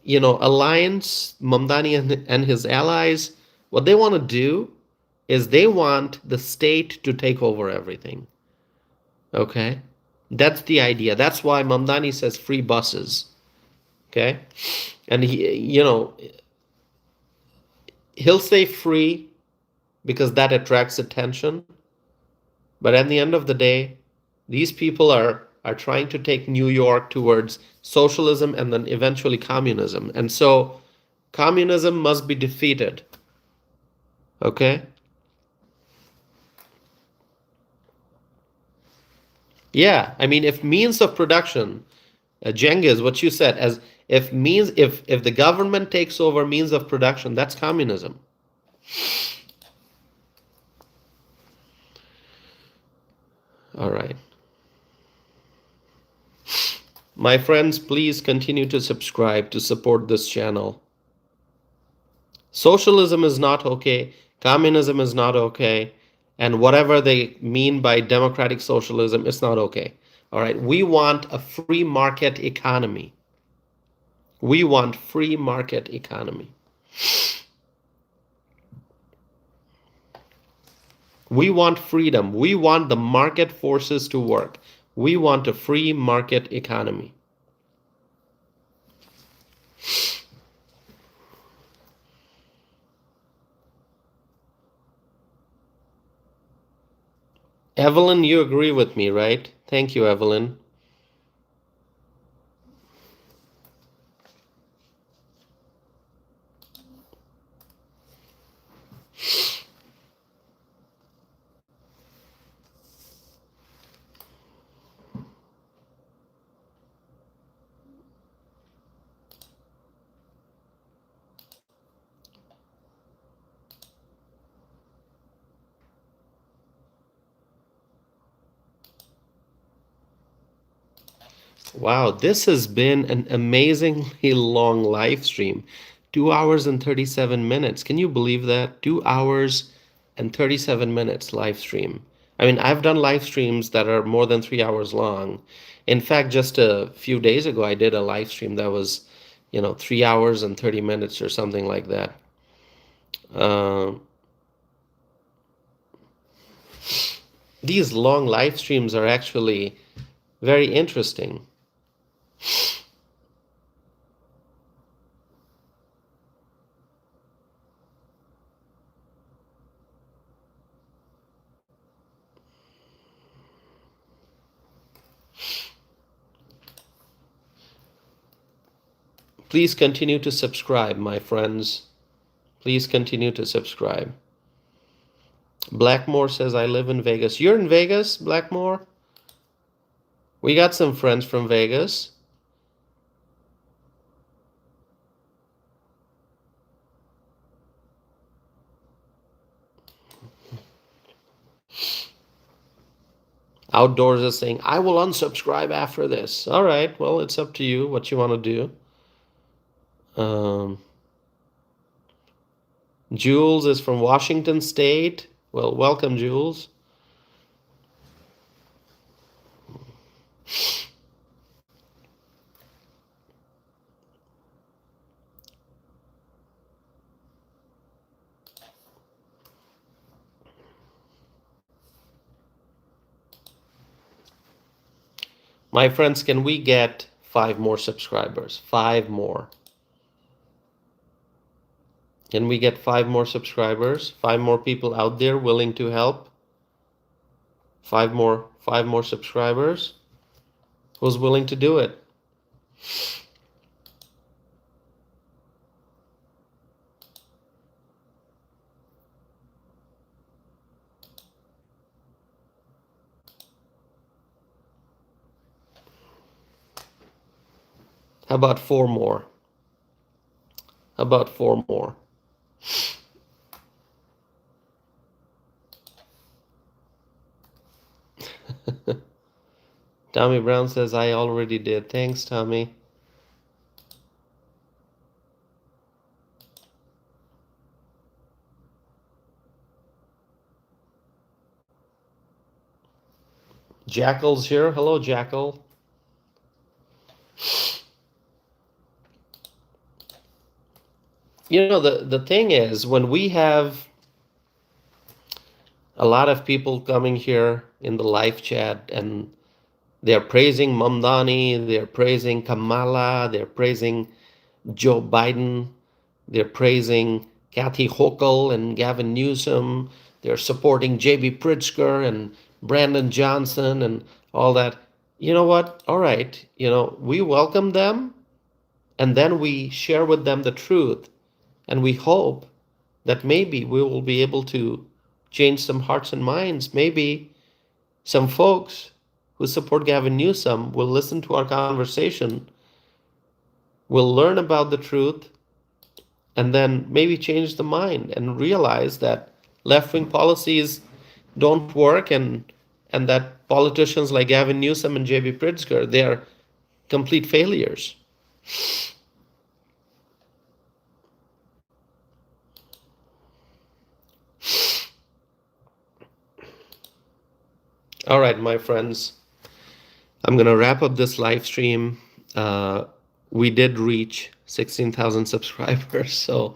alliance, Mamdani and his allies, what they want to do is they want the state to take over everything. Okay? That's the idea. That's why Mamdani says free buses. Okay? And he'll say free because that attracts attention. But at the end of the day, these people are trying to take New York towards socialism and then eventually communism. And so communism must be defeated. Okay? Yeah, I mean, if means of production, Cengiz, what you said, as if the government takes over means of production, that's communism. All right. My friends, please continue to subscribe to support this channel. Socialism is not okay. Communism is not okay. And whatever they mean by democratic socialism, it's not okay. All right. We want a free market economy. We want free market economy. We want freedom. We want the market forces to work. We want a free market economy. Evelyn, you agree with me, right? Thank you, Evelyn. Wow, this has been an amazingly long live stream. 2 hours and 37 minutes. Can you believe that? 2 hours and 37 minutes live stream. I mean, I've done live streams that are more than 3 hours long. In fact, just a few days ago, I did a live stream that was, 3 hours and 30 minutes or something like that. Uh, these long live streams are actually very interesting. Please continue to subscribe, my friends. Please continue to subscribe. Blackmore says, I live in Vegas. You're in Vegas, Blackmore? We got some friends from Vegas. Outdoors is saying, I will unsubscribe after this. All right, well, it's up to you what you want to do. Jules is from Washington State. Well, welcome, Jules. My friends, can we get 5 more subscribers? 5 more. Can we get 5 more subscribers? 5 more people out there willing to help? 5 more subscribers? Who's willing to do it? How about 4 more? How about 4 more? Tommy Brown says, I already did. Thanks, Tommy. Jackal's here. Hello, Jackal. The thing is, when we have a lot of people coming here in the live chat and they're praising Mamdani, they're praising Kamala, they're praising Joe Biden, they're praising Kathy Hochul and Gavin Newsom, they're supporting J.B. Pritzker and Brandon Johnson and all that. You know what? All right, we welcome them and then we share with them the truth. And we hope that maybe we will be able to change some hearts and minds. Maybe some folks who support Gavin Newsom will listen to our conversation, will learn about the truth, and then maybe change the mind and realize that left-wing policies don't work and that politicians like Gavin Newsom and J.B. Pritzker, they are complete failures. All right, my friends, I'm going to wrap up this live stream. Uh, we did reach 16,000 subscribers. So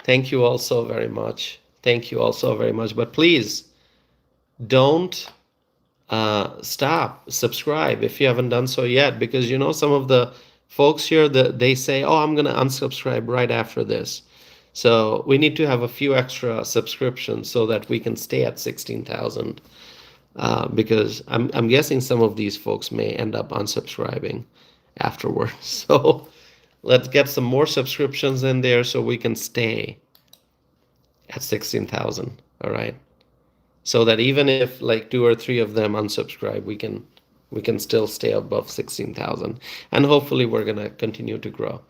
thank you all so very much. Thank you all so very much. But please don't stop, subscribe if you haven't done so yet, because you know some of the folks here that they say, "Oh, I'm gonna unsubscribe right after this." So we need to have a few extra subscriptions so that we can stay at 16,000. Because I'm guessing some of these folks may end up unsubscribing afterwards. So let's get some more subscriptions in there so we can stay at 16,000. All right. So that even if like two or three of them unsubscribe, we can still stay above 16,000, and hopefully we're going to continue to grow.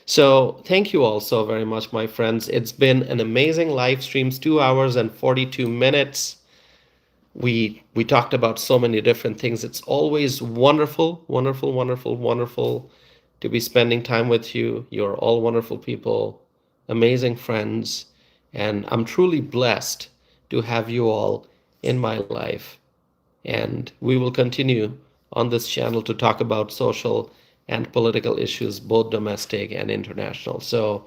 So thank you all so very much, my friends. It's been an amazing live streams, 2 hours and 42 minutes. We talked about so many different things. It's always wonderful, wonderful, wonderful, wonderful to be spending time with you. You're all wonderful people, amazing friends, and I'm truly blessed to have you all in my life. And we will continue on this channel to talk about social and political issues, both domestic and international. So,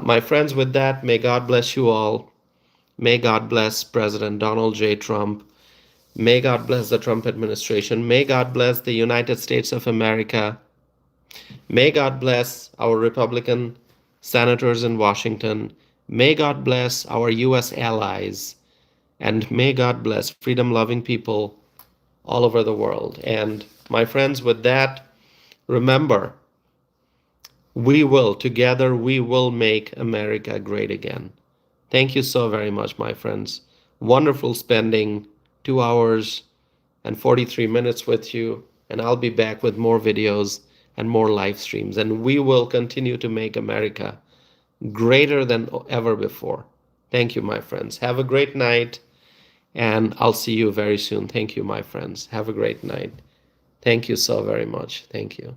my friends, with that, may God bless you all. May God bless President Donald J. Trump. May God bless the Trump administration. May God bless the United States of America. May God bless our Republican senators in Washington. May God bless our U.S. allies. And may God bless freedom-loving people all over the world. And my friends, with that, remember, together, we will make America great again. Thank you so very much, my friends. Wonderful spending 2 hours and 43 minutes with you. And I'll be back with more videos and more live streams. And we will continue to make America greater than ever before. Thank you, my friends. Have a great night. And I'll see you very soon. Thank you, my friends. Have a great night. Thank you so very much. Thank you.